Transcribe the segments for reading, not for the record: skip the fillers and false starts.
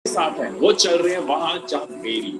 साथ है, वो चल रहे हैं वहां जहां मेरी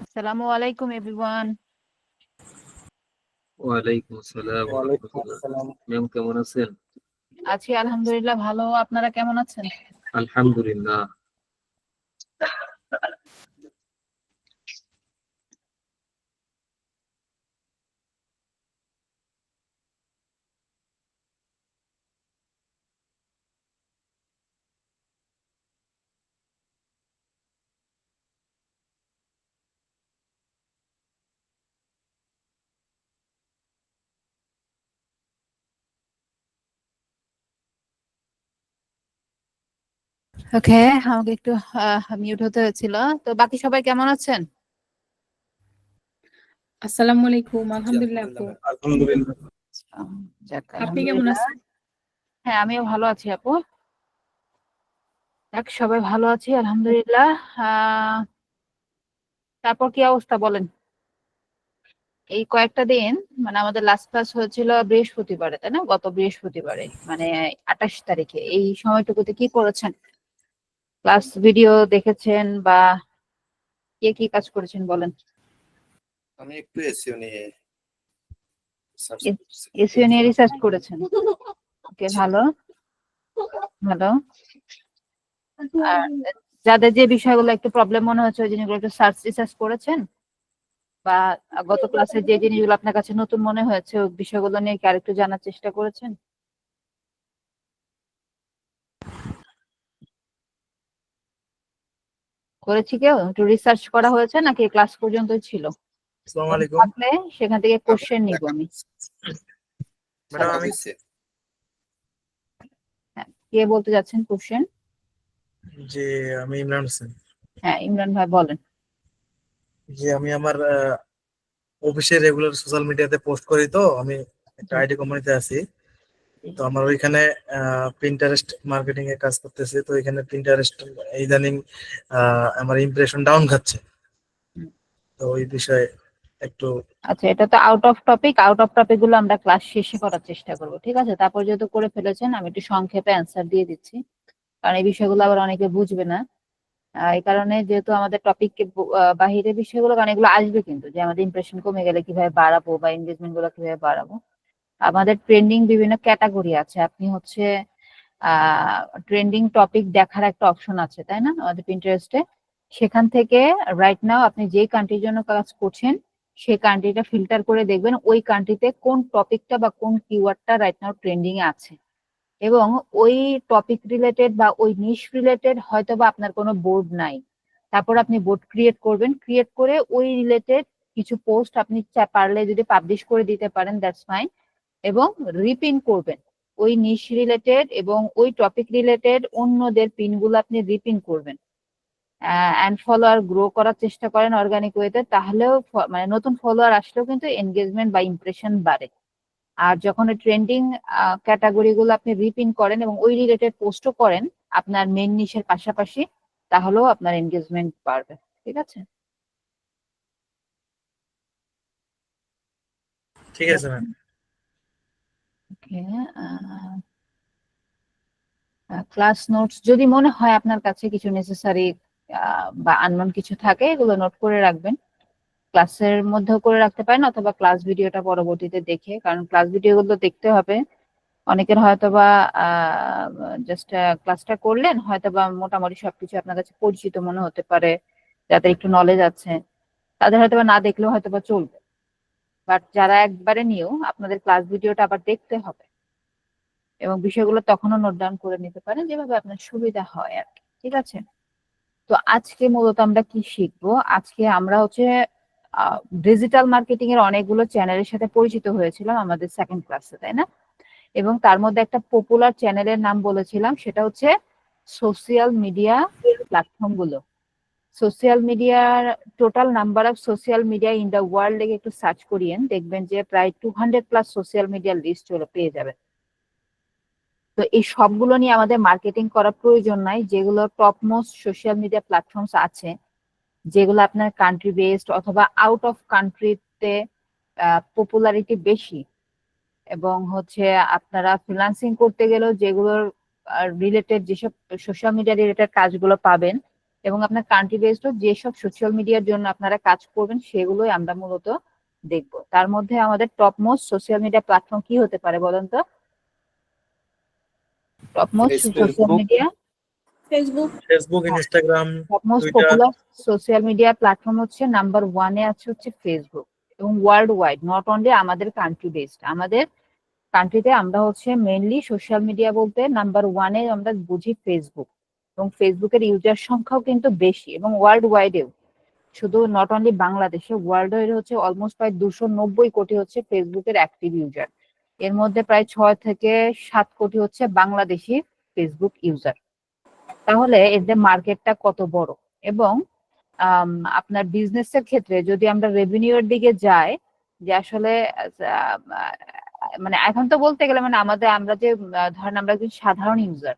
আসসালামু আলাইকুম এভরিওয়ান। ওয়ালাইকুম আসসালাম ওয়া ওয়ালাইকুম রাহমাতুল্লাহ। আসসালাম। ম্যাম কেমন আছেন? আছি আলহামদুলিল্লাহ ভালো। আপনারা কেমন আছেন? আলহামদুলিল্লাহ। ওকে, আমাকে একটু মিউট হতে হয়েছিল। তো বাকি সবাই কেমন আছেন? আসসালামু আলাইকুম। আলহামদুলিল্লাহ আপু। আলহামদুলিল্লাহ। যাক, আপনি কেমন আলহামদুলিল্লাহ। আছেন? হ্যাঁ, আমিও ভালো আছি আপু। যাক, সবাই ভালো আছি আলহামদুলিল্লাহ। তারপর কি অবস্থা বলেন? এই কয়েকটা দিন মানে আমাদের লাস্ট ক্লাস হয়েছিল বৃহস্পতিবারে, তাই না? গত বৃহস্পতিবারে মানে 28 তারিখে। এই সময়টুকুতে কি করেছেন? ক্লাস ভিডিও দেখেছেন বা কে কি কাজ করেছেন বলেন। আমি একটু এসইও নিয়ে সার্চ করছি। এসইও নিয়ে রিসার্চ করেছেন? ওকে, ভালো ভালো। আর যাদের যে বিষয়গুলো একটু প্রবলেম মনে হচ্ছে ওই জিনিসগুলো একটু রিসার্চ করেছেন, বা গত ক্লাসে যে জিনিসগুলো আপনার কাছে নতুন মনে হয়েছে ওই বিষয়গুলো নিয়ে কি আরেকটু জানার চেষ্টা করেছেন? করেছি কেউ? একটু রিসার্চ করা হয়েছে নাকি ক্লাস পর্যন্তই ছিল? আসসালামু আলাইকুম থাকলে সেখান থেকে কোশ্চেন নিব আমি। ম্যাডাম। আমি হ্যাঁ, কে বলতে যাচ্ছেন কোশ্চেন? যে আমি ইমরান হোসেন। হ্যাঁ, ইমরান ভাই বলেন। যে আমি আমার অফিসে রেগুলার সোশ্যাল মিডিয়াতে পোস্ট করি, তো আমি একটা আইটি কোম্পানিতে আছি। তো আমার ওইখানে প্রিন্টারেস্ট মার্কেটিং এ কাজ করতেছি। তো এখানে প্রিন্টারেস্ট ইদানিং আমার ইমপ্রেশন ডাউন খাচ্ছে। তো ওই বিষয়ে একটু আচ্ছা, এটা তো আউট অফ টপিক গুলো আমরা ক্লাস শেষে করার চেষ্টা করবো, ঠিক আছে? তারপর যেহেতু করে ফেলেছেন আমি একটু সংক্ষেপে অ্যান্সার দিয়ে দিচ্ছি, কারণ এই বিষয়গুলো আবার অনেকে বুঝবে না। এই কারণে যেহেতু আমাদের টপিক বাহিরে বিষয়গুলো, কারণ এগুলো আসবে কিন্তু, যে আমাদের ইমপ্রেশন কমে গেলে কিভাবে বাড়াবো বা এনগেজমেন্ট গুলো কিভাবে বাড়াবো। আমাদের ট্রেন্ডিং বিভিন্ন ক্যাটাগরি আছে। আপনি হচ্ছে ট্রেন্ডিং টপিক দেখার একটা অপশন আছে, তাই না, আমাদের পিন্টারেস্টে? সেখান থেকে রাইট নাও আপনি যে কান্ট্রির জন্য কাজ করছেন সেই কান্ট্রিটা ফিল্টার করে দেখবেন ওই কান্ট্রিতে কোন টপিকটা বা কোন কিওয়ার্ডটা রাইট নাও ট্রেন্ডিং এ আছে, এবং ওই টপিক রিলেটেড বা ওই নিশ রিলেটেড হয়তো বা আপনার কোনো বোর্ড নাই। তারপর আপনি বোর্ড ক্রিয়েট করবেন, ক্রিয়েট করে ওই রিলেটেড কিছু পোস্ট আপনি পারলে যদি পাবলিশ করে দিতে পারেন দ্যাটস ফাইন, এবং রিপিন করবেন ওই নিশ রিলেটেড এবং ওই টপিক রিলেটেড অন্যদের পিনগুলো আপনি রিপিন করবেন। অ্যান্ড ফলোয়ার গ্রো করার চেষ্টা করেন অর্গানিক ওয়েতে, তাহলেও মানে নতুন ফলোয়ার আসলেও কিন্তু এনগেজমেন্ট বা ইমপ্রেশন বাড়ে। আর যখন ট্রেন্ডিং ক্যাটাগরি গুলো আপনি রিপিন করেন এবং ওই রিলেটেড পোস্টও করেন আপনার মেন নিশের পাশাপাশি, তাহলেও আপনার এনগেজমেন্ট বাড়বে। ঠিক আছে? ঠিক আছে ম্যাম। ওকে, ক্লাস নোটস যদি মনে হয় আপনার কাছে কিছু নেসেসারি বা আননোন কিছু থাকে, এগুলো নোট করে রাখবেন। ক্লাসের মধ্যেও করে রাখতে পারেন অথবা ক্লাস ভিডিওটা পরবর্তীতে দেখে, কারণ ক্লাস ভিডিওগুলো দেখতে হবে। অনেকের হয়তোবা জাস্ট ক্লাসটা করলেন, হয়তোবা মোটামুটি সবকিছু আপনার কাছে পরিচিত মনে হতে পারে, যাদের একটু নলেজ আছে তাদের হয়তোবা না দেখলেও হয়তোবা চলবে। বাট যারা একবারে নিয়েও, আপনাদের ক্লাস ভিডিওটা আবার দেখতে হবে এবং বিষয়গুলো তখনও নোট ডাউন করে নিতে পারেন যেভাবে আপনার সুবিধা হয় আর কি। ঠিক আছে? তো আজকে মূলত আমরা কি শিখবো? আজকে আমরা হচ্ছে ডিজিটাল মার্কেটিং এর অনেকগুলো চ্যানেলের সাথে পরিচিত হয়েছিলাম আমাদের সেকেন্ড ক্লাসে, তাই না? এবং তার মধ্যে একটা পপুলার চ্যানেলের নাম বলেছিলাম, সেটা হচ্ছে সোশ্যাল মিডিয়া প্ল্যাটফর্ম গুলো। সোশ্যাল মিডিয়ার total number of social media in the world লেগে একটু সার্চ করিয়েন, দেখবেন যে প্রায় 200+ সোশ্যাল মিডিয়ার লিস্ট পেয়ে যাবেন। তো এই সবগুলো নিয়ে আমাদের মার্কেটিং করার প্রয়োজন নাই। যেগুলো top most social media platforms আছে, যেগুলো আপনার কান্ট্রি বেসড অথবা আউট অফ কান্ট্রিতে পপুলারিটি বেশি, এবং হচ্ছে আপনারা ফ্রিল্যান্সিং করতে গেলেও যেগুলোর রিলেটেড, যেসব সোশ্যাল মিডিয়া রিলেটেড কাজগুলো পাবেন, এবং আপনার কান্ট্রি বেসড যেসব সোশ্যাল মিডিয়ার জন্য আপনারা কাজ করবেন সেগুলোই আমরা মূলত দেখব। তার মধ্যে আমাদের top most social media platform কি হতে পারে বলেন তো? Top most social media, Facebook, Instagram, top most Twitter. Popular social media platform হচ্ছে নাম্বার 1 এ আছে হচ্ছে ফেসবুক, এবং ওয়ার্ল্ড ওয়াইড, নট অনলি আমাদের কান্ট্রি বেসড। আমাদের কান্ট্রিতে আমরা হচ্ছে মেইনলি সোশ্যাল মিডিয়া বলতে নাম্বার 1 এ আমরা বুঝি ফেসবুক, এবং ফেসবুকের ইউজার সংখ্যাও কিন্তু বেশি, এবং ওয়ার্ল্ড ওয়াইডেও, শুধু নট অনলি বাংলাদেশে, ওয়ার্ল্ড ওয়াইড হচ্ছে অলমোস্ট প্রায় 290 কোটি হচ্ছে ফেসবুকের অ্যাক্টিভ ইউজার। এর মধ্যে প্রায় 6 থেকে 7 কোটি হচ্ছে বাংলাদেশি ফেসবুক ইউজার। তাহলে এদের মার্কেটটা কত বড়। এবং আপনার বিজনেসের ক্ষেত্রে যদি আমরা রেভিনিউর দিকে যাই, যে আসলে আহ, মানে এখন তো বলতে গেলে মানে আমরা যে ধরেন আমরা একজন সাধারণ ইউজার,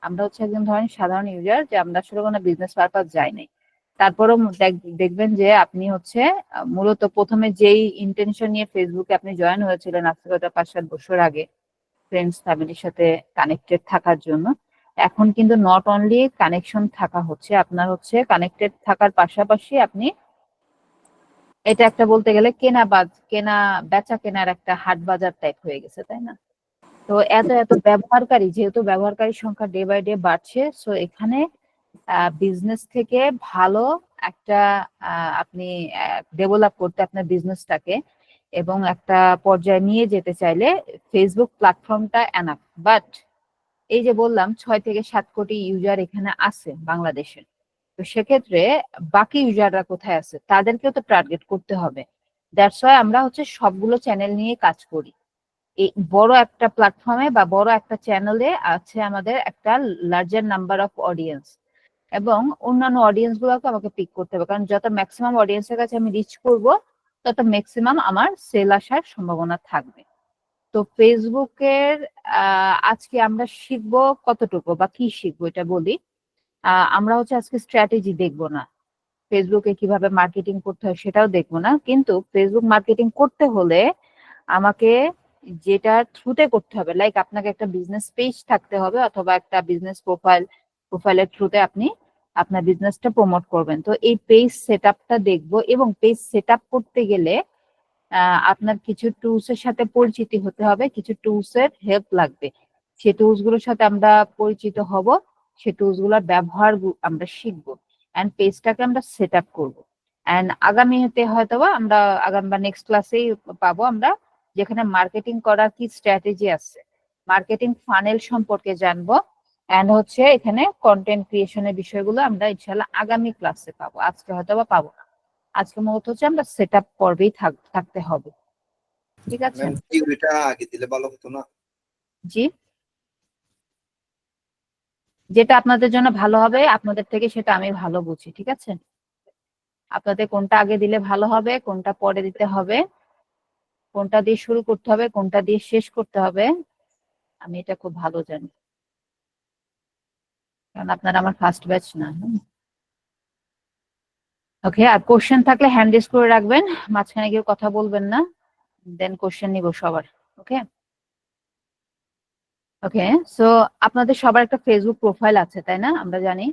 আমরা হচ্ছে একজন ধরেন সাধারণ ইউজার, যে আমরা আসলে কোনো বিজনেস পারপাস যাই নাই। তারপরেও দেখবেন যে আপনি হচ্ছে মূলত প্রথমে যেই ইন্টেনশন নিয়ে ফেসবুকে আপনি জয়েন হয়েছিলেন আজ থেকে 5-7 বছর আগে, ফ্রেন্ডস ফ্যামিলির সাথে কানেক্টেড থাকার জন্য, এখন কিন্তু নট অনলি কানেকশন থাকা হচ্ছে, আপনার হচ্ছে কানেক্টেড থাকার পাশাপাশি আপনি এটা একটা বলতে গেলে কেনা বেচা কেনার একটা হাট বাজার টাইপ হয়ে গেছে, তাই না? তো এত এত ব্যবহারকারী, যেহেতু ব্যবহারকারীর সংখ্যা ডে বাই ডে বাড়ছে, সো এখানে বিজনেস থেকে ভালো একটা আপনি ডেভেলপ করতে আপনার বিজনেসটাকে এবং একটা পর্যায়ে নিয়ে যেতে চাইলে ফেসবুক প্ল্যাটফর্মটা এনাফ। বাট এই যে বললাম 6 থেকে 7 কোটি ইউজার এখানে আছে বাংলাদেশে, তো সেক্ষেত্রে বাকি ইউজাররা কোথায় আছে তাদেরকেও তো টার্গেট করতে হবে। দ্যাটস ওয়াই আমরা হচ্ছে সবগুলো চ্যানেল নিয়ে কাজ করি। এই বড় একটা প্ল্যাটফর্মে বা বড় একটা চ্যানেলে আছে আমাদের একটা লার্জার নাম্বার অফ অডিয়েন্স, এবং অন্যান্য অডিয়েন্স গুলোকে আমাকে পিক করতে হবে, কারণ যত ম্যাক্সিমাম অডিয়েন্সের কাছে আমি রিচ করব তত ম্যাক্সিমাম আমার সেল আসার সম্ভাবনা থাকবে। তো ফেসবুকের আজকে আমরা শিখবো কতটুকু বা কি শিখবো এটা বলি। আমরা হচ্ছে আজকে স্ট্র্যাটেজি দেখবো না, ফেসবুকে কিভাবে মার্কেটিং করতে হয় সেটাও দেখবো না, কিন্তু ফেসবুক মার্কেটিং করতে হলে আমাকে যেটার থ্রুতে করতে হবে, লাইক আপনাকে একটা বিজনেস পেজ থাকতে হবে অথবা একটা বিজনেস প্রোফাইলের থ্রুতে আপনি আপনার বিজনেসটা প্রমোট করবেন। তো এই পেজ সেটআপটা দেখবো, এবং পেজ সেটআপ করতে গেলে আপনার কিছু টুলস এর সাথে পরিচিতি হতে হবে, কিছু টুলস এর হেল্প লাগবে। সেই টুলস গুলোর সাথে আমরা পরিচিত হব, সেই টুলস গুলোর ব্যবহার আমরা শিখবো, এন্ড পেজটাকে আমরা সেট আপ করবো। এন্ড আগামীতে হয়তোবা আমরা আগামী বা নেক্সট ক্লাসেই পাবো আমরা, যেখানে মার্কেটিং করার কি স্ট্র্যাটেজি আছে, মার্কেটিং ফানেল সম্পর্কে জানবো, এন্ড হচ্ছে এখানে কন্টেন্ট ক্রিয়েশনের বিষয়গুলো আমরা ইনশাল্লাহ আগামী ক্লাসে পাবো, আজকে হয়তোবা পাবো না। আজকে মূলত হচ্ছে আমরা সেট আপ পর্বেই থাকতে হবে, ঠিক আছে? ম্যাম থিওরিটা আগে দিলে ভালো হতো না? জি, যেটা আপনাদের জন্য ভালো হবে আপনাদের থেকে সেটা আমি ভালো বুঝি, ঠিক আছে? আপনাদের কোনটা আগে দিলে ভালো হবে, কোনটা পরে দিতে হবে, কোনটা দিয়ে শুরু করতে হবে, কোনটা দিয়ে শেষ করতে হবে, আমি এটা খুব ভালো জানি, কারণ আপনারা আমার ফার্স্ট ব্যাচ না। ওকে, আর কোশ্চেন থাকলে হ্যান্ড রেজ করে রাখবেন, মাঝখানে কেউ কথা বলবেন না, দেন কোশ্চেন নিব সবার। ওকে ওকে, সো আপনাদের সবার একটা ফেসবুক প্রোফাইল আছে, তাই না? আমরা জানি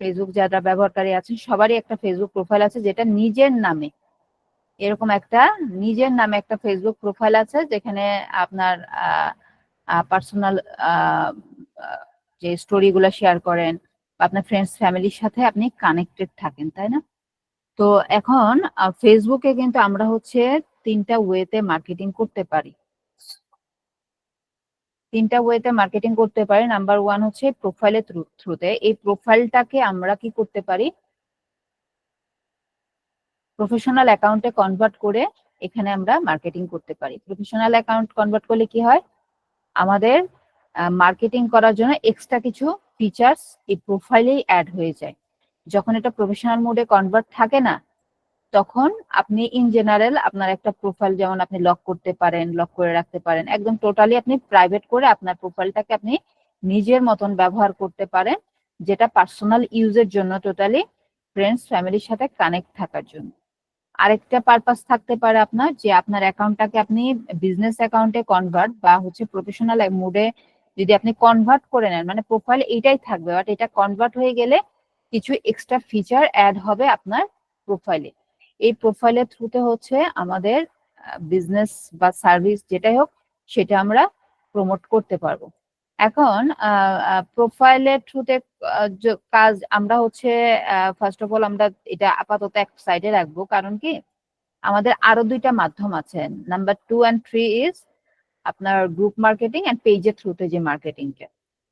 ফেসবুক যারা ব্যবহারকারী আছেন সবারই একটা ফেসবুক প্রোফাইল আছে, যেটা নিজের নামে, এরকম একটা নিজের নামে একটা ফেসবুক প্রোফাইল আছে, যেখানে আপনার পার্সোনাল যে স্টোরি গুলা শেয়ার করেন বা আপনার ফ্রেন্ডস ফ্যামিলির সাথে আপনি কানেক্টেড থাকেন, তাই না? তো এখন ফেসবুকে কিন্তু আমরা হচ্ছে 3টা ওয়েতে মার্কেটিং করতে পারি। 3টা ওয়েতে মার্কেটিং করতে পারি। নাম্বার 1 হচ্ছে প্রোফাইলের থ্রুতে। এই প্রোফাইলটাকে আমরা কি করতে পারি, প্রফেশনাল অ্যাকাউন্টে কনভার্ট করে এখানে আমরা মার্কেটিং করতে পারি। প্রফেশনাল অ্যাকাউন্ট কনভার্ট করলে কি হয়, আমাদের মার্কেটিং করার জন্য এক্সট্রা কিছু ফিচার্স এই প্রোফাইলেই অ্যাড হয়ে যায়। যখন এটা প্রফেশনাল মোডে কনভার্ট থাকে না, তখন আপনি ইন জেনারেল আপনার একটা প্রোফাইল যেমন আপনি লক করতে পারেন, লক করে রাখতে পারেন, একদম টোটালি আপনি প্রাইভেট করে আপনার প্রোফাইলটাকে আপনি নিজের মতন ব্যবহার করতে পারেন, যেটা পার্সোনাল ইউজের জন্য, টোটালি ফ্রেন্ডস ফ্যামিলির সাথে কানেক্ট থাকার জন্য। আরেকটা পারপাস থাকতে পারে আপনার, যে আপনার অ্যাকাউন্টটাকে আপনি বিজনেস অ্যাকাউন্টে কনভার্ট বা হচ্ছে প্রফেশনাল মোডে যদি আপনি কনভার্ট করে নেন, মানে প্রোফাইল এইটাই থাকবে, বাট এটা কনভার্ট হয়ে গেলে কিছু এক্সট্রা ফিচার অ্যাড হবে আপনার প্রোফাইলে। এই প্রোফাইলের থ্রুতে হচ্ছে আমাদের বিজনেস বা সার্ভিস যেটাই হোক সেটা আমরা প্রমোট করতে পারবো। এখন প্রোফাইলের থ্রুতে কাজ আমরা হচ্ছে ফার্স্ট অফ অল আমরা এটা আপাতত এক সাইডে রাখবো, কারণ কি আমাদের আরো 2টা মাধ্যম আছে। নাম্বার 2 and 3 ইজ আপনার গ্রুপ মার্কেটিং এন্ড পেজের থ্রুতে যে মার্কেটিংটা।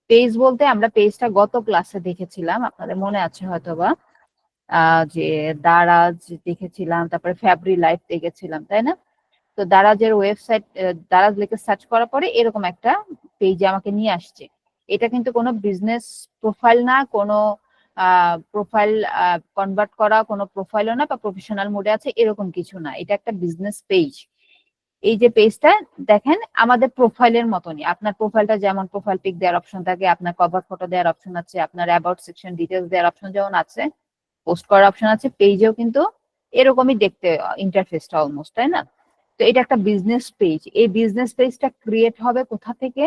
পেজ বলতে আমরা পেজটা গত ক্লাসে দেখেছিলাম, আপনাদের মনে আছে হয়তোবা, যে দারাজ দেখেছিলাম, তারপরে ফ্যাব্রি লাইফ দেখেছিলাম, তাই না? তো দারাজের ওয়েবসাইট, দারাজ লিখে সার্চ করার পরে এরকম একটা পেজে আমাকে নিয়ে আসছে। এটা কিন্তু কোনো বিজনেস প্রোফাইল না, কোনো প্রোফাইল কনভার্ট করা কোনো প্রোফাইলও না, বা প্রফেশনাল মোডে আছে এরকম কিছু না। এটা একটা বিজনেস পেজ। এই যে পেজটা দেখেন আমাদের প্রোফাইলের মতনই, আপনার প্রোফাইলটা যেমন প্রোফাইল পিক দেওয়ার অপশন থাকে, আপনার কভার ফটো দেওয়ার অপশন আছে, আপনার অ্যাবাউট সেকশন ডিটেলস দেওয়ার অপশন যেমন আছে, পোস্ট করার অপশন আছে, পেজেও কিন্তু এরকমই দেখতে ইন্টারফেসটা অলমোস্ট, তাই না? তো এটা একটা বিজনেস পেজ। এই বিজনেস পেজটা ক্রিয়েট হবে কোথা থেকে?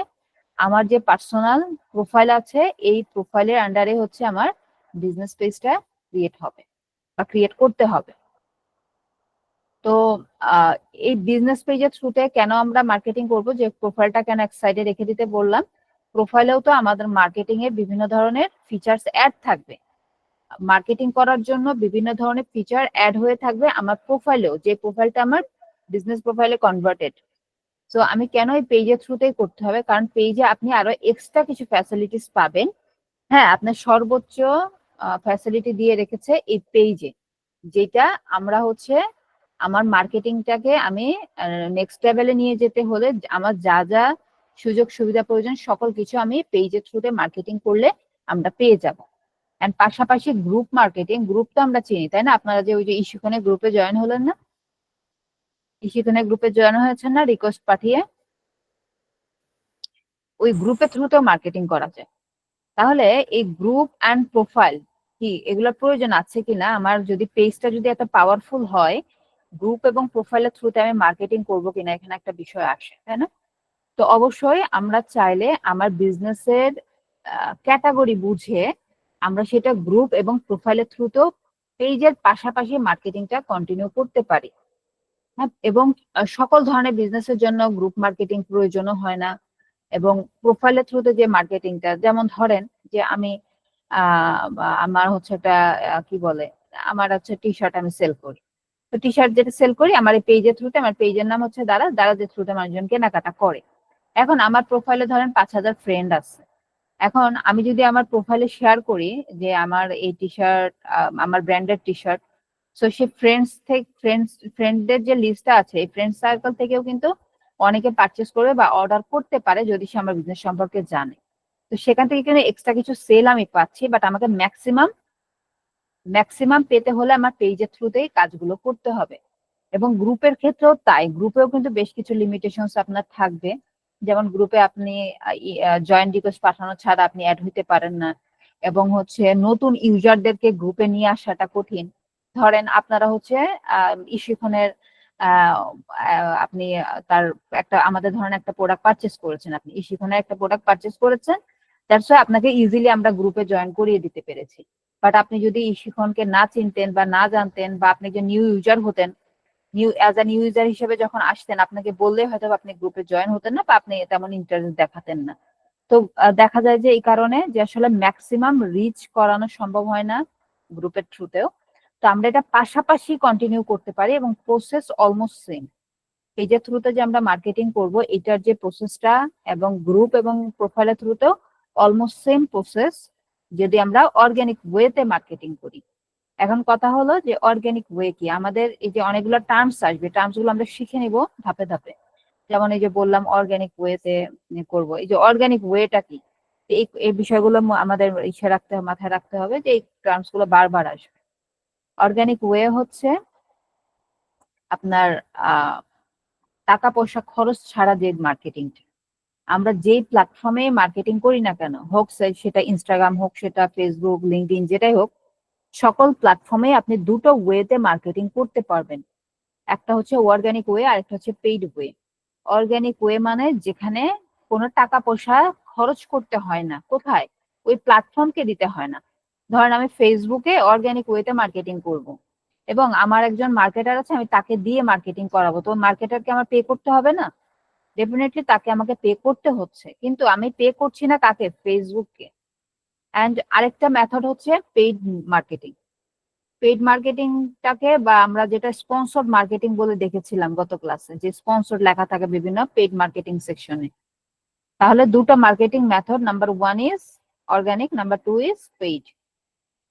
আমার যে পার্সোনাল প্রোফাইল আছে এই প্রোফাইলের আন্ডারে হচ্ছে আমার বিজনেস পেজটা ক্রিয়েট হবে বা ক্রিয়েট করতে হবে। তো এই বিজনেস পেজের থ্রুতে কেন আমরা মার্কেটিং করব, যে প্রোফাইলটা কেন এক সাইডে রেখে দিতে বললাম, প্রোফাইলেও তো আমাদের মার্কেটিং এর বিভিন্ন ধরনের ফিচার্স অ্যাড থাকবে। মার্কেটিং করার জন্য বিভিন্ন ধরনের ফিচার অ্যাড হয়ে থাকবে আমার প্রোফাইলেও, যে প্রোফাইলটা আমার বিজনেস প্রোফাইলে কনভার্টেড। সো আমি কেন এই পেজের থ্রুতেই করতে হবে, কারণ পেজে আপনি আরো এক্সট্রা কিছু ফ্যাসিলিটিস পাবেন। হ্যাঁ, আপনার সর্বোচ্চ ফ্যাসিলিটি দিয়ে রেখেছে এই পেজে, যেটা আমরা হচ্ছে আমার মার্কেটিংটাকে আমি নেক্সট লেভেলে নিয়ে যেতে হলে আমার যা যা সুযোগ সুবিধা প্রয়োজন সকল কিছু আমি পেজের থ্রুতে মার্কেটিং করলে আমরা পেয়ে যাব। এন্ড পাশাপাশি গ্রুপ মার্কেটিং, গ্রুপ তো আমরা চিনি, তাই না? আপনারা যে ওই যে ইস্যুখানে গ্রুপে জয়েন হলেন না, ইস্যুখানে গ্রুপে জয়েন হয়েছেন না রিকোয়েস্ট পাঠিয়ে, ওই গ্রুপের থ্রুতেও মার্কেটিং করা যায়। তাহলে এই গ্রুপ অ্যান্ড প্রোফাইল কি এগুলোর প্রয়োজন আছে কিনা, আমার যদি পেজটা যদি এত পাওয়ারফুল হয়, গ্রুপ এবং প্রোফাইলের থ্রুতে আমি মার্কেটিং করবো কিনা, এখানে একটা বিষয় আসে, তাই না? তো অবশ্যই আমরা চাইলে আমার বিজনেসের ক্যাটাগরি বুঝে আমরা সেটা গ্রুপ এবং প্রোফাইলের থ্রুতেও পেজের পাশাপাশি মার্কেটিংটা কন্টিনিউ করতে পারি। হ্যাঁ, এবং সকল ধরনের বিজনেসের জন্য গ্রুপ মার্কেটিং প্রয়োজনও হয় না। এবং প্রোফাইলের থ্রুতে যে মার্কেটিংটা, যেমন ধরেন যে আমি আমার হচ্ছে একটা কি বলে, আমার হচ্ছে টি শার্ট আমি সেল করি। তো টি শার্ট যেটা সেল করি আমার এই পেজের থ্রুতে, আমার পেজের নাম হচ্ছে দারাজের থ্রুতে মানুষজন কেনাকাটা করে। এখন আমার প্রোফাইলে ধরেন 5000 ফ্রেন্ড আছে। এখন আমি যদি আমার প্রোফাইলে শেয়ার করি যে আমার এই টি শার্ট, আমার ব্র্যান্ডের টি শার্ট, সো সে ফ্রেন্ডদের যে লিস্টটা আছে এই ফ্রেন্ড সার্কেল থেকেও কিন্তু অনেকে পারচেস করবে বা অর্ডার করতে পারে যদি সে আমার বিজনেস সম্পর্কে জানে। তো সেখান থেকে কিন্তু এক্সট্রা কিছু সেল আমি পাচ্ছি, বাট আমাকে ম্যাক্সিমাম পেতে হলে আমার পেজের থ্রুতেই কাজগুলো করতে হবে। এবং গ্রুপের ক্ষেত্রেও তাই, গ্রুপেও কিন্তু বেশ কিছু লিমিটেশনস আপনার থাকবে। যেমন গ্রুপে আপনি জয়েন্ট রিকোয়েস্ট পাঠানো ছাড়া আপনি অ্যাড হইতে পারেন না, এবং হচ্ছে নতুন ইউজারদেরকে গ্রুপে নিয়ে আসাটা কঠিন। ধরেন আপনারা হচ্ছে ইস্যুখনের আপনি তার একটা আমাদের ধরেন একটা প্রোডাক্ট পারচেস করেছেন, আপনি ইস্যুখনের একটা প্রোডাক্ট পারচেস করেছেন, দ্যাটস ওয়াই আপনাকে ইজিলি আমরা গ্রুপে জয়েন করিয়ে দিতে পেরেছি। বাট আপনি যদি ইস্যুখনকে না চিনতেন বা না জানতেন, বা আপনি যে নিউ ইউজার হতেন, অ্যাজ আ নিউ ইউজার হিসেবে যখন আসতেন আপনাকে বললে হয়তো আপনি গ্রুপে জয়েন হতেন না, বা আপনি তেমন ইন্টারেস্ট দেখাতেন না। তো দেখা যায় যে এই কারণে যে আসলে ম্যাক্সিমাম রিচ করানো সম্ভব হয় না গ্রুপের থ্রুতেও। তো আমরা এটা পাশাপাশি কন্টিনিউ করতে পারি এবং প্রসেস অলমোস্ট সেম। পেজের থ্রুতে যে আমরা মার্কেটিং করব এটার যে প্রসেসটা, এবং গ্রুপ এবং প্রোফাইলের থ্রুতেও অলমোস্ট সেম প্রসেস যদি আমরা অর্গানিক ওয়েতে মার্কেটিং করি। এখন কথা হলো যে অর্গানিক ওয়ে কি, আমাদের এই যে অনেকগুলো টার্মস আসবে, টার্মস গুলো আমরা শিখে নিব ধাপে ধাপে। যেমন এই যে বললাম অর্গানিক ওয়েতে করব, এই যে অর্গানিক ওয়েটা কি, এই বিষয়গুলো আমাদের মাথায় রাখতে হবে যে এই টার্মস গুলো বারবার আসবে। অর্গানিক ওয়ে হচ্ছে আপনার টাকা পয়সা খরচ ছাড়া যে মার্কেটিংটা, আমরা যেই প্ল্যাটফর্মে মার্কেটিং করি না কেন, হোক সেটা ইনস্টাগ্রাম হোক, সেটা ফেসবুক, লিঙ্কডইন, যেটাই হোক, সকল প্ল্যাটফর্মে আপনি দুটো ওয়েতে মার্কেটিং করতে পারবেন। একটা হচ্ছে অর্গানিক ওয়ে আর একটা হচ্ছে পেইড ওয়ে। অর্গানিক ওয়ে মানে যেখানে কোনো টাকা পয়সা খরচ করতে হয় না, কোথায়, ওই প্ল্যাটফর্মকে দিতে হয় না। ধরেন আমি ফেসবুকে অর্গানিক ওয়েতে মার্কেটিং করব, এবং আমার একজন মার্কেটার আছে, আমি তাকে দিয়ে মার্কেটিং করাবো, তো মার্কেটারকে আমার পে করতে হবে না? ডেফিনেটলি তাকে আমাকে পে করতে হচ্ছে, কিন্তু আমি পে করছি না কাকে? ফেসবুককে। অ্যান্ড আরেকটা মেথড হচ্ছে পেইড মার্কেটিং। পেইড মার্কেটিংটাকে, বা আমরা যেটা স্পন্সর্ড মার্কেটিং বলে দেখেছিলাম গত ক্লাসে, যে স্পন্সর্ড লেখা থাকে বিভিন্ন পেইড মার্কেটিং সেকশনে। তাহলে দুটো marketing method, number 1 is organic, number 2 is paid.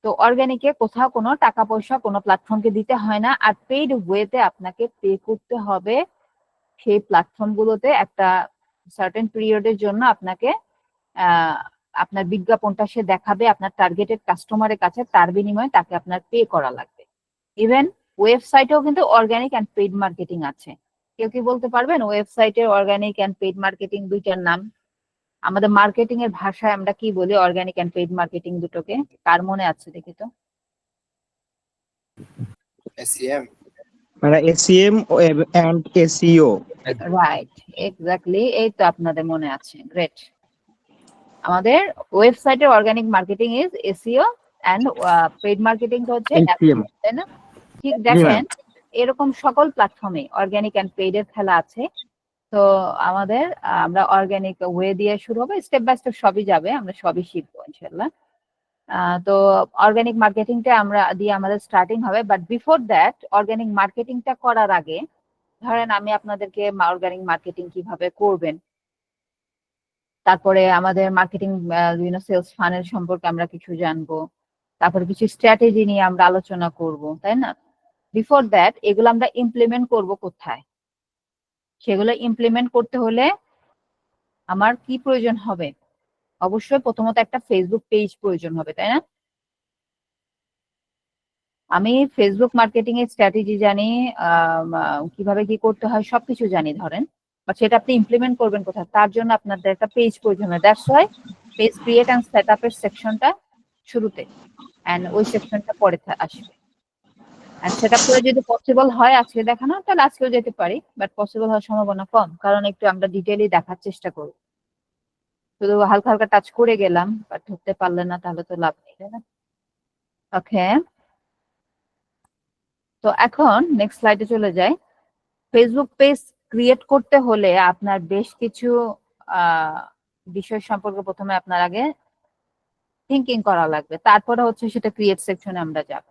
তো অর্গানিকে কোথাও কোনো টাকা পয়সা কোনো প্ল্যাটফর্মকে দিতে হয় না, আর পেইড ওয়েতে আপনাকে পে করতে হবে সেই প্ল্যাটফর্মগুলোতে একটা সার্টেন পিরিয়ডের জন্য আপনাকে আপনার বিজ্ঞাপনটা সে দেখাবে আপনার টার্গেটেড কাস্টমারের কাছে, তার বিনিময়ে তাকে আপনার পে করা লাগবে। ইভেন ওয়েবসাইটেও কিন্তু অর্গানিক অ্যান্ড পেইড মার্কেটিং আছে। কেউ কি বলতে পারবেন ওয়েবসাইটের অর্গানিক অ্যান্ড পেইড মার্কেটিং দুইটার নাম? আমাদের মার্কেটিং এর ভাষায় আমরা কি বলি অর্গানিক অ্যান্ড পেইড মার্কেটিং দুটোকে? কার মনে আছে দেখি তো? SEM মানে SEM and SEO। Right, exactly, এই তো আপনাদের মনে আছে, গ্রেট। আমাদের ওয়েবসাইটের organic marketing is SEO and paid marketing হচ্ছে SEM। তাই না? ঠিক দেখেন এরকম সকল প্ল্যাটফর্মে অর্গানিক এন্ড পেইড এর খেলা আছে। তো আমাদের আমরা অর্গানিক ওয়ে দিয়ে শুরু হবে, স্টেপ বাই স্টেপ সবই যাবে, আমরা সবই শিখবো ইনশাআল্লাহ। তো অর্গানিক মার্কেটিংটা আমরা দিয়ে আমাদের স্টার্টিং হবে, বাট বিফোর দ্যাট অর্গানিক মার্কেটিংটা করার আগে ধরেন আমি আপনাদেরকে অর্গানিক মার্কেটিং কিভাবে করবেন, তারপরে আমাদের মার্কেটিং বিভিন্ন সেলস ফানেল সম্পর্কে আমরা কিছু জানবো, তারপরে কিছু স্ট্র্যাটেজি নিয়ে আমরা আলোচনা করব, তাই না? বিফোর দ্যাট এগুলো আমরা ইমপ্লিমেন্ট করব কোথায়? সেগুলো ইমপ্লিমেন্ট করতে হলে আমার কি প্রয়োজন হবে? অবশ্যই প্রথমত একটা ফেসবুক পেজ প্রয়োজন হবে, তাই না? আমি ফেসবুক মার্কেটিং এর স্ট্র্যাটেজি জানি, কিভাবে কি করতে হয় সবকিছু জানি ধরেন, বাট সেটা আপনি ইমপ্লিমেন্ট করবেন কোথায়? তার জন্য আপনাদের একটা পেজ প্রয়োজন হবে। That's why page create and set up এর সেকশনটা শুরুতে, এন্ড ওই সেকশনটা পরে আসবে। এন্ড সেট আপ করে যদি পসিবল হয় আজকে দেখানো তাহলে আজকেও যেতে পারি, বাট পসিবল হওয়ার সম্ভাবনা কম, কারণ একটু আমরা ডিটেইলি দেখার চেষ্টা করব। শুধু হালকা হালকা টাচ করে গেলাম, বাট ধরতে পারলে না তাহলে তো লাভ নেই, তাই না? ওকে, তো এখন নেক্সট স্লাইডে চলে যাই। ফেসবুক পেজ ক্রিয়েট করতে হলে আপনার বেশ কিছু বিষয় সম্পর্কে প্রথমে আপনার আগে থিঙ্কিং করা লাগবে, তারপরে হচ্ছে সেটা ক্রিয়েট সেকশনে আমরা যাব।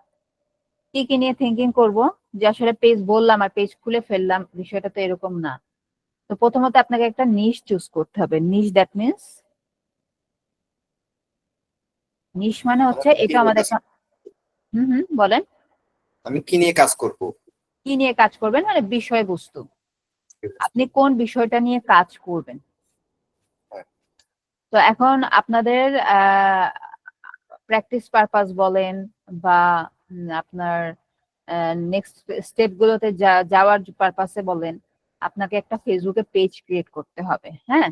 কি কি নিয়ে থিঙ্কিং করব? যে আসলে পেজ বললাম আর পেজ খুলে ফেললাম, বিষয়টা তো এরকম না। তো প্রথমত আপনাকে একটা নিশ চুজ করতে হবে। নিশ দ্যাট মিনস, নিশ মানে হচ্ছে এটা আমাদের বলেন আমি কি নিয়ে কাজ করব? কি নিয়ে কাজ করবেন মানে বিষয়বস্তু, আপনি কোন বিষয়টা নিয়ে কাজ করবেন। তো এখন আপনাদের প্র্যাকটিস পারপাস বলেন বা আপনার নেক্সট স্টেপ গুলোতে যাওয়ার পারপাসে বলেন, আপনাকে একটা ফেসবুকে পেজ ক্রিয়েট করতে হবে। হ্যাঁ,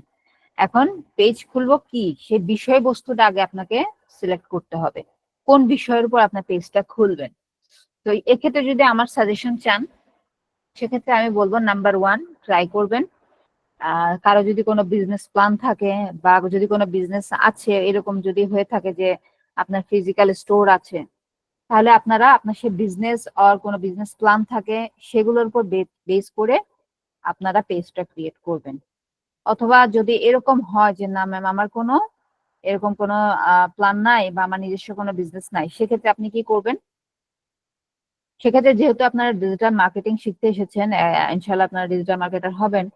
এখন পেজ খুলবো কি, সেই বিষয়বস্তুটা আগে আপনাকে সিলেক্ট করতে হবে, কোন বিষয়ের উপর আপনার পেজটা খুলবেন। তো এক্ষেত্রে যদি আমার সাজেশন চান সেক্ষেত্রে আমি বলবো নাম্বার 1 ট্রাই করবেন, কারো যদি কোনো বিজনেস প্ল্যান থাকে বা যদি কোনো বিজনেস আছে, এরকম যদি হয়ে থাকে যে আপনার ফিজিক্যাল স্টোর আছে, তাহলে আপনারা আপনার সেই বিজনেস আর কোনো বিজনেস প্ল্যান থাকে সেগুলোর উপর বেস করে আপনারা পেজটা ক্রিয়েট করবেন। অথবা যদি এরকম হয় যে না ম্যাম আমার কোনো এরকম কোনো প্ল্যান নাই বা আমার নিজস্ব কোনো বিজনেস নাই, সেক্ষেত্রে আপনি কি করবেন? সেক্ষেত্রে যেহেতু আপনারা ডিজিটাল মার্কেটিং শিখতে এসেছেন, ইনশাআল্লাহ আপনারা ডিজিটাল মার্কেটার হবেন,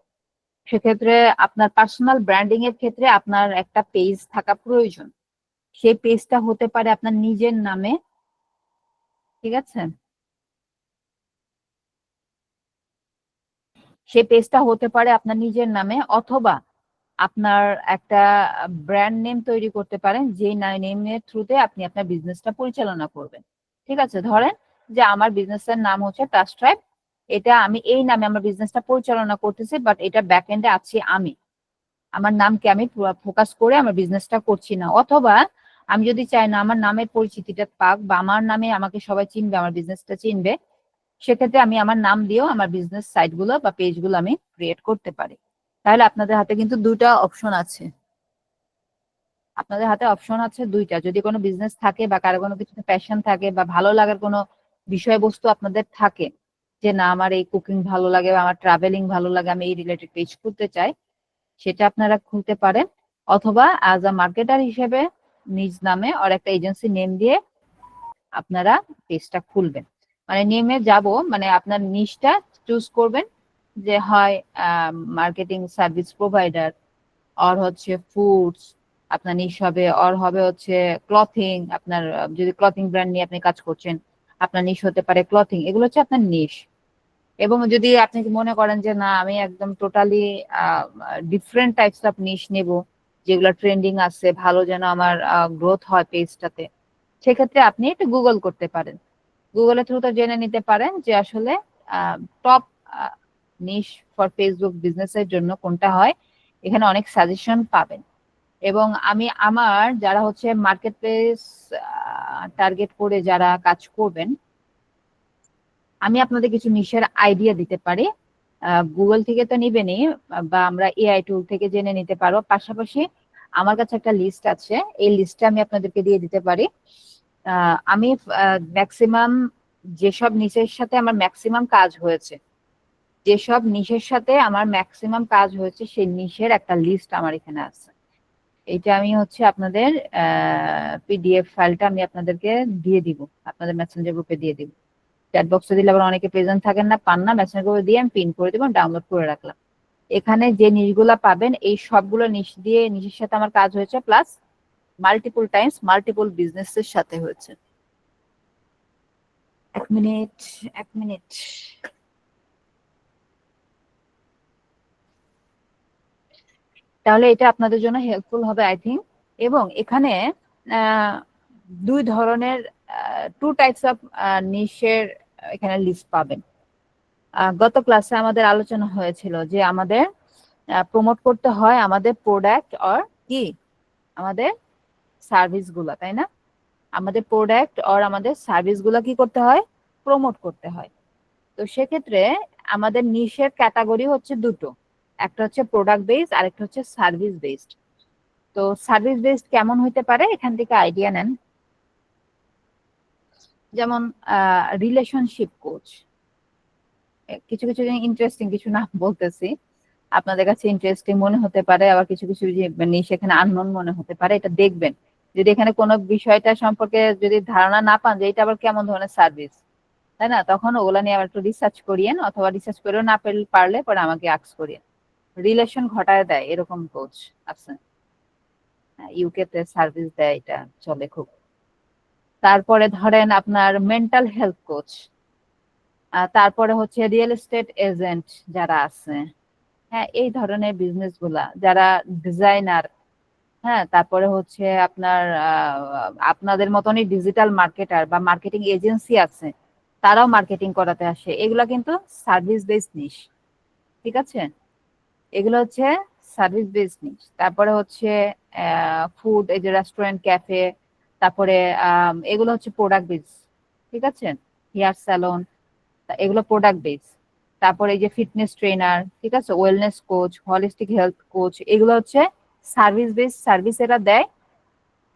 সেক্ষেত্রে আপনার পার্সোনাল ব্র্যান্ডিং এর ক্ষেত্রে আপনার একটা পেজ থাকা প্রয়োজন। সেই পেজটা হতে পারে আপনার নিজের নামে, ঠিক আছে? সেই পেজটা হতে পারে আপনার নিজের নামে, অথবা আপনার একটা ব্র্যান্ড নেম তৈরি করতে পারেন, যে নেমের থ্রুতে আপনি আপনার বিজনেসটা পরিচালনা করবেন। ঠিক আছে, ধরেন যে আমার বিজনেসের নাম হচ্ছে টাস্ক ট্রাইব, এটা আমি এই নামে আমার বিজনেসটা পরিচালনা করতেছি, বাট এটা ব্যাক এন্ডে আছি আমি, আমার নামকে আমি ফোকাস করে আমার বিজনেসটা করছি না। অথবা আমি যদি চাই না আমার নামের পরিচিতিটা পাক বা আমার নামে আমাকে সবাই চিনবে, আমার বিজনেসটা চিনবে, সেক্ষেত্রে আমি আমার নাম দিয়েও আমার বিজনেস সাইটগুলো বা পেজগুলো আমি ক্রিয়েট করতে পারি। তাহলে আপনাদের হাতে কিন্তু দুইটা অপশন আছে, আপনাদের হাতে অপশন আছে দুইটা। যদি কোনো বিজনেস থাকে বা কারো কোনো কিছুতে প্যাশন থাকে বা ভালো লাগার কোনো বিষয়বস্তু আপনাদের থাকে, যে না আমার এই কুকিং ভালো লাগে বা আমার ট্রাভেলিং ভালো লাগে, আমি এই রিলেটেড পেজ খুলতে চাই, সেটা আপনারা খুলতে পারেন। অথবা অ্যাজ আ মার্কেটার হিসেবে নিজ নামে আর একটা এজেন্সি নেম দিয়ে আপনারা পেজটা খুলবেন। মানে নেমে যাব মানে আপনার নিশটা চুজ করবেন, যে হয় মার্কেটিং সার্ভিস প্রোভাইডার, আর হচ্ছে ফুডস আপনার নিশ হবে, আর হবে হচ্ছে ক্লথিং, আপনার যদি ক্লথিং ব্র্যান্ড নিয়ে আপনি কাজ করছেন আপনার নিশ হতে পারে ক্লথিং, এগুলো হচ্ছে আপনার নিশ। এবং যদি আপনি মনে করেন যে না আমি একদম টোটালি ডিফারেন্ট টাইপস অফ নিশ নেব, যেগুলো ট্রেন্ডিং আছে, ভালো যেন আমার গ্রোথ হয় পেজটাতে, সেক্ষেত্রে আপনি একটু গুগল করতে পারেন। গুগলের থ্রুতে জেনে নিতে পারেন যে আসলে টপ নিশ ফর ফেসবুক বিজনেসের জন্য কোনটা হয়, এখানে অনেক সাজেশন পাবেন। এবং আমি আমার যারা হচ্ছে মার্কেট প্লেস টার্গেট করে যারা কাজ করবেন, আমি আপনাদের কিছু নিশের আইডিয়া দিতে পারি। গুগল থেকে তো নিবেনই, বা আমরা এআই টুল থেকে জেনে নিতে পারবো। পাশাপাশি আমার কাছে একটা লিস্ট আছে, এই লিস্টটা আমি আপনাদেরকে দিয়ে দিতে পারি। আমি ম্যাক্সিমাম যেসব নিশের সাথে আমার ম্যাক্সিমাম কাজ হয়েছে, যেসব নিশের সাথে আমার ম্যাক্সিমাম কাজ হয়েছে, সেই নিশের একটা লিস্ট আমার এখানে আছে। এটা আমি হচ্ছে আপনাদের পিডিএফ ফাইলটা আমি আপনাদেরকে দিয়ে দিব, আপনাদের মেসেঞ্জার গ্রুপে দিয়ে দিব। চ্যাট বক্সে দিলে আবার অনেকে প্রেজেন্ট থাকেন না, পান না, মেসেঞ্জার গ্রুপে দিয়ে আমি পিন করে দেবো, ডাউনলোড করে রাখলাম। এখানে যে নিশগুলা পাবেন, এই সবগুলো নিশ দিয়ে নিশের সাথে আমার কাজ হয়েছে, প্লাস মাল্টিপল টাইমস মাল্টিপল বিজনেসের সাথে হয়েছে। এক মিনিট। তাহলে এটা আপনাদের জন্য হেল্পফুল হবে আই থিঙ্ক। এবং এখানে দুই ধরনের 2 টাইপস অফ নিশের এখানে লিস্ট পাবেন। গত ক্লাসে আমাদের আলোচনা হয়েছিল যে আমাদের প্রমোট করতে হয় আমাদের প্রোডাক্ট আর কি আমাদের সার্ভিস গুলা, তাই না? আমাদের প্রোডাক্ট আর আমাদের সার্ভিস গুলা কি করতে হয়? প্রমোট করতে হয়। তো সেক্ষেত্রে আমাদের নিশের ক্যাটাগরি হচ্ছে দুটো, একটা হচ্ছে প্রোডাক্ট বেসড আর একটা হচ্ছে সার্ভিস বেসড। তো সার্ভিস বেসড কেমন হইতে পারে এখান থেকে আইডিয়া নেন। যেমন রিলেশনশিপ কোচ, কিছু কিছু ইন্টারেস্টিং কিছু নাম বলতেছি, আপনাদের কাছে ইন্টারেস্টিং মনে হতে পারে, আবার কিছু কিছু নিশ এখানে আননোন মনে হতে পারে। এটা দেখবেন, যদি এখানে কোনো বিষয়টা সম্পর্কে যদি ধারণা না পান যে এটা আবার কেমন ধরনের সার্ভিস, তাই না, তখন ওগুলা নিয়ে আবার একটু রিসার্চ করিয়েন, অথবা রিসার্চ করেও না পারলে পরে আমাকে আক্স করিয়েন। রিলেশন ঘটায় দেয় এরকম কোচ আছে, ইউকে তে সার্ভিস দেয়, এটা চলে খুব। তারপরে ধরেন আপনার মেন্টাল হেলথ কোচ, তারপরে হচ্ছে রিয়েল এস্টেট এজেন্ট যারা আছে, হ্যাঁ, এই ধরনের বিজনেস গুলা, যারা ডিজাইনার, হ্যাঁ, তারপরে হচ্ছে আপনার আপনাদের মতনই ডিজিটাল মার্কেটার বা মার্কেটিং এজেন্সি আছে, তারাও মার্কেটিং করাতে আসে। এগুলা কিন্তু সার্ভিস বেসড নিশ, ঠিক আছে? এগুলো হচ্ছে সার্ভিস বেসড নিশ। তারপরে হচ্ছে ফুড, এই যে রেস্টুরেন্ট, ক্যাফে, তারপরে এগুলো হচ্ছে প্রোডাক্ট বেস, ঠিক আছে? হেয়ার স্যালন, এগুলো প্রোডাক্ট বেস। তারপরে এই যে ফিটনেস ট্রেনার, ঠিক আছে, wellness coach, holistic health coach, এগুলো হচ্ছে সার্ভিস বেসড, সার্ভিস এরা দেয়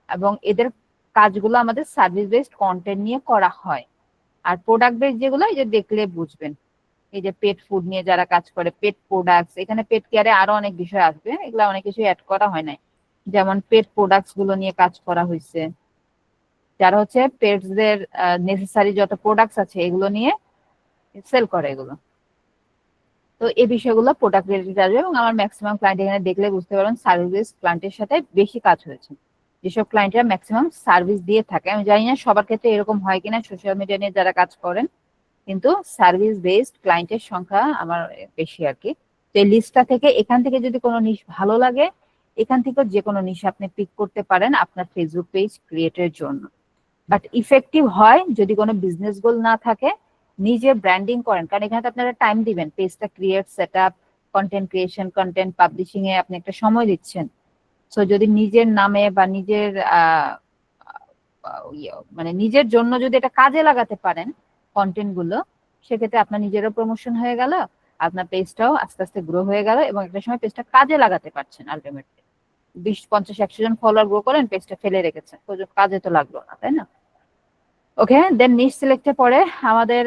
এবং এদের কাজগুলো আমাদের সার্ভিস বেসড কন্টেন্ট নিয়ে করা হয়। আর প্রোডাক্ট বেসড যেগুলো, এই যে দেখলে বুঝবেন, এই যে পেট ফুড নিয়ে যারা কাজ করে, পেট প্রোডাক্টস, এখানে পেট কেয়ারে আরো অনেক বিষয় আসবে, এগুলো অনেক কিছু অ্যাড করা হয় নাই, যেমন পেট প্রোডাক্টস গুলো নিয়ে কাজ করা হয়েছে, যারা হচ্ছে পেটসদের নেসেসারি যত প্রোডাক্টস আছে এগুলো নিয়ে সেল করে এগুলো। তো এই বিষয়গুলো প্রোডাক্ট রিলেটেড আসবে। এবং আমার ম্যাক্সিমাম ক্লায়েন্ট এখানে দেখলে বুঝতে পারবেন সার্ভিস ক্লায়েন্টের সাথে বেশি কাজ হয়েছে, যেসব ক্লায়েন্টরা ম্যাক্সিমাম সার্ভিস দিয়ে থাকে। আমি জানি না সবার ক্ষেত্রে এরকম হয় কিনা, সোশ্যাল মিডিয়া নিয়ে যারা কাজ করেন, কিন্তু সার্ভিস বেসড ক্লায়েন্টের সংখ্যা আমার বেশি আর কি। তো এই লিস্টটা থেকে, এখান থেকে যদি কোনো নিশ ভালো লাগে, এখান থেকে যে কোনো নিশ আপনি পিক করতে পারেন আপনার ফেসবুক পেজ ক্রিয়েটের জন্য। বাট ইফেক্টিভ হয় যদি কোনো বিজনেস গোল না থাকে, নিজে ব্র্যান্ডিং করেন, কারণ এখানে তো আপনারা টাইম দিবেন, পেজটা create, set up, content creation, content publishing এ আপনি একটা সময় দিচ্ছেন। সো যদি নিজের নামে বা নিজের মানে নিজের জন্য যদি এটা কাজে লাগাতে পারেন কন্টেন্ট গুলো, সেক্ষেত্রে আপনার নিজেরও প্রমোশন হয়ে গেল, আপনার পেজটাও আস্তে আস্তে গ্রো হয়ে গেল, এবং একটা সময় পেজটা কাজে লাগাতে পারছেন। আলটিমেটলি 20, 50, 100 জন ফলোয়ার গ্রো করেন, পেজটা ফেলে রেখেছেন, কাজে তো লাগলো না, তাই না? ওকে, দেন নিশ সিলেক্টের পরে আমাদের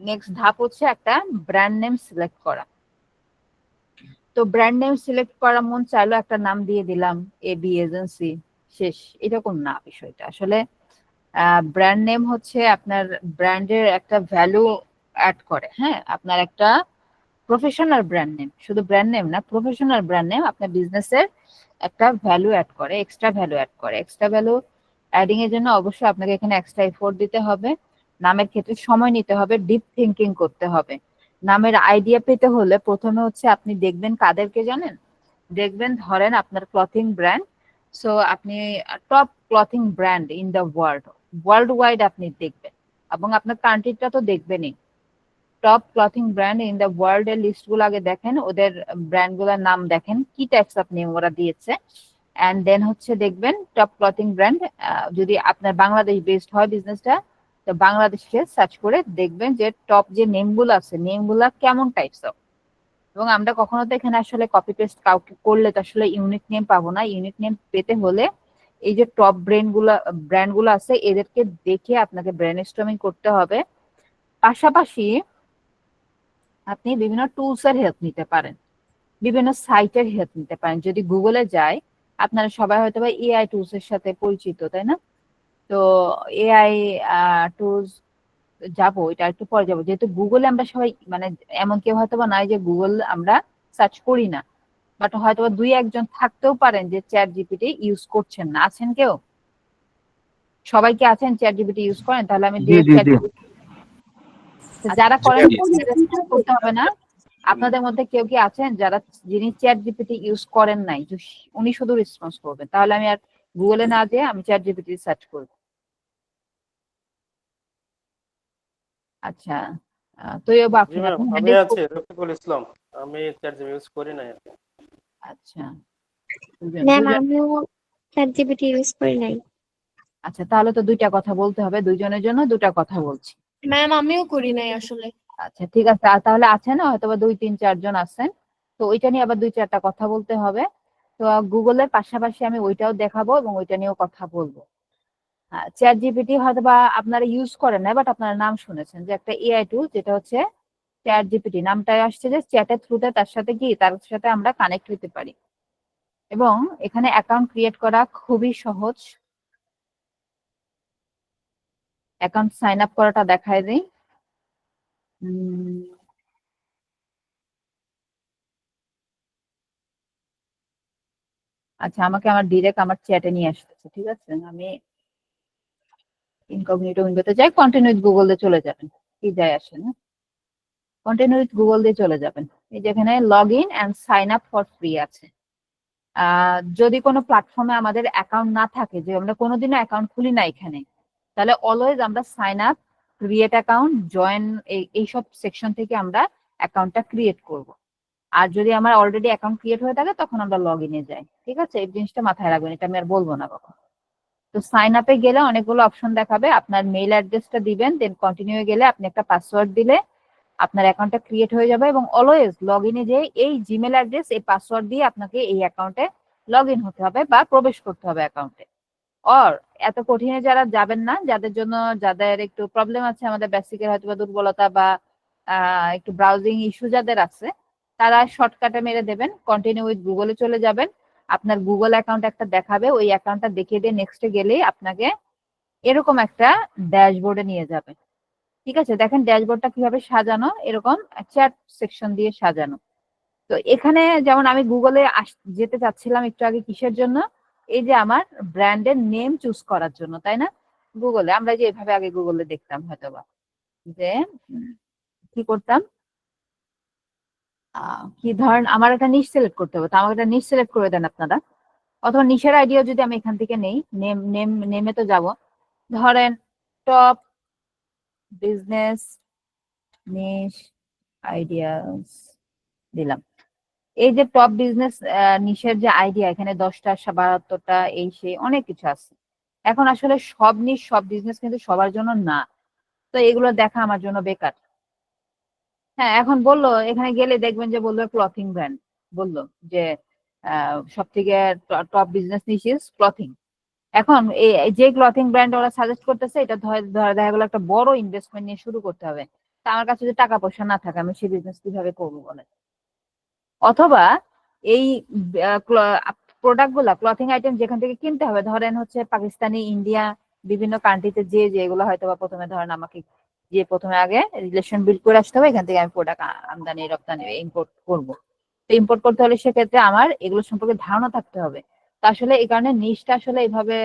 নেক্সট ধাপ হচ্ছে একটা ব্র্যান্ড নেম সিলেক্ট করা। তো ব্র্যান্ড নেম সিলেক্ট করা, মন চাইলো একটা নাম দিয়ে দিলাম এবি এজেন্সি, শেষ, এরকম না বিষয়টা। আসলে ব্র্যান্ড নেম হচ্ছে আপনার ব্র্যান্ডের একটা ভ্যালু অ্যাড করে। হ্যাঁ, আপনার একটা প্রফেশনাল ব্র্যান্ড নেম, শুধু ব্র্যান্ড নেম না, প্রফেশনাল ব্র্যান্ড নেম আপনার বিজনেসের একটা ভ্যালু অ্যাড করে, এক্সট্রা ভ্যালু অ্যাড করে। এক্সট্রা ভ্যালু অ্যাডিং এর জন্য অবশ্যই আপনাকে এখানে এক্সট্রা এফোর্ট দিতে হবে, নামের ক্ষেত্রে সময় নিতে হবে, ডিপ থিঙ্কিং করতে হবে। নামের আইডিয়া পেতে হলে প্রথমে হচ্ছে আপনি দেখবেন কাদেরকে জানেন, দেখবেন ধরেন আপনার ক্লথিং ব্র্যান্ড, সো আপনি top clothing brand in the world wide আপনি দেখবেন, এবং আপনার কান্ট্রিটা তো দেখবেনই। Top clothing brand in the world এর লিস্ট গুলো আগে দেখেন, ওদের ব্র্যান্ড গুলোর নাম দেখেন, কি টাইপস অফ নেম ওরা দিয়েছে, অ্যান্ড দেন হচ্ছে দেখবেন টপ ক্লথিং ব্র্যান্ড। যদি আপনার বাংলাদেশ বেসড হয় বিজনেসটা, তো বাংলাদেশে সার্চ করে দেখবেন যে টপ যে নেম গুলো আছে, নেম গুলা কেমন টাইপস অফ। এবং আমরা কখনো তো এখানে আসলে কপি পেস্ট কাউকে করলে তো আসলে ইউনিক নেম পাবো না। ইউনিক নেম পেতে হলে এই যে টপ ব্র্যান্ড গুলো আছে এদেরকে দেখে আপনাকে ব্রেনস্টর্মিং করতে হবে। পাশাপাশি আপনি বিভিন্ন টুলস এর হেল্প নিতে পারেন, বিভিন্ন সাইটের হেল্প নিতে পারেন। যদি গুগলে যায়, আপনারা সবাই হয়তো বা এআই টুলস এর সাথে পরিচিত, তাই না? তো এআই টুলস যাবো, এটা একটু পরে যাবো, যেহেতু গুগলে আমরা সবাই মানে এমন কেউ হয়তো বা নাই যে গুগল আমরা সার্চ করি না, বাট হয়তো বা 2-1 জন থাকতেও পারেন যে চ্যাট জিপিটি ইউজ করছেন না। আছেন কেউ? সবাই কি আছেন চ্যাট জিপিটি ইউজ করেন? তাহলে আমি যারা করেন করতে হবে না। আপনাদের মধ্যে কেউ কি আছেন যিনি চ্যাট জিপিটি ইউজ করেন নাই, উনি শুধু রেসপন্স করবেন? তাহলে আমি আর গুগলে না যেয়ে আমি চ্যাট জিপিটি সার্চ করব। আচ্ছা, তৈয়ব জি ম্যাম, আমি আছি রফিকুল ইসলাম। আমি চ্যাটজিপিটি ইউজ করি না। আচ্ছা ম্যাম, আমিও চ্যাটজিপিটি ইউজ করি নাই। আচ্ছা, তাহলে তো দুইটা কথা বলতে হবে, দুইজনের জন্য দুটা কথা বলছি। ম্যাম, আমিও করি নাই আসলে। আচ্ছা ঠিক আছে, তাহলে আছেন হয়তো বা 2-3-4 জন আছেন, তো ওইটা নিয়ে আবার 2-4টা কথা বলতে হবে। তো গুগলের পাশাপাশি আমি ওইটাও দেখাবো এবং ওইটা নিয়েও কথা বলবো। চ্যাট জিপিটি হয়তো বা আপনারা ইউজ করেন না, বাট আপনারা নাম শুনেছেন যে একটা এআই টুল, যেটা হচ্ছে চ্যাট জিপিটি। নামটাই আসছে যে চ্যাটের থ্রুতে তার সাথে আমরা কানেক্ট হতে পারি, এবং এখানে অ্যাকাউন্ট ক্রিয়েট করা খুবই সহজ। অ্যাকাউন্ট সাইন আপ করাটা দেখায় দিই। আচ্ছা, আমাকে ডিরেক্ট আমার চ্যাটে নিয়ে আসতেছে, ঠিক আছে? আমি ইনকগনিটো উইন্ডোতে যাই, কন্টিনিউ উইথ গুগল দিয়ে চলে যাবেন, কি যায় আসে না, কন্টিনিউ উইথ গুগল দিয়ে চলে যাবেন। এই যেখানে log in and sign up for free আছে। যদি কোনো প্ল্যাটফর্মে আমাদের অ্যাকাউন্ট না থাকে, যে আমরা কোনোদিনও অ্যাকাউন্ট খুলি না এখানে, তাহলে অলওয়েজ আমরা sign up, create account, join, এইসব সেকশন থেকে আমরা অ্যাকাউন্টটা ক্রিয়েট করব। আর যদি আমার অলরেডি অ্যাকাউন্ট ক্রিয়েট হয়ে থাকে তখন আমরা লগ ইনে যাই, ঠিক আছে? এই জিনিসটা মাথায় রাখবেন, এটা আমি আর বলবো না কখন। তো সাইন আপে গেলে অনেকগুলো অপশন দেখাবে, আপনার মেইল অ্যাড্রেসটা দিবেন, দেন কন্টিনিউ গেলে আপনি একটা পাসওয়ার্ড দিলে আপনার অ্যাকাউন্টটা ক্রিয়েট হয়ে যাবে। এবং অলওয়েজ লগ ইনে যে এই জিমেল অ্যাড্রেস, এই পাসওয়ার্ড দিয়ে আপনাকে এই অ্যাকাউন্টে লগ ইন হতে হবে বা প্রবেশ করতে হবে অ্যাকাউন্টে। আর এত কঠিনে যারা যাবেন না, যাদের একটু প্রবলেম আছে, আমাদের বেসিকের হয়তো বা দুর্বলতা বা একটু ব্রাউজিং ইস্যু যাদের আছে, তারা শর্টকাটে মেরে দেবেন, কন্টিনিউ উইথ গুগলে চলে যাবেন। আপনার গুগল অ্যাকাউন্ট একটা দেখাবে, ওই অ্যাকাউন্টটা দেখিয়ে দিয়ে নেক্সটে গেলেই আপনাকে এরকম একটা ড্যাশবোর্ডে নিয়ে যাবে, ঠিক আছে? দেখেন ড্যাশবোর্ডটা কিভাবে সাজানো, এরকম চ্যাট সেকশন দিয়ে সাজানো। তো এখানে যেমন আমি গুগলে যেতে চাচ্ছিলাম একটু আগে, কিসের জন্য? এই যে আমার ব্র্যান্ডের নেম চুজ করার জন্য, তাই না? গুগলে আমরা যে এভাবে আগে গুগলে দেখতাম হয়তোবা, যে কি করতাম, কি ধরেন আমার একটা নিশ সিলেক্ট করতে হবে, তো আমাকে একটা নিশ সিলেক্ট করে দেন আপনারা, অথবা নিশের আইডিয়া যদি আমি এখান থেকে নেই, নেমে তো যাব, ধরেন টপ বিজনেস নিশ আইডিয়াস দিলাম। এই যে টপ বিজনেস নিশের যে আইডিয়া, এখানে 10টা 72টা এই সেই অনেক কিছু আছে। এখন আসলে সব নিশ সব বিজনেস কিন্তু সবার জন্য না, তো এগুলো দেখা আমার জন্য বেকার। হ্যাঁ, এখন বললো এখানে গেলে দেখবেন যে বললো ক্লথিং ব্র্যান্ড, বললো যে সব থেকে top business niche is clothing. এখন যে ক্লথিং ব্র্যান্ড ওরা সাজেস্ট করতেছে, এটা ধরে দেখা গেলো একটা বড় ইনভেস্টমেন্ট নিয়ে শুরু করতে হবে, তা আমার কাছে যদি টাকা পয়সা না থাকে আমি সেই বিজনেস কিভাবে করবো বলে? অথবা এই প্রোডাক্ট গুলা, ক্লথিং আইটেম যেখান থেকে কিনতে হবে, ধরেন হচ্ছে পাকিস্তানি, ইন্ডিয়া, বিভিন্ন কান্ট্রিতে যেগুলো হয়তো বা প্রথমে ধরেন আমাকে প্রথমে আগে রিলেশন বিল্ড করে আসতে হবে, এখান থেকে আমি প্রোডাক্ট আমদানি রপ্তানি ইম্পোর্ট করবো। তো ইম্পোর্ট করতে হলে সেক্ষেত্রে আমার এগুলো সম্পর্কে ধারণা থাকতে হবে। তো আসলে এই কারণে নিশটা আসলে এইভাবে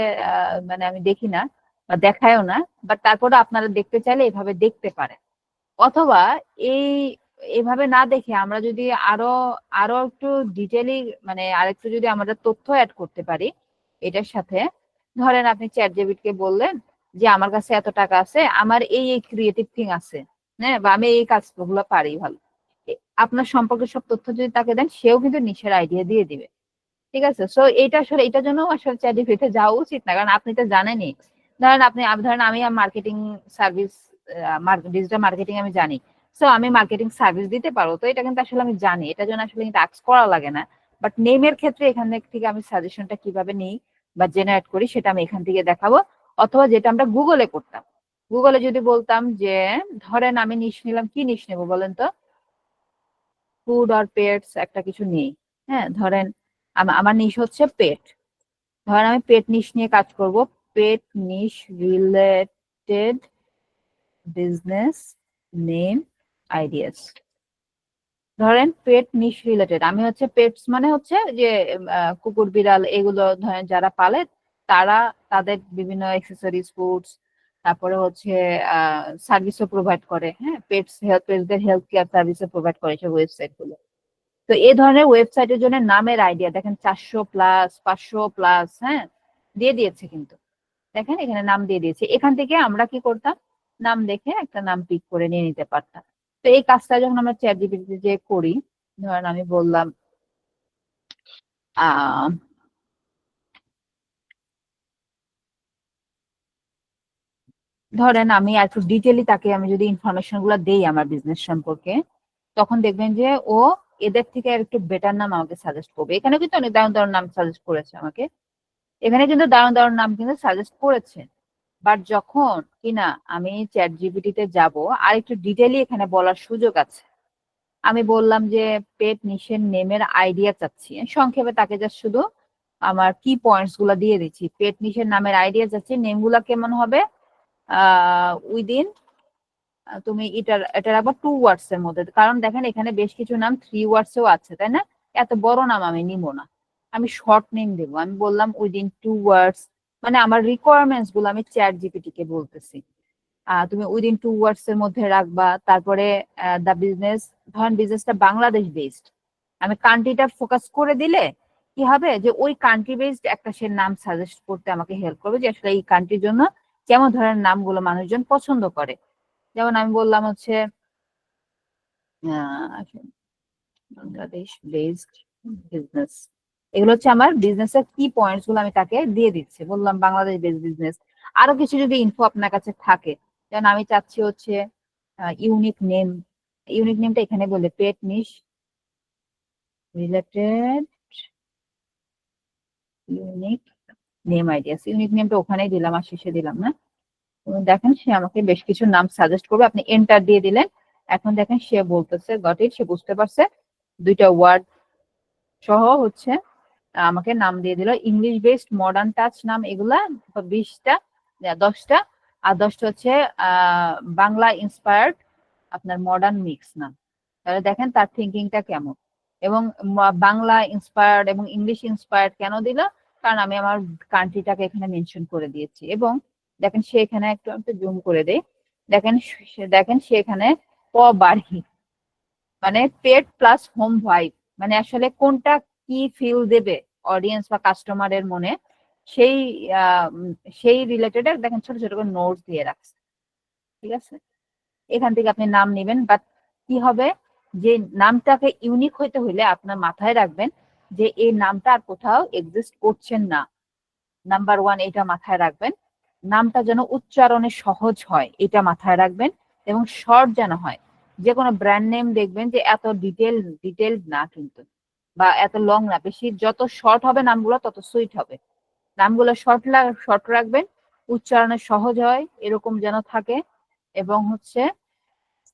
মানে আমি দেখি না বা দেখায়ও না, বাট তারপরে আপনারা দেখতে চাইলে এইভাবে দেখতে পারেন। অথবা এই এভাবে না দেখে আমরা যদি আরো আরো একটু ডিটেইলি মানে আরেকটু যদি আমরা তথ্য অ্যাড করতে পারি এটার সাথে, ধরেন আপনি চ্যাট জিপিটিকে বললেন যে আমার কাছে এত টাকা আছে, আমার এই এই ক্রিয়েটিভ থিং আছে, হ্যাঁ, বা আমি এই কাজগুলো পারি ভালো, আপনার সম্পর্কে সব তথ্য যদি তাকে দেন সেও কিন্তু নিশের আইডিয়া দিয়ে দিবে। ঠিক আছে, সো এইটা আসলে এটার জন্য আসলে চ্যাট জিপিটিতে যাওয়া উচিত না, কারণ আপনি তো জানেনই। ধরেন আমি মার্কেটিং সার্ভিস, ডিজিটাল মার্কেটিং আমি জানি, সো আমি মার্কেটিং সার্ভিস দিতে পারবো, তো এটা কিন্তু আসলে আমি জানি, এটার জন্য আসলে কিন্তু আস্ক করা লাগে না। বাট নেমের ক্ষেত্রে এখান থেকে আমি সাজেশনটা কিভাবে নিই বা জেনারেট করি সেটা আমি এখান থেকে দেখাবো। অথবা যেটা আমরা গুগলে করতাম, গুগলে যদি বলতাম যে ধরেন আমি নিশ নিলাম, কি নিশ নেবো বলেন তো, ফুড আর পেটস একটা কিছু নেই, হ্যাঁ, ধরেন আমার নিশ হচ্ছে পেট, ধরেন আমি পেট নিশ নিয়ে কাজ করব, পেট niche related business name ideas. ধরেন পেট নিশ রিলেটেড, আমি হচ্ছে পেটস মানে হচ্ছে যে কুকুর বিড়াল এগুলো ধরেন যারা পালে তারা তাদের বিভিন্ন অ্যাক্সেসরিজ ফুডস, তারপরে হচ্ছে সার্ভিসও প্রোভাইড করে, হ্যাঁ, পেটস হেলথ পেটসদের হেলথ কেয়ার সার্ভিসও প্রোভাইড করে সেই ওয়েবসাইট গুলো। তো এই ধরনের ওয়েবসাইটের জন্য নামের আইডিয়া দেখেন 400+, 500+, হ্যাঁ, দিয়ে দিয়েছে কিন্তু, দেখেন এখানে নাম দিয়ে দিয়েছে। এখান থেকে আমরা কি করতাম, নাম দেখে একটা নাম পিক করে নিয়ে নিতে পারতাম। তো এই কাজটা যখন আমরা চ্যাট জিপিটিতে যে করি, ধরেন আমি বললাম ধরেন আমি একটু ডিটেইলি তাকে আমি যদি ইনফরমেশন গুলো দেই আমার বিজনেস সম্পর্কে, তখন দেখবেন যে ও এদের থেকে আর একটু বেটার নাম আমাকে সাজেস্ট করবে। এখানে কিন্তু অনেক দারুণ দারুণ নাম সাজেস্ট করেছে আমাকে, এখানে কিন্তু দারুণ দারুণ নাম কিন্তু সাজেস্ট করেছে। বাট যখন কিনা আমি চ্যাট জিপিটিতে যাব আর একটু ডিটেইলি এখানে বলার সুযোগ আছে, আমি বললাম যে পেট নিশের নেমের আইডিয়া চাচ্ছি, সংক্ষেপে তাকে জাস্ট শুধু আমার কি পয়েন্টস গুলা দিয়ে দিচ্ছি, পেট নিশের নামের আইডিয়া চাচ্ছি, নেম গুলা কেমন হবে উইদিন, তুমি এটা রাখবা 2 ওয়ার্ডস এর মধ্যে, কারণ দেখেন এখানে বেশ কিছু নাম 3 ওয়ার্ডসেও আছে, তাই না? এত বড় নাম আমি নিব না, আমি শর্ট নেম দেবো। আমি বললাম উইদিন 2 ওয়ার্ডস, মানে আমার রিকোয়ারমেন্টস গুলো আমি চ্যাট জিপিটি কে বলতেছি, তুমি উইদিন 2 ওয়ার্ডস এর মধ্যে রাখবা। তারপরে দা বিজনেস, ধরেন বিজনেসটা বাংলাদেশ বেসড, আমি কান্ট্রিটা ফোকাস করে দিলে কি হবে যে ওই কান্ট্রি বেসড একটা সে নাম সাজেস্ট করতে আমাকে হেল্প করবে, যে আসলে এই কান্ট্রির জন্য কেমন ধরনের নামগুলো মানুষজন পছন্দ করে। যেমন আমি বললাম হচ্ছে বাংলাদেশ বেসড বিজনেস, এগুলো হচ্ছে আমার বিজনেসের কি পয়েন্টস গুলো আমি তাকে দিয়ে দিচ্ছি, বললাম বাংলাদেশ বেসড বিজনেস। আরো কিছু যদি ইনফো আপনার কাছে থাকে, যেমন আমি চাচ্ছি হচ্ছে ইউনিক নেম, ইউনিক নেমটা এখানে বলে pet niche related unique name ideas, unique নেমটা ওখানেই দিলাম আর শেষে দিলাম না। দেখেন সে আমাকে বেশ কিছু নাম সাজেস্ট করবে, আপনি এন্টার দিয়ে দিলেন, এখন দেখেন সে বলতেছে গট ইট, সে বুঝতে পারছে, 2টা ওয়ার্ড সহ হচ্ছে আমাকে নাম দিয়ে দিল, ইংলিশ বেসড মডার্ন টাচ নাম এগুলা 20টা 10টা, আর 10টা হচ্ছে বাংলা ইন্সপায়ার্ড আপনার মডার্ন মিক্স নাম। তাহলে দেখেন তার থিঙ্কিংটা কেমন, এবং বাংলা ইন্সপায়ার্ড এবং ইংলিশ ইন্সপায়ার্ড কেন দিল, কারণ আমি আমার কান্ট্রিটাকে এখানে মেনশন করে দিয়েছি। এবং দেখেন সে এখানে একটু জুম করে দেয়, দেখেন সে এখানে বাড়ি মানে পেট প্লাস হোম ভাইব, মানে আসলে কোনটা কি ফিল দেবে অডিয়েন্স বা কাস্টমারের মনে, সেই সেই রিলেটেড দেখেন ছোট ছোট করে নোটস দিয়ে রাখছে। ঠিক আছে, এখান থেকে আপনি নাম নেবেন, বাট কি হবে যে নামটাকে ইউনিক হইতে হইলে আপনার মাথায় রাখবেন যে এই নামটা আর কোথাও এক্সিস্ট করছেন না। নাম্বার 1 এটা মাথায় রাখবেন, নামটা যেন উচ্চারণে সহজ হয় এটা মাথায় রাখবেন, এবং শর্ট যেন হয়। যে কোনো ব্র্যান্ড নেম দেখবেন যে এত ডিটেল না কিন্তু, বা এত লং না, বেশি যত শর্ট হবে নামগুলো তত সুইট হবে। নামগুলো শর্ট রাখবেন, উচ্চারণে সহজ হয় এরকম যেন থাকে, এবং হচ্ছে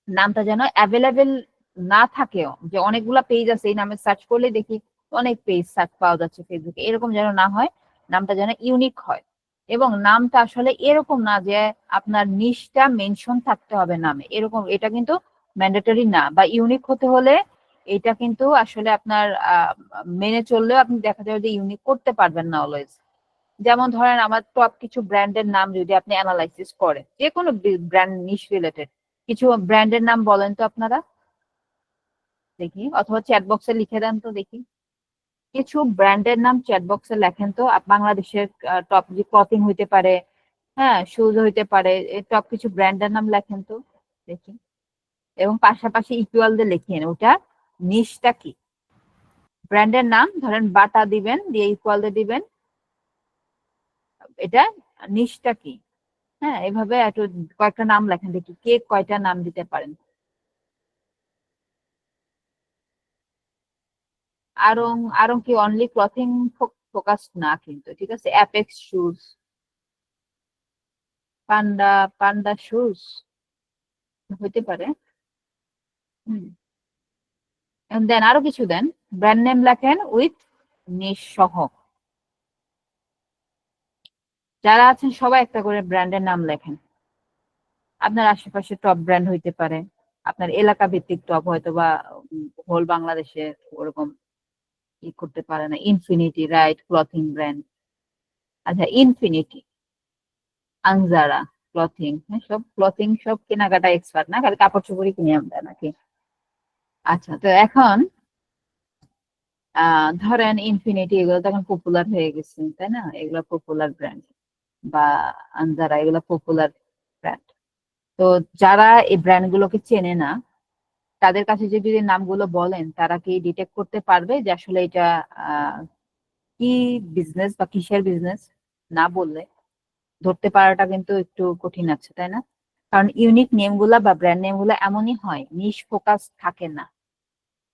নামটা যেন অ্যাভেলেবেল না থাকেও, যে অনেকগুলা পেজ আছে এই নামে সার্চ করলে দেখি অনেক পেজ সার্চ পাওয়া যাচ্ছে ফেসবুকে, এরকম যেন না হয়, নামটা যেন ইউনিক হয়। এবং নামটা আসলে এরকম না যে আপনার নিশটা মেনশন থাকতে হবে নামে, এরকম এটা কিন্তু ম্যান্ডেটরি না, বা ইউনিক হতে হলে এটা কিন্তু আসলে আপনার মেনে চললেও আপনি দেখা যাবে যে ইউনিক করতে পারবেন না অলওয়েজ। যেমন ধরেন আমার টপ কিছু ব্র্যান্ডের নাম যদি আপনি অ্যানালাইসিস করেন, যে কোনো ব্র্যান্ড নিশ রিলেটেড কিছু ব্র্যান্ডের নাম বলেন তো আপনারা, দেখি, অথবা চ্যাট বক্সে লিখে দেন তো দেখি। কিছু ব্র্যান্ডের নাম চ্যাট বক্সে লেখেন তো। বাংলাদেশের টপ যে ক্লথিং হইতে পারে, হ্যাঁ শুজ হইতে পারে, টপ কিছু ব্র্যান্ডের নাম লেখেন তো দেখি। এবং পাশাপাশি ইকুয়াল দিয়ে লিখেন ওটা নিশটা কি। ব্র্যান্ডের নাম ধরেন বাটা দিবেন, দিয়ে ইকুয়াল দিয়ে দিবেন এটা নিশটা কি। হ্যাঁ এভাবে একটু কয়েকটা নাম লেখেন দেখি কে কয়টা নাম দিতে পারেন। আরং, আরং কি অনলি ক্লথিং ফোকাস না কিন্তু, ঠিক আছে। অ্যাপেক্স শুজ, পান্ডা, পান্ডা শুজ হইতে পারে। দেন আরো কিছু দেন, ব্র্যান্ড নেম লেখেন উইথ নিশ সহ। যারা আছেন সবাই একটা করে ব্র্যান্ডের নাম লেখেন। আপনার আশেপাশে টপ ব্র্যান্ড হইতে পারে, আপনার এলাকা ভিত্তিক টপ হয়তো বা হোল বাংলাদেশে ওরকম ই করতে পারে না। Infinity, right clothing brand. আচ্ছা ইনফিনিটি, আনজারা ক্লথিং, সব ক্লথিং সব কেনাকাটা এক্সপার্ট না, খালি কাপড় চোপড়ই কিনে আমরা নাকি। আচ্ছা তো এখন ধরেন ইনফিনিটি এগুলো তো এখন পপুলার হয়ে গেছে তাই না, এগুলো পপুলার ব্র্যান্ড, বা আনজারা এগুলো পপুলার ব্র্যান্ড। তো যারা এই ব্র্যান্ড গুলোকে চেনে না তাদের কাছে যদি নামগুলো বলেন তারা কি ডিটেক্ট করতে পারবে যে আসলে এটা কি বিজনেস বা কিসের বিজনেস? না বললে ধরতে পারাটা কিন্তু একটু কঠিন আছে তাই না। কারণ ইউনিক নেম গুলা বা ব্র্যান্ড নেম গুলা এমনই হয়, নিশ ফোকাস থাকে না।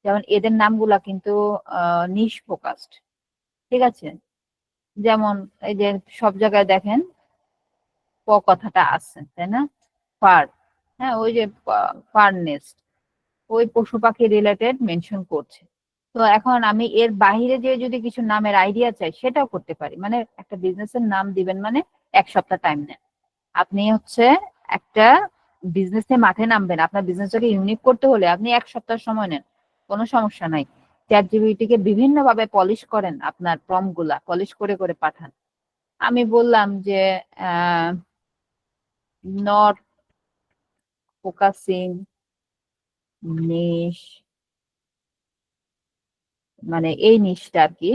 যেমন এদের নামগুলা কিন্তু নিশ ফোকাসড, ঠিক আছে। যেমন এই যে সব জায়গায় দেখেন কথাটা আছে তাই না, ফার, হ্যাঁ ওই যে ফার নেস্ট, ওই পশু পাখি রিলেটেড মেনশন করছে। তো এখন আমি এর বাইরে যে যদি কিছু নামের আইডিয়া চাই সেটাও করতে পারি। মানে একটা বিজনেসের নাম দিবেন মানে 1 সপ্তাহ টাইম নেন। আপনি হচ্ছে একটা বিজনেসে মাঠে নামবেন, আপনার বিজনেসটাকে ইউনিক করতে হলে আপনি 1 সপ্তাহ সময় নেন, কোনো সমস্যা নাই। চ্যাট জিপিটিকে বিভিন্ন ভাবে পলিশ করেন, আপনার প্রম্পট গুলা পলিশ করে করে পাঠান। আমি বললাম যে নট ফোকাসিং নিশ, মানে এই নিশটা আর কি।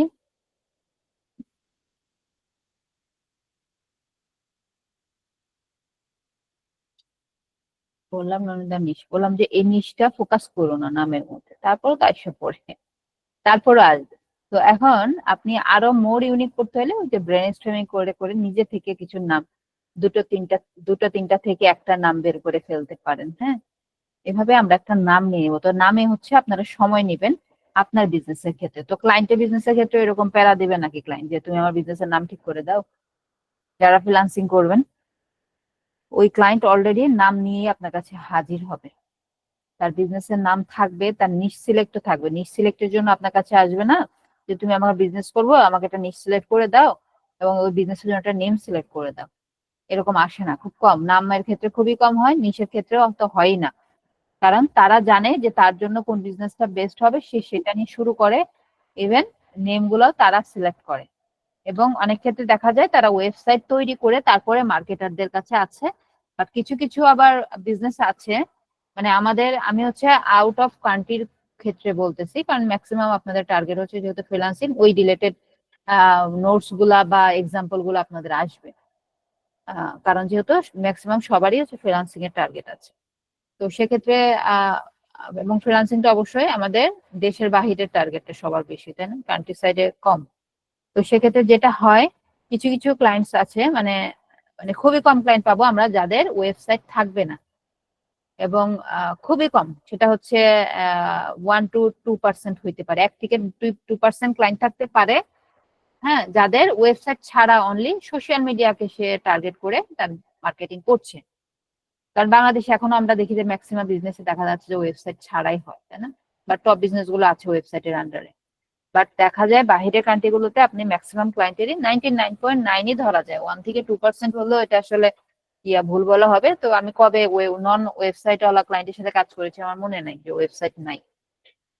বললাম ননিদা নিশ, বললাম যে এই নিশটা ফোকাস করো না নামের মধ্যে, তারপরও তো আসে পড়ে, তারপরও আসবে। তো এখন আপনি আরো মোর ইউনিক করতে হলে ওই যে ব্রেন স্টর্মিং করে করে নিজে থেকে কিছু নাম দুটো তিনটা থেকে একটা নাম বের করে ফেলতে পারেন। হ্যাঁ এভাবে আমরা একটা নাম নিয়ে নেবো। তো নামে হচ্ছে আপনারা সময় নেবেন আপনার বিজনেসের ক্ষেত্রে। তো ক্লায়েন্টের বিজনেসের ক্ষেত্রে এরকম প্যারা দিবে নাকি ক্লায়েন্ট যে তুমি আমার বিজনেসের নাম ঠিক করে দাও? যারা ফ্রিল্যান্সিং করবেন ওই ক্লায়েন্ট অলরেডি নাম নিয়ে আপনার কাছে হাজির হবে, তার বিজনেসের নাম থাকবে, তার নিশ সিলেক্ট থাকবে। নিশ সিলেক্টের জন্য আপনার কাছে আসবে না যে তুমি আমার বিজনেস করবো আমাকে একটা নিশ সিলেক্ট করে দাও এবং ওই বিজনেসের জন্য একটা নেম সিলেক্ট করে দাও, এরকম আসে না, খুব কম। নামের ক্ষেত্রে খুবই কম হয়, নিশের ক্ষেত্রে অত হয়ই না। কারণ তারা জানে যে তার জন্য কোন বিজনেসটা বেস্ট হবে, সে সেটা নিয়ে শুরু করে। ইভেন নেম গুলো তারা সিলেক্ট করে। এবং অনেক ক্ষেত্রে দেখা যায় তারা ওয়েবসাইট তৈরি করে তারপরে মার্কেটারদের কাছে আছে। বাট কিছু কিছু আবার বিজনেস আছে, মানে আমি হচ্ছে আউট অফ কান্ট্রির ক্ষেত্রে বলতেছি, কারণ ম্যাক্সিমাম আপনাদের টার্গেট হচ্ছে যেহেতু ফ্রিল্যান্সিং, ওই রিলেটেড নোটস গুলা বা এক্সাম্পল গুলো আপনাদের আসবে। কারণ যেহেতু ম্যাক্সিমাম সবারই হচ্ছে ফ্রিল্যান্সিং এর টার্গেট আছে। তো সেক্ষেত্রে এবং ফ্রিল্যান্সিংটা অবশ্যই আমাদের দেশের বাহিরের টার্গেটটা সবার বেশি তাই না, কান্ট্রি সাইডে কম। তো সেক্ষেত্রে যেটা হয় কিছু কিছু ক্লায়েন্টস আছে, মানে মানে খুবই কম ক্লায়েন্ট পাবো আমরা যাদের ওয়েবসাইট থাকবে না, এবং খুবই কম, সেটা হচ্ছে 1 to 2% হইতে পারে, 1 থেকে 2% ক্লায়েন্ট থাকতে পারে। হ্যাঁ যাদের ওয়েবসাইট ছাড়া অনলি সোশ্যাল মিডিয়াকে সে টার্গেট করে তার মার্কেটিং করছে। কারণ বাংলাদেশে এখনো আমরা দেখি যে ম্যাক্সিমাম বিজনেসে দেখা যাচ্ছে যে ওয়েবসাইট ছাড়াই হয় তাই না, বা টপ বিজনেস গুলো আছে ওয়েবসাইটের আন্ডারে। বাট দেখা যায় বাহিরের কান্ট্রি গুলোতে আপনি ম্যাক্সিমাম ক্লায়েন্টেরই 99.9ই ধরা যায়, 1 থেকে 2% হলেও এটা আসলে ভুল বলা হবে। তো আমি কবে নন ওয়েবসাইট ওয়ালা ক্লায়েন্টের সাথে কাজ করেছি আমার মনে নাই যে ওয়েবসাইট নাই।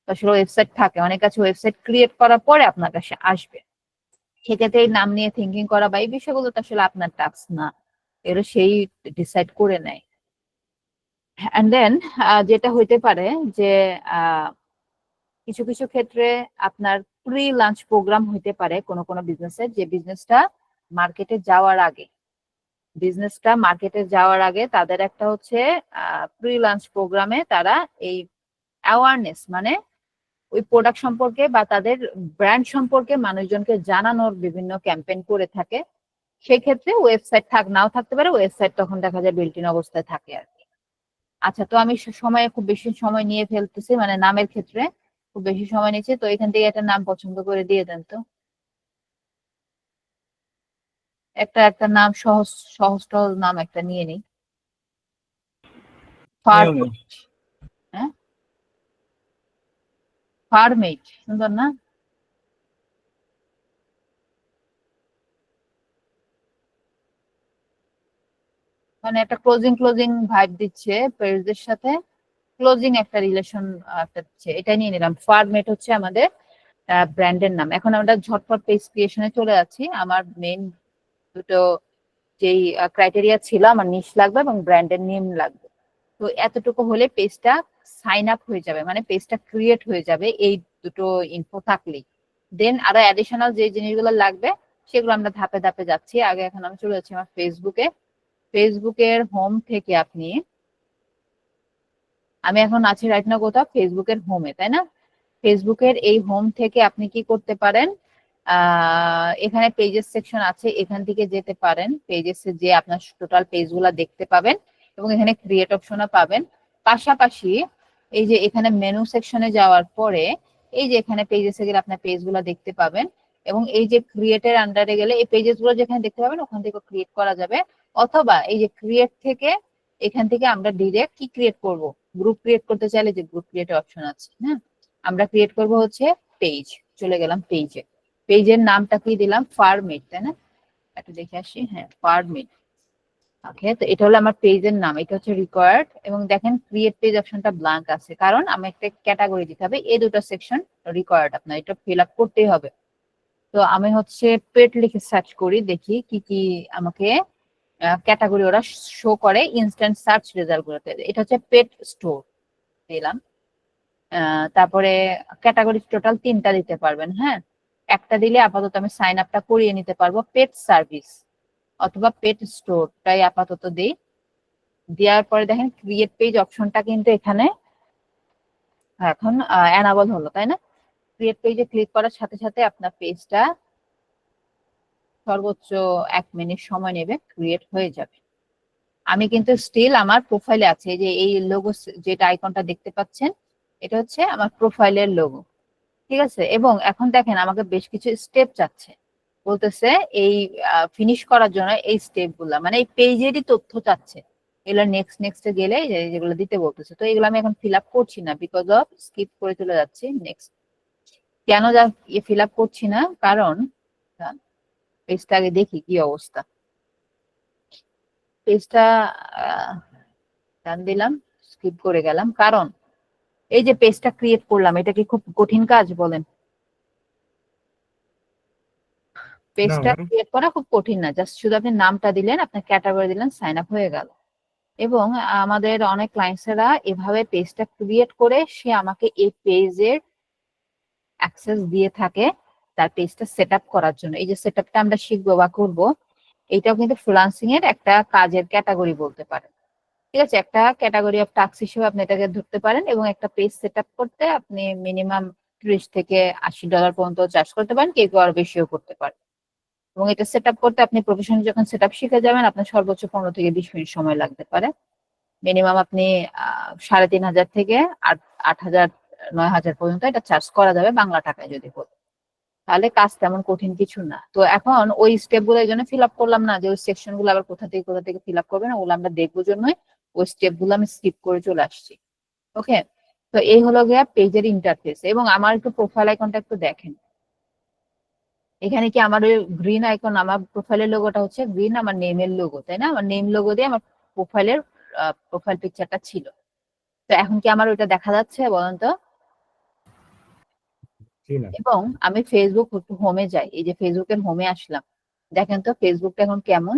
আসলে ওয়েবসাইট থাকে, অনেক কাছে ওয়েবসাইট ক্রিয়েট করার পরে আপনার কাছে আসবে। সেক্ষেত্রে এই নাম নিয়ে থিঙ্কিং করা বা এই বিষয়গুলো তো আসলে আপনার টাস্ক না, এর সেই ডিসাইড করে নেয়। অ্যান্ড দেন যেটা হইতে পারে যে কিছু কিছু ক্ষেত্রে আপনার প্রি লাঞ্চ প্রোগ্রাম হইতে পারে কোনো কোনো বিজনেসের, যে বিজনেসটা মার্কেটে যাওয়ার আগে তাদের একটা হচ্ছে প্রি লাঞ্চ প্রোগ্রামে তারা এই অ্যাওয়ারনেস মানে ওই প্রোডাক্ট সম্পর্কে বা তাদের ব্র্যান্ড সম্পর্কে মানুষজনকে জানানোর বিভিন্ন ক্যাম্পেইন করে থাকে। সেক্ষেত্রে ওয়েবসাইট নাও থাকতে পারে, ওয়েবসাইট তখন দেখা যায় বিল্ট ইন অবস্থায় থাকে আর কি। আচ্ছা, তো আমি খুব বেশি সময় নিয়ে ফেলতেছি, মানে নামের ক্ষেত্রে খুব বেশি সময় নিচ্ছে, তো এখান থেকে একটা নাম পছন্দ করে দিয়ে দেন তো। একটা নাম সহজ সহজ নাম একটা নিয়ে নিই। হ্যাঁ, ফার্মেট, সুন্দর না? মানে একটা ক্লোজিং ভাইব দিচ্ছে, পেজদের সাথে ক্লোজিং একটা রিলেশন একটা দিচ্ছে, এটা নিয়ে নিলাম। ফার্মেট হচ্ছে আমাদের ব্র্যান্ডের নাম। এখন আমরা ঝটপট পেজ ক্রিয়েশনে চলে যাচ্ছি। আমার মেইন দুটো যেই ক্রাইটেরিয়া ছিল, আমার নিশ লাগবে এবং ব্র্যান্ডের নেম লাগবে। তো এতটুকু হলে পেজটা সাইন আপ হয়ে যাবে, মানে পেজটা ক্রিয়েট হয়ে যাবে এই দুটো ইনফো থাকলেই। দেন আরো অ্যাডিশনাল যে জিনিসগুলো লাগবে সেগুলো আমরা ধাপে ধাপে যাচ্ছি। আগে এখন আমি চলে যাচ্ছি আমার ফেসবুকের হোম থেকে আমি এখন আছি রাইট নাও কোথাও? ফেসবুকের হোমে, তাই না? ফেসবুকের এই হোম থেকে আপনি কি করতে পারেন, এখানে পেজেস সেকশন আছে, এখান থেকে যেতে পারেন। পেজেসে যে আপনার টোটাল পেজগুলো দেখতে পাবেন এবং এখানে ক্রিয়েট অপশনও পাবেন। পাশাপাশি এই যে এখানে মেনু সেকশনে যাওয়ার পরে এই যে এখানে পেজেসে গেলে আপনার পেজগুলো দেখতে পাবেন এবং এই যে ক্রিয়েটের আন্ডারে গেলে এই পেজেসগুলো যেখানে দেখতে পাবেন ওখান থেকে ক্রিয়েট করা যাবে। অথবা এই যে ক্রিয়েট থেকে এখান থেকে আমরা ডিরেক্ট কি ক্রিয়েট করব, গ্রুপ ক্রিয়েট করতে চাইলে যে গ্রুপ ক্রিয়েটের অপশন আছে, হ্যাঁ, আমরা ক্রিয়েট করব হচ্ছে পেজ। চলে গেলাম পেজে, পেজের নামটা কি দিলাম? ফার্মেট, তাই না? একটু দেখে আসি, হ্যাঁ ফার্মেট। ওকে, তো এটা হলো আমার পেজের নাম, এটা হচ্ছে রিকোয়ার্ড। এবং দেখেন ক্রিয়েট পেজ অপশনটা ব্ল্যাঙ্ক আছে, কারণ আমি একটা ক্যাটাগরি দিতে হবে, এই দুটো সেকশন রিকোয়ার্ড, আপনার এটা ফিল আপ করতেই হবে। তো আমি হচ্ছে পেট লিখে সার্চ করি, দেখি কি কি আমাকে ক্যাটাগরি ওরা শো করে ইনস্ট্যান্ট সার্চ রেজাল্ট গুলোতে। এটা হচ্ছে পেট স্টোর দিলাম। তারপরে ক্যাটাগরি টোটাল 3টা দিতে পারবেন, হ্যাঁ। একটা দিলে আপাতত আমি সাইন আপটা করিয়ে নিতে পারবো, পেট সার্ভিস অথবা পেট স্টোরটাই আপাতত দেই। দেওয়ার পরে দেখেন ক্রিয়েট পেজ অপশনটা কিন্তু এখানে এখন এনাবল হলো, তাই না? ক্রিয়েট পেজে ক্লিক করার সাথে সাথে আপনার পেজটা সর্বোচ্চ 1 মিনিট সময় নেবে, ক্রিয়েট হয়ে যাবে। আমি কিন্তু স্টিল আমার প্রোফাইলে আছে, যে এই লোগো যেটা আইকনটা দেখতে পাচ্ছেন এটা হচ্ছে আমার প্রোফাইলের লোগো, ঠিক আছে? এবং এখন দেখেন আমাকে বেশ কিছু স্টেপ চাচ্ছে, বলতেছে এই ফিনিশ করার জন্য এই স্টেপ গুলা, মানে এই পেজেরই তথ্য চাচ্ছে। এগুলো নেক্সট গেলে যেগুলো দিতে বলতেছে, তো এগুলো আমি এখন ফিল আপ করছি না, বিকজ অফ স্কিপ করে চলে যাচ্ছি নেক্সট। কেন ফিল আপ করছি না? কারণ পেজটা আগে দেখি কি অবস্থা। পেজটা ডান দিলাম, স্কিপ করে গেলাম, কারণ এই যে পেজটা ক্রিয়েট করলাম এটা কি খুব কঠিন কাজ বলেন? পেজটা ক্রিয়েট করা খুব কঠিন না, জাস্ট শুধু আপনি নামটা দিলেন, আপনার ক্যাটাগরি দিলেন, সাইন আপ হয়ে গেল। এবং আমাদের অনেক ক্লায়েন্টসরা এভাবে পেজটা ক্রিয়েট করে সে আমাকে এই পেজের অ্যাক্সেস দিয়ে থাকে তার পেজটা সেট আপ করার জন্য। এই যে সেট আপটা আমরা শিখবো বা করবো, এইটাও কিন্তু ফ্রিল্যান্সিং এর একটা কাজের ক্যাটাগরি বলতে পারেন, ঠিক আছে? একটা ক্যাটাগরি অফ টাস্ক হিসেবে আপনি এটাকে ধরতে পারেন। এবং একটা পেজ সেট আপ করতে আপনি মিনিমাম $30 থেকে $80 পর্যন্ত চার্জ করতে পারেন, কেউ কেউ আরো বেশিও করতে পারেন। এবং এটা সেট আপ করতে আপনি প্রফেশনাল যখন সেট আপ শিখে যাবেন আপনার সর্বোচ্চ 15 থেকে 20 মিনিট সময় লাগতে পারে। মিনিমাম আপনি 3,500 থেকে 8,000 9,000 পর্যন্ত এটা চার্জ করা যাবে বাংলা টাকায় যদি বলি, তাহলে কাজ তেমন কঠিন কিছু না। তো এখন ওই স্টেপ গুলো এই জন্য ফিল আপ করলাম না, যে ওই সেকশন গুলো আবার কোথা থেকে ফিল আপ করবেন ওগুলো আমরা দেখবো জন্যই ওই স্টেপ গুলো আমি স্কিপ করে চলে আসছি। ওকে, তো এই হলো গিয়া পেজের ইন্টারফেস। এবং আমার একটু প্রোফাইল আইকনটা একটু দেখেন, এখানে কি আমার ওই গ্রিন আইকন, আমার প্রোফাইলের লোগোটা হচ্ছে গ্রিন, আমার নেমের লোগো, তাই না? আমার নেম লোগো দিয়ে আমার প্রোফাইল পিকচারটা ছিল। তো এখন কি আমার ওইটা দেখা যাচ্ছে বলেন তো? এবং আমি ফেসবুক হোমে যাই, এই যে ফেসবুকের হোমে আসলাম, দেখেন তো ফেসবুকটা এখন কেমন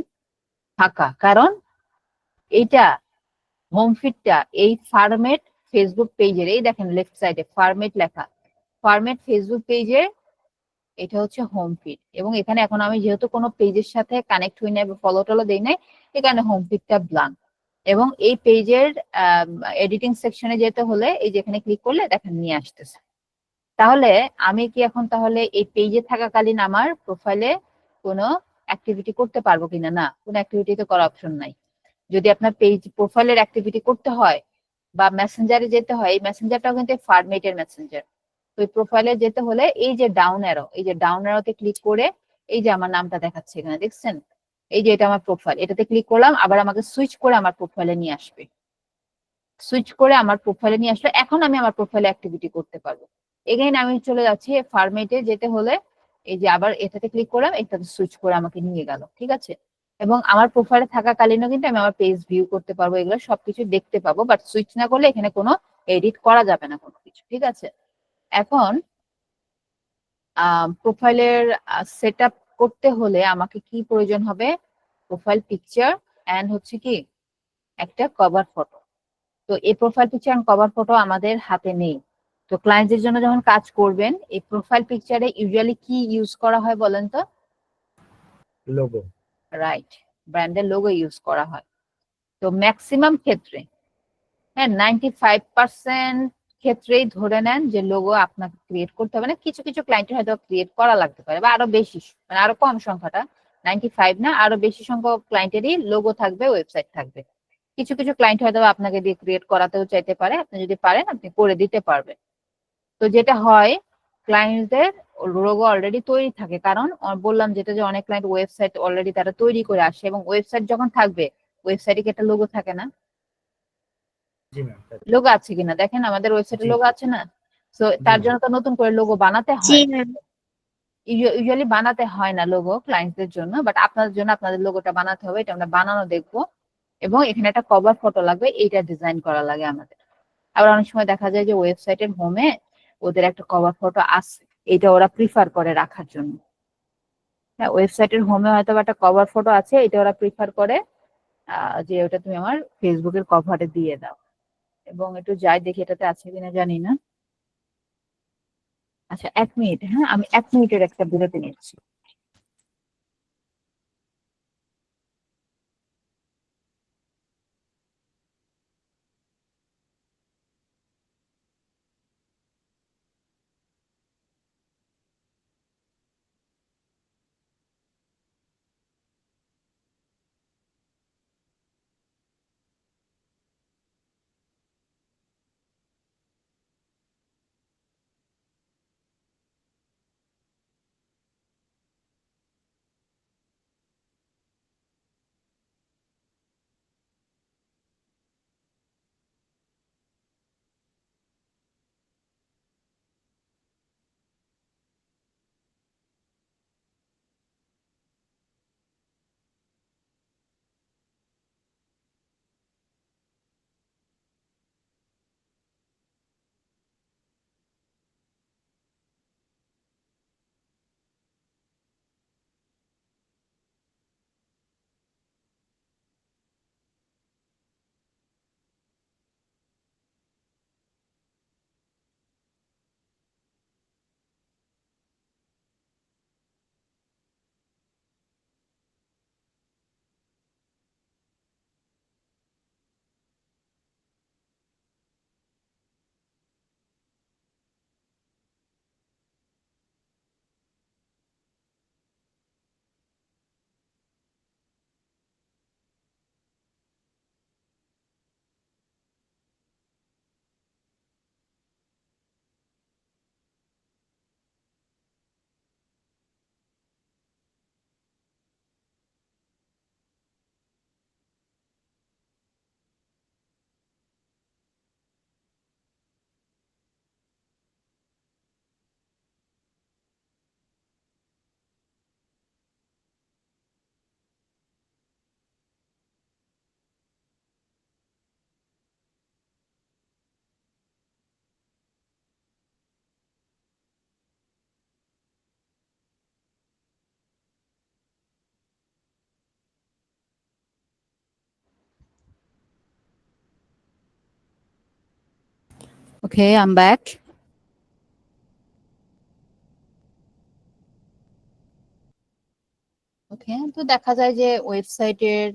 ফাঁকা, কারণ এইটা হোম ফিডটা এই ফার্মেট ফেসবুক পেজের, এই দেখেন লেফট সাইডে ফার্মেট লেখা, ফার্মেট ফেসবুক পেজের এটা হচ্ছে হোম ফিড, এবং এখানে এখন আমি যেহেতু কোনো পেজের সাথে কানেক্ট হই নাই বা ফলো টলো দেই নাই, এখানে হোম ফিডটা ব্ল্যাঙ্ক। এবং এই পেজের এডিটিং সেকশনে যেতে হলে এই যে এখানে ক্লিক করলে দেখেন নিয়ে আসতেছে। তাহলে আমি কি এখন তাহলে এই পেজে থাকাকালীন আমার প্রোফাইলে কোনো অ্যাক্টিভিটি করতে পারবো কিনা? না, কোনো অ্যাক্টিভিটিতে করার অপশন নাই। যদি আপনার পেজ প্রোফাইলের অ্যাক্টিভিটি করতে হয় বা মেসেঞ্জারে যেতে হয়, এই মেসেঞ্জারটাও কিন্তু ফার্মেটের মেসেঞ্জার। তো এই প্রোফাইলে যেতে হলে এই যে ডাউন অ্যারো, এই যে ডাউন অ্যারোতে ক্লিক করে এই যে আমার নামটা দেখাচ্ছে এখানে, দেখছেন? এই যে এটা আমার প্রোফাইল, এটাতে ক্লিক করলাম, আবার আমাকে সুইচ করে আমার প্রোফাইলে নিয়ে আসবে। সুইচ করে আমার প্রোফাইলে নিয়ে আসলে এখন আমি আমার প্রোফাইলে অ্যাক্টিভিটি করতে পারবো। এগেইন আমি চলে যাচ্ছি ফার্মেটে যেতে হলে এই যে আবার এটাতে ক্লিক করলাম, এটাতে সুইচ করে আমাকে নিয়ে গেল, ঠিক আছে? এবং আমার প্রোফাইলে থাকাকালীনও কিন্তু আমি আমার পেজ ভিউ করতে পারবো, এগুলো সবকিছু দেখতে পাবো, বাট সুইচ না করলে এখানে কোনো এডিট করা যাবে না কোনো কিছু, ঠিক আছে? এখন প্রোফাইলের সেট আপ করতে হলে আমাকে কি প্রয়োজন হবে? প্রোফাইল পিকচার এন্ড হচ্ছে কি একটা কভার ফটো। তো এই profile picture and cover photo আমাদের হাতে নেই। তো ক্লায়েন্টদের জন্য যখন কাজ করবেন, এই প্রোফাইল পিকচারে ইউজুয়ালি কি ইউজ করা হয় বলেন তো? লোগো। রাইট, ব্র্যান্ডের লোগো ইউজ করা হয়। তো ম্যাক্সিমাম ক্ষেত্রে, হ্যাঁ 95% ক্ষেত্রেই ধরে নেন যে লোগো আপনাকে ক্রিয়েট করতে হবে না। কিছু কিছু ক্লায়েন্টের হয়তো ক্রিয়েট করা লাগতে পারে, বা আরো বেশি, মানে আরো কম সংখ্যাটা 95 না, আরো বেশি সংখ্যক ক্লায়েন্টেরই লোগো থাকবে, ওয়েবসাইট থাকবে। কিছু কিছু ক্লায়েন্ট হয়তো আপনাকে দিয়ে ক্রিয়েট করাতেও চাইতে পারে, আপনি যদি পারেন আপনি করে দিতে পারবেন। তো যেটা হয়, ক্লায়েন্টদের লোগো অলরেডি তৈরি থাকে, কারণ বললাম যেটা যে অনেক ক্লায়েন্ট ওয়েবসাইট অলরেডি তারা তৈরি করে আসে, এবং ওয়েবসাইট যখন থাকবে ওয়েবসাইটে কি একটা লোগো থাকে না? জি ম্যাম। লোগো আছে কিনা দেখেন, আমাদের ওয়েবসাইটে জি। লোগো আছে না? তো তার জন্য তো নতুন করে লোগো বানাতে জি হয়। ম্যাম। ইউজুয়ালি বানাতে হয় না লোগো ক্লায়েন্টদের জন্য, বাট আপনাদের জন্য আপনাদের লোগোটা বানাতে হবে, এটা আমরা বানানো দেখবো। এবং এখানে একটা কভার ফটো লাগবে, এইটা ডিজাইন করা লাগে আমাদের। আবার অনেক সময় দেখা যায় যে ওয়েবসাইটের হোমে ওদের একটা কভার ফটো আছে, এটা ওরা প্রিফার করে রাখার জন্য। হ্যাঁ, ওয়েবসাইটের হোমে হয়তো একটা কভার ফটো আছে, এটা ওরা প্রিফার করে যে ওটা তুমি আমার ফেসবুকের কভারে দিয়ে দাও। এবং একটু যাই দেখি এটাতে আছে কিনা, জানি না। আচ্ছা 1 মিনিট, হ্যাঁ আমি 1 মিনিটের একটা বিরতি নিচ্ছি। Okay, I'm back. ওকে, তো দেখা যায় যে ওয়েবসাইটের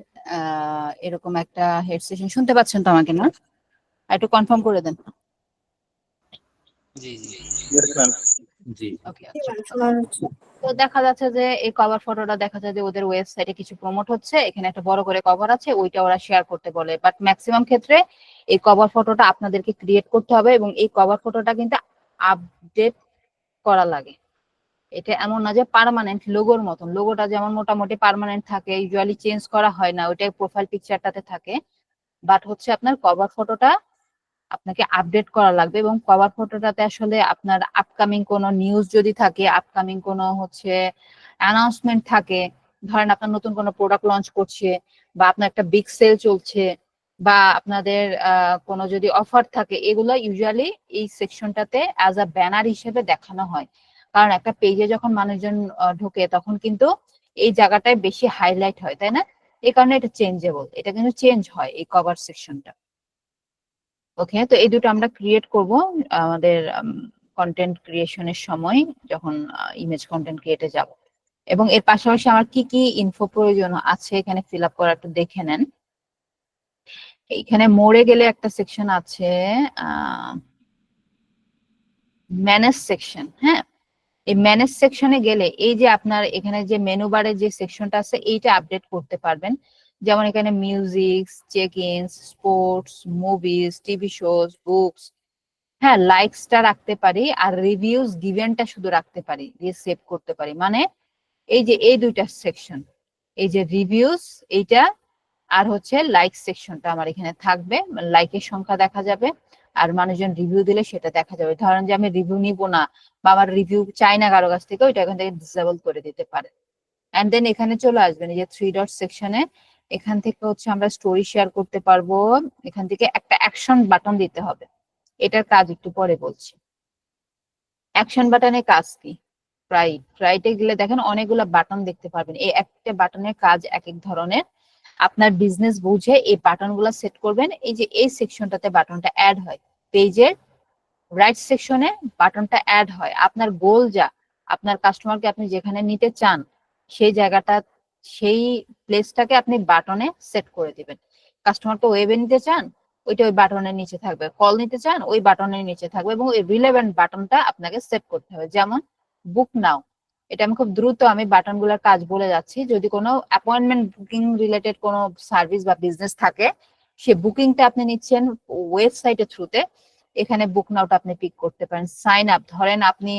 এরকম একটা হেড সেশন, শুনতে পাচ্ছেন তো আমাকে না? একটু কনফার্ম করে দেন। ওকে, তো দেখা যাচ্ছে যে এই কভার ফটোটা দেখা যায় যে ওদের ওয়েবসাইটে কিছু প্রমোট হচ্ছে, এখানে একটা বড় করে কভার আছে, ওইটা ওরা শেয়ার করতে বলে। বাট ম্যাক্সিমাম ক্ষেত্রে এই কভার ফটোটা আপনাদেরকে ক্রিয়েট করতে হবে এবং এই কভার ফটোটা কিন্তু আপডেট করা লাগে। এটা এমন না যে পার্মানেন্ট লোগোর মতন, লোগোটা যেমন মোটামুটি পার্মানেন্ট থাকে, ইউজুয়ালি চেঞ্জ করা হয় না, ওইটাই প্রোফাইল পিকচারটাতে থাকে। বাট হচ্ছে আপনার কভার ফটোটা আপনাকে আপডেট করা লাগবে এবং কভার ফটোটাতে আসলে আপনার আপকামিং কোনো নিউজ যদি থাকে, আপকামিং কোনো হচ্ছে অ্যানাউন্সমেন্ট থাকে, ধরেন আপনার নতুন কোনো প্রোডাক্ট লঞ্চ করছে বা আপনার একটা বিগ সেল চলছে বা আপনাদের কোনো যদি অফার থাকে, এগুলো ইউজুয়ালি এই সেকশনটাতে অ্যাজ আ ব্যানার হিসেবে দেখানো হয়। কারণ একটা পেজে যখন মানুষজন ঢোকে তখন কিন্তু এই জায়গাটায় বেশি হাইলাইট হয়, তাই না? এই কারণে এটা চেঞ্জেবল, এটা কিন্তু চেঞ্জ হয় এই কভার সেকশনটা। ওকে, তো এই দুটো আমরা ক্রিয়েট করব আমাদের কন্টেন্ট ক্রিয়েশনের সময়, যখন ইমেজ কন্টেন্ট ক্রিয়েটে যাব। এবং এর পাশাপাশি আমার কি কি ইনফো প্রয়োজন আছে এখানে ফিল আপ করা একটু দেখে নেন। এইখানে মোড়ে গেলে একটা সেকশন আছে ম্যানেজ সেকশন। হ্যাঁ, এই ম্যানেজ সেকশনে গেলে এই যে আপনার এখানে যে মেনু বারে যে সেকশনটা আছে এইটা আপডেট করতে পারবেন। যেমন এখানে music, check ins, sports, movies, TV shows, books, হ্যাঁ লাইকসটা রাখতে পারি, আর রিভিউজ গিভেনটা শুধু রাখতে পারি, দিয়ে সেভ করতে পারি। মানে এই যে এই দুইটা সেকশন, এই যে রিভিউজ এইটা আর হচ্ছে লাইক সেকশনটা আমার এখানে থাকবে, লাইকের সংখ্যা দেখা যাবে আর মানুষজন রিভিউ দিলে সেটা দেখা যাবে। ধরেন যে আমি রিভিউ নিব না বা আমার রিভিউ চাই না কারো কাছ থেকে, ওইটা এখান থেকে ডিসেবল করে দিতে পারে। এন্ড দেন এখানে চলে আসবেন এই যে 3 ডট সেকশনে, এখান থেকে হচ্ছে আমরা স্টোরি শেয়ার করতে পারবো। এখান থেকে একটা অ্যাকশন বাটন দিতে হবে, এটার কাজ একটু পরে বলছি। অ্যাকশন বাটনের কাজ কি? রাইটে গেলে দেখেন অনেকগুলো বাটন দেখতে পারবেন, এই একটা বাটনের কাজ এক এক ধরনের। আপনার বিজনেস বুঝে এই বাটনগুলো সেট করবেন। এই যে এই সেকশনটাতে বাটনটা অ্যাড হয়, পেজের রাইট সেকশনে বাটনটা অ্যাড হয়। আপনার গোল যা, আপনার কাস্টমারকে আপনি যেখানে নিতে চান সেই জায়গাটা, সেই প্লেসটাকে আপনি বাটনে সেট করে দিবেন। কাস্টমারকে ওয়েবে নিতে চান, ওইটা ওই বাটনের নিচে থাকবে। কল নিতে চান, ওই বাটনের নিচে থাকবে এবং ওই রিলেভেন্ট বাটনটা আপনাকে সেট করতে হবে। যেমন বুক নাও, এটা আমি খুব দ্রুত আমি বাটনগুলোর কাজ বলে যাচ্ছি। যদি কোনো অ্যাপয়েন্টমেন্ট বুকিং রিলেটেড কোনো সার্ভিস বা বিজনেস থাকে, সে বুকিংটা আপনি নিচ্ছেন ওয়েবসাইটের থ্রুতে, এখানে বুক নাওটা আপনি পিক করতে পারেন। সাইন আপ, ধরেন আপনি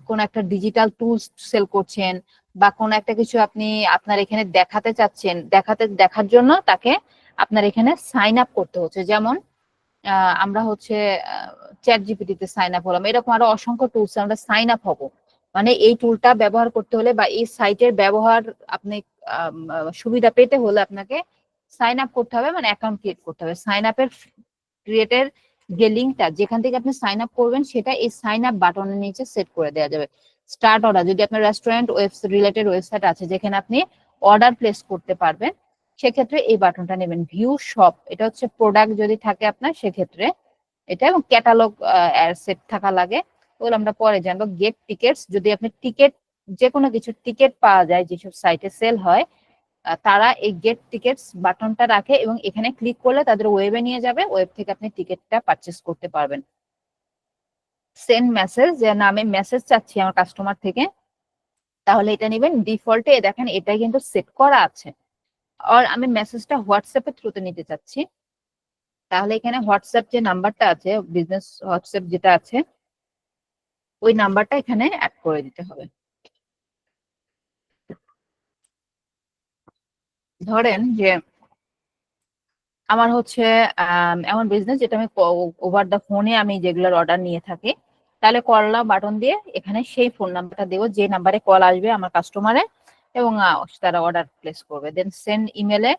কোন একটা ডিজিটাল টুলস সেল করছেন বা কোন একটা কিছু আপনি আপনার এখানে দেখাতে চাচ্ছেন, দেখার জন্য তাকে আপনার এখানে সাইন আপ করতে হচ্ছে। যেমন আমরা হচ্ছে চ্যাট জিপিটিতে সাইন আপ হলাম, এরকম আরো অসংখ্য টুলস আমরা সাইন আপ হবো। মানে এই টুলটা ব্যবহার করতে হলে বা এই সাইটের ব্যবহার আপনি সুবিধা পেতে হলে আপনাকে সাইন আপ করতে হবে, মানে অ্যাকাউন্ট ক্রিয়েট করতে হবে। সাইন আপের ক্রিয়েটের যে লিঙ্কটা যেখান থেকে আপনি সাইন আপ করবেন সেটা এই সাইন আপ বাটনের নিচে সেট করে দেওয়া যাবে। স্টার্ট অর্ডার, যদি আপনার রেস্টুরেন্ট রিলেটেড ওয়েবসাইট আছে যেখানে আপনি অর্ডার প্লেস করতে পারবেন, সেক্ষেত্রে এই বাটনটা নেবেন। ভিউ শপ, এটা হচ্ছে প্রোডাক্ট যদি থাকে আপনার সেক্ষেত্রে এটা, এবং ক্যাটালগ সেট থাকা লাগে, ওগুলো আমরা পরে জানবো। গেট টিকেটস, যদি আপনি টিকেট, যে কোনো কিছু টিকেট পাওয়া যায় যেসব সাইটে সেল হয়, তারা এই গেট টিকেটস বাটনটা রাখে এবং এখানে ক্লিক করলে তাদের ওয়েবে নিয়ে যাবে, ওয়েব থেকে আপনি টিকিটটা পারচেস করতে পারবেন। সেন্ড মেসেজ, যে না আমি মেসেজ চাচ্ছি আমার কাস্টমার থেকে, তাহলে এটা নেবেন। ডিফল্টে দেখেন এটা কিন্তু সেট করা আছে। আর আমি মেসেজটা হোয়াটসঅ্যাপের থ্রুতে নিতে চাচ্ছি, তাহলে এখানে হোয়াটসঅ্যাপ যে নাম্বারটা আছে, বিজনেস হোয়াটসঅ্যাপ যেটা আছে, ওই নাম্বারটা এখানে অ্যাড করে দিতে হবে। ধরেন যে আমার হচ্ছে এমন বিজনেস যেটা আমি ওভার দ্য ফোনে আমি যেগুলোর অর্ডার নিয়ে থাকি, তাহলে কল বাটন দিয়ে এখানে সেই ফোন নাম্বারটা দেবো যে নাম্বারে কল আসবে আমার কাস্টমারের, এবং তারা অর্ডার প্লেস করবে। দেন সেন্ড ইমেলে,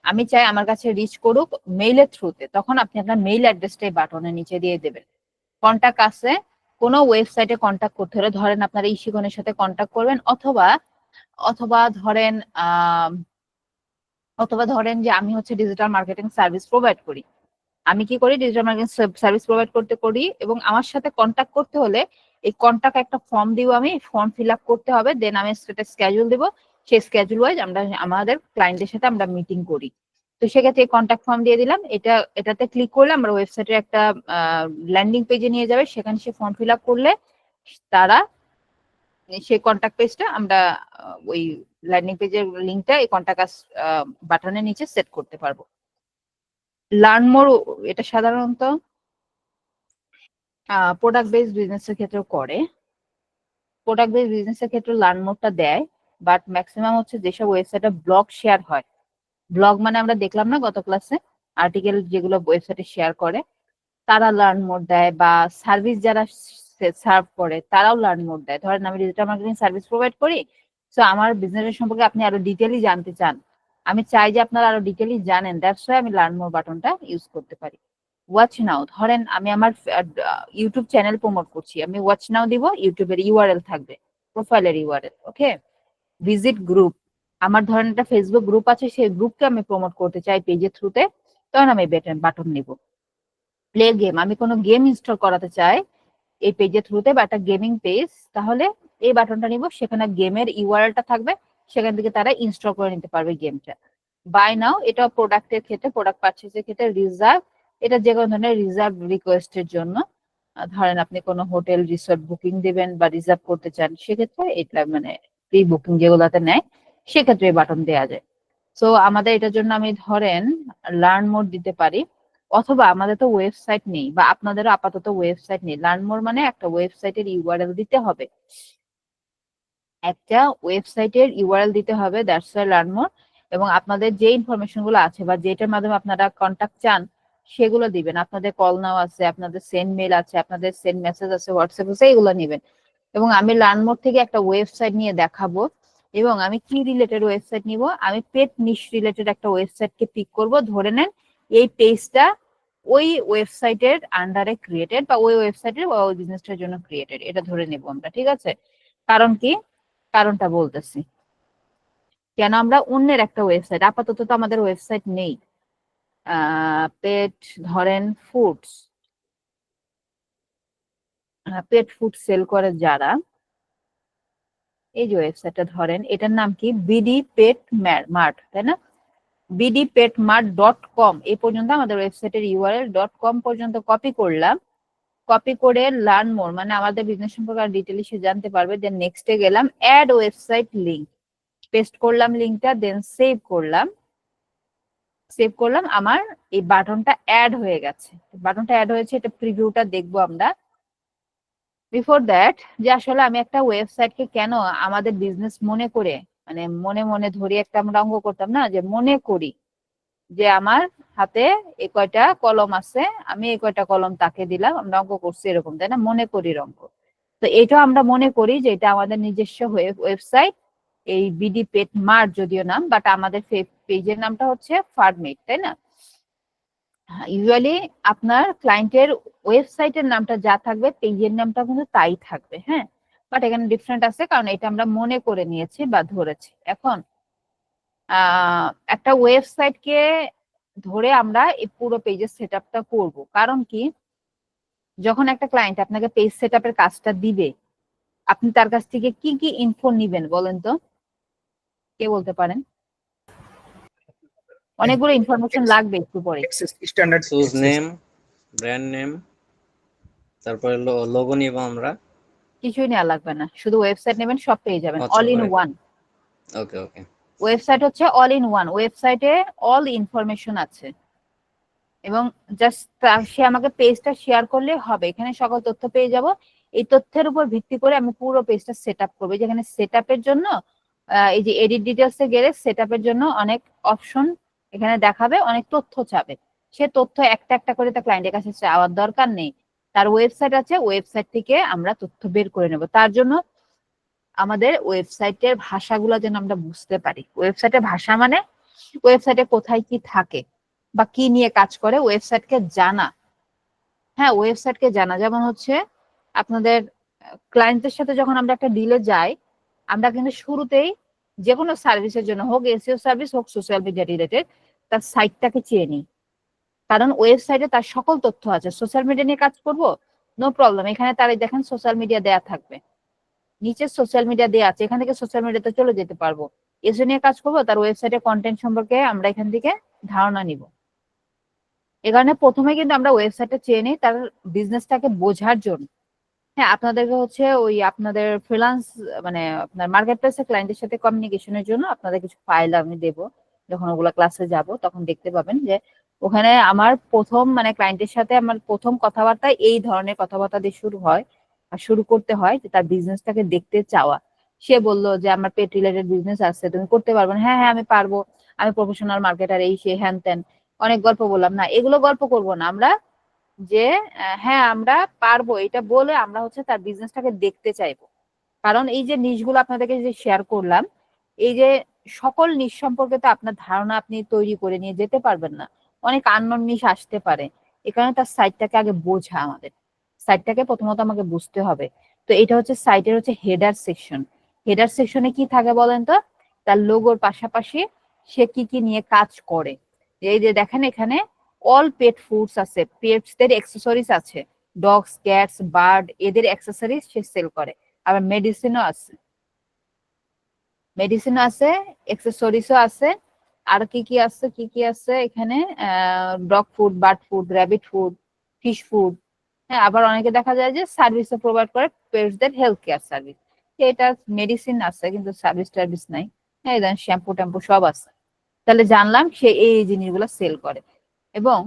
আমি চাই আমার কাছে রিচ করুক মেইলের থ্রুতে, তখন আপনি আপনার মেইল অ্যাড্রেসটাই বাটনের নিচে দিয়ে দেবেন। কন্টাক্ট আছে, কোনো ওয়েবসাইটে কন্টাক্ট করতে হলে ধরেন আপনারা ইশিগনের সাথে কন্টাক্ট করবেন, অথবা ধরেন যে আমি হচ্ছে ডিজিটাল মার্কেটিং সার্ভিস প্রোভাইড করি। আমি কি করি, ডিজিটাল মার্কেটিং সার্ভিস প্রোভাইড করি, এবং আমার সাথে কন্টাক্ট করতে হলে এই কন্টাক্ট একটা ফর্ম দিব, আমি ফর্ম ফিল আপ করতে হবে। দেন আমি স্ট্যাটাস স্কেজুল দিব, সে স্কেজুল ওয়াইজ আমরা আমাদের ক্লায়েন্টের সাথে আমরা মিটিং করি। তো সেক্ষেত্রে কন্ট্যাক্ট ফর্ম দিয়ে দিলাম, এটাতে ক্লিক করলে আমরা ওয়েবসাইটের একটা ল্যান্ডিং পেজে নিয়ে যাবে, সেখানে সে ফর্ম ফিল আপ করলে তারা সেই কন্ট্যাক্ট পেজটা আমরা ওই ল্যান্ডিং পেজের লিঙ্কটা এই কন্ট্যাক্ট আস বাটনের নিচে সেট করতে পারবো। লার্ন মোর এটা সাধারণত প্রোডাক্ট বেসড বিজনেসের ক্ষেত্রেও করে, প্রোডাক্ট বেসড বিজনেসের ক্ষেত্রে লার্ন মোরটা দেয়, বাট ম্যাক্সিমাম হচ্ছে যেসব ওয়েবসাইটে ব্লগ শেয়ার হয়, ব্লগ মানে আমরা দেখলাম না গত ক্লাসে আর্টিকেল যেগুলো ওয়েবসাইটে শেয়ার করে তারা লার্ন মোড দেয়, বা সার্ভিস যারা সার্ভ করে তারাও লার্ন মোড দেয়। ধরেন আমি ডিজিটাল মার্কেটিং সার্ভিস প্রোভাইড করি, তো আমার বিজনেসের সম্পর্কে আপনি আরো ডিটেইলি জানতে চান, আমি চাই যে আপনারা আরো ডিটেইলি জানেন, দ্যাটস ওয়াই আমি লার্ন মোর বাটনটা ইউজ করতে পারি। ওয়াচ নাও, ধরেন আমি আমার ইউটিউব চ্যানেল প্রমোট করছি, আমি ওয়াচ নাও দিব, ইউটিউবের ইউআরএল থাকবে, প্রোফাইলের ইউআরএল, ওকে। ভিজিট গ্রুপ, আমার ধরেন একটা ফেসবুক গ্রুপ আছে, সেই গ্রুপকে আমি প্রমোট করতে চাই পেজের থ্রুতে, তখন আমি বাটন নিব। প্লে গেম, আমি কোনো গেম ইনস্টল করাতে চাই এই পেজের থ্রুতে বা একটা গেমিং পেজ, তাহলে এই বাটনটা নিব, সেখানে গেমের ইউআরএলটা থাকবে, সেখান থেকে তারা ইনস্টল করে নিতে পারবে গেমটা। বাই নাও, এটা প্রোডাক্টের ক্ষেত্রে, প্রোডাক্ট পারচেজের ক্ষেত্রে। রিজার্ভ, এটা যে কোনো ধরনের রিজার্ভ রিকোয়েস্টের জন্য, ধরেন আপনি কোনো হোটেল রিসোর্ট বুকিং দিবেন বা রিজার্ভ করতে চান, সেক্ষেত্রে এটা মানে প্রি বুকিং যেগুলোতে নেয় সেক্ষেত্রে এই বাটন দেওয়া যায়। সো আমাদের এটার জন্য আমি ধরেন লার্ন মোর দিতে পারি, অথবা আমাদের তো ওয়েবসাইট নেই বা আপনাদেরও আপাতত ওয়েবসাইট নেই, লার্ন মোর মানে একটা ওয়েবসাইটের ইউআরএল দিতে হবে, একটা ওয়েবসাইটের ইউআরএল দিতে হবে, দ্যাটস ওয়াই লার্ন মোর। এবং আপনাদের যে ইনফরমেশন গুলো আছে বা যেটার মাধ্যমে আপনারা কন্টাক্ট চান সেগুলো দিবেন, আপনাদের কল নাও আছে, আপনাদের সেন্ড মেল আছে, আপনাদের সেন্ড মেসেজ আছে, হোয়াটসঅ্যাপ আছে, এগুলো নেবেন। এবং আমি লার্ন মোর থেকে একটা ওয়েবসাইট নিয়ে দেখাবো, এবং আমি কি রিলেটেড ওয়েবসাইট নিব, আমি পেট নিশ রিলেটেড একটা ওয়েবসাইটকে পিক করব, ধরে নেন এই পেজটা ওই ওয়েবসাইটের আন্ডারে ক্রিয়েটেড বা ওই ওয়েবসাইটের বা ওই বিজনেসটার জন্য ক্রিয়েটেড, এটা ধরে নেব আমরা, ঠিক আছে। কারণ কি, কারণটা বলতেছি, কেন আমরা অন্যের একটা ওয়েবসাইট, আপাতত তো আমাদের ওয়েবসাইট নেই, পেট ধরেন ফুডস, পেট ফুড সেল করে যারা, এই যে ওয়েবসাইটটা ধরেন এটার নাম কি বিডি পেট মার্ট, তাই না, bdpetmart.com, এই পর্যন্ত আমাদের ওয়েবসাইটের ইউআরএল .com পর্যন্ত কপি করলাম, কপি করে লার্ন মোর মানে আমাদের বিজনেস সম্পর্কে আর ডিটেইলি সে জানতে পারবে। দেন নেক্সটে গেলাম, অ্যাড ওয়েবসাইট লিংক, পেস্ট করলাম লিংকটা, দেন সেভ করলাম, আমার এই বাটনটা অ্যাড হয়ে গেছে, বাটনটা অ্যাড হয়েছে, এটা প্রিভিউটা দেখবো আমরা। বিফোর দ্যাট, যে আসলে আমি একটা ওয়েবসাইটকে কেন আমাদের বিজনেস মনে করে, মানে মনে মনে ধরি, একটা আমরা অঙ্ক করতাম না, যে মনে করি যে আমার হাতে এই কয়টা কলম আছে, আমি এই কয়টা কলম তাকে দিলাম, আমরা অঙ্ক করছি এরকম, তাই না, মনে করি অঙ্ক। তো এটা আমরা মনে করি যে এটা আমাদের নিজস্ব ওয়েবসাইট, এই বিডি পেট মার্ট যদিও নাম, বাট আমাদের পেজের নামটা হচ্ছে ফার্মেট, তাই না। ইউজুয়ালি আপনার ক্লায়েন্টের ওয়েবসাইটের নামটা যা থাকবে পেজের নামটা কিন্তু তাই থাকবে, হ্যাঁ, বাট এখানে ডিফারেন্ট আছে, কারণ এটা আমরা মনে করে নিয়েছি বা ধরেছি। এখন একটা ওয়েবসাইটকে ধরে আমরা এই পুরো পেজের সেট আপটা করবো, কারণ কি, যখন একটা ক্লায়েন্ট আপনাকে পেজ সেট আপের কাজটা দিবে, আপনি তার কাছ থেকে কি কি ইনফো নিবেন বলেন তো, কে বলতে পারেন? অনেকগুলো ইনফরমেশন লাগবে একটু পরে। স্ট্যান্ডার্ড সুজ নেম, ব্র্যান্ড নেম, তারপরে লোগো নিব আমরা, কিছুই নেওয়া লাগবে না, শুধু ওয়েবসাইট নেবেন, সব পেয়ে যাবেন, all in one. Okay okay. Website হচ্ছে অল ইন ওয়ান, ওয়েবসাইটে অল ইনফরমেশন আছে, এবং জাস্ট সে আমাকে পেজটা শেয়ার করলে হবে, এখানে সকল তথ্য পেয়ে যাব। এই তথ্যের উপর ভিত্তি করে আমি পুরো পেজটা সেট আপ করবো, যেখানে সেট আপের জন্য এই যে এডিট ডিটেলসে গেলে সেট আপের জন্য অনেক অপশন এখানে দেখাবে, অনেক তথ্য চাবে, সে তথ্য একটা একটা করে তার ক্লায়েন্টের কাছে চাওয়ার দরকার নেই, তার ওয়েবসাইট আছে, ওয়েবসাইট থেকে আমরা তথ্য বের করে নেব। তার জন্য আমাদের ওয়েবসাইটের ভাষাগুলো যেন আমরা বুঝতে পারি, ওয়েবসাইটের ভাষা মানে ওয়েবসাইটে কোথায় কি থাকে বা কি নিয়ে কাজ করে, ওয়েবসাইটকে জানা, হ্যাঁ, ওয়েবসাইটকে জানা। যেমন হচ্ছে আপনাদের ক্লায়েন্টের সাথে যখন আমরা একটা ডিলে যাই, আমরা কিন্তু শুরুতেই যে কোনো সার্ভিসের জন্য, হোক এসইও সার্ভিস হোক সোশ্যাল মিডিয়া রিলেটেড, তার সাইটটাকে চেয়ে নিই, কারণ ওয়েবসাইটে তার সকল তথ্য আছে। সোশ্যাল মিডিয়া নিয়ে কাজ করব, নো প্রবলেম, এখানে তার দেখেন সোশ্যাল মিডিয়া দেয়া থাকবে, নিচে সোশ্যাল মিডিয়া দেয়া আছে, এখান থেকে সোশ্যাল মিডিয়াতে চলে যেতে পারবো। এসিও নিয়ে কাজ করবো, তার ওয়েবসাইটের কন্টেন্ট সম্পর্কে আমরা এখান থেকে ধারণা নিব। এ কারণে প্রথমে কিন্তু আমরা ওয়েবসাইটটা চেয়ে নিই তার বিজনেসটাকে বোঝার জন্য। হ্যাঁ, আপনাদেরকে হচ্ছে ওই আপনাদের ফ্রিল্যান্স মানে আপনার মার্কেট প্লেসে ক্লায়েন্টের সাথে কমিউনিকেশনের জন্য আপনাদের কিছু ফাইল আমি দেব, যখন ওগুলা ক্লাসে যাব তখন দেখতে পাবেন যে ওখানে আমার প্রথম মানে ক্লায়েন্টের সাথে আমার প্রথম কথাবার্তা এই ধরনের কথাবার্তা দিয়ে শুরু হয়, আর শুরু করতে হয় যে তার বিজনেসটাকে দেখতে চাওয়া। সে বলল যে আমার পেট রিলেটেড বিজনেস আছে, তুমি করতে পারবে না? হ্যাঁ হ্যাঁ আমি পারবো, আমি প্রফেশনাল মার্কেটার, এই সে হ্যান ত্যান অনেক গল্প বললাম। না, এগুলো গল্প করব না আমরা, যে হ্যাঁ আমরা পারবো এটা বলে আমরা হচ্ছে তার বিজনেসটাকে দেখতে চাইবো। কারণ এই যে নিশগুলো আপনাদেরকে যে শেয়ার করলাম, এই যে সকল নিশ সম্পর্কে তো আপনার ধারণা আপনি তৈরি করে নিয়ে যেতে পারবেন না, অনেক আননোন নিশ আসতে পারে। এ কারণে তার সাইটটাকে আগে বোঝা, আমাদের সাইটটাকে প্রথমত আমাকে বুঝতে হবে। তো এটা হচ্ছে সাইটের হচ্ছে হেডার সেকশন। হেডার সেকশনে কি থাকে বলেন তো? তার লোগোর পাশাপাশি সে কি কি নিয়ে কাজ করে। এই যে দেখেন এখানে অল পেট ফুডস আছে, পেটসদের অ্যাক্সেসরিজ আছে, ডগস, ক্যাটস, বার্ড এদের অ্যাক্সেসরিজ সে সেল করে। আবার মেডিসিনও আছে, অ্যাক্সেসরিজও আছে। আর কি কি আছে, কি কি আছে এখানে? Dog food, bird food, rabbit food, fish food. হ্যাঁ, আবার অনেকে দেখা যায় যে সার্ভিসও প্রোভাইড করে, পেটসদের হেলথ কেয়ার সার্ভিস। এটা মেডিসিন আছে কিন্তু সার্ভিস টার্ভিস নাই। হ্যাঁ, শ্যাম্পু ট্যাম্পু সব আছে। তাহলে জানলাম সে এই জিনিসগুলো সেল করে। এবং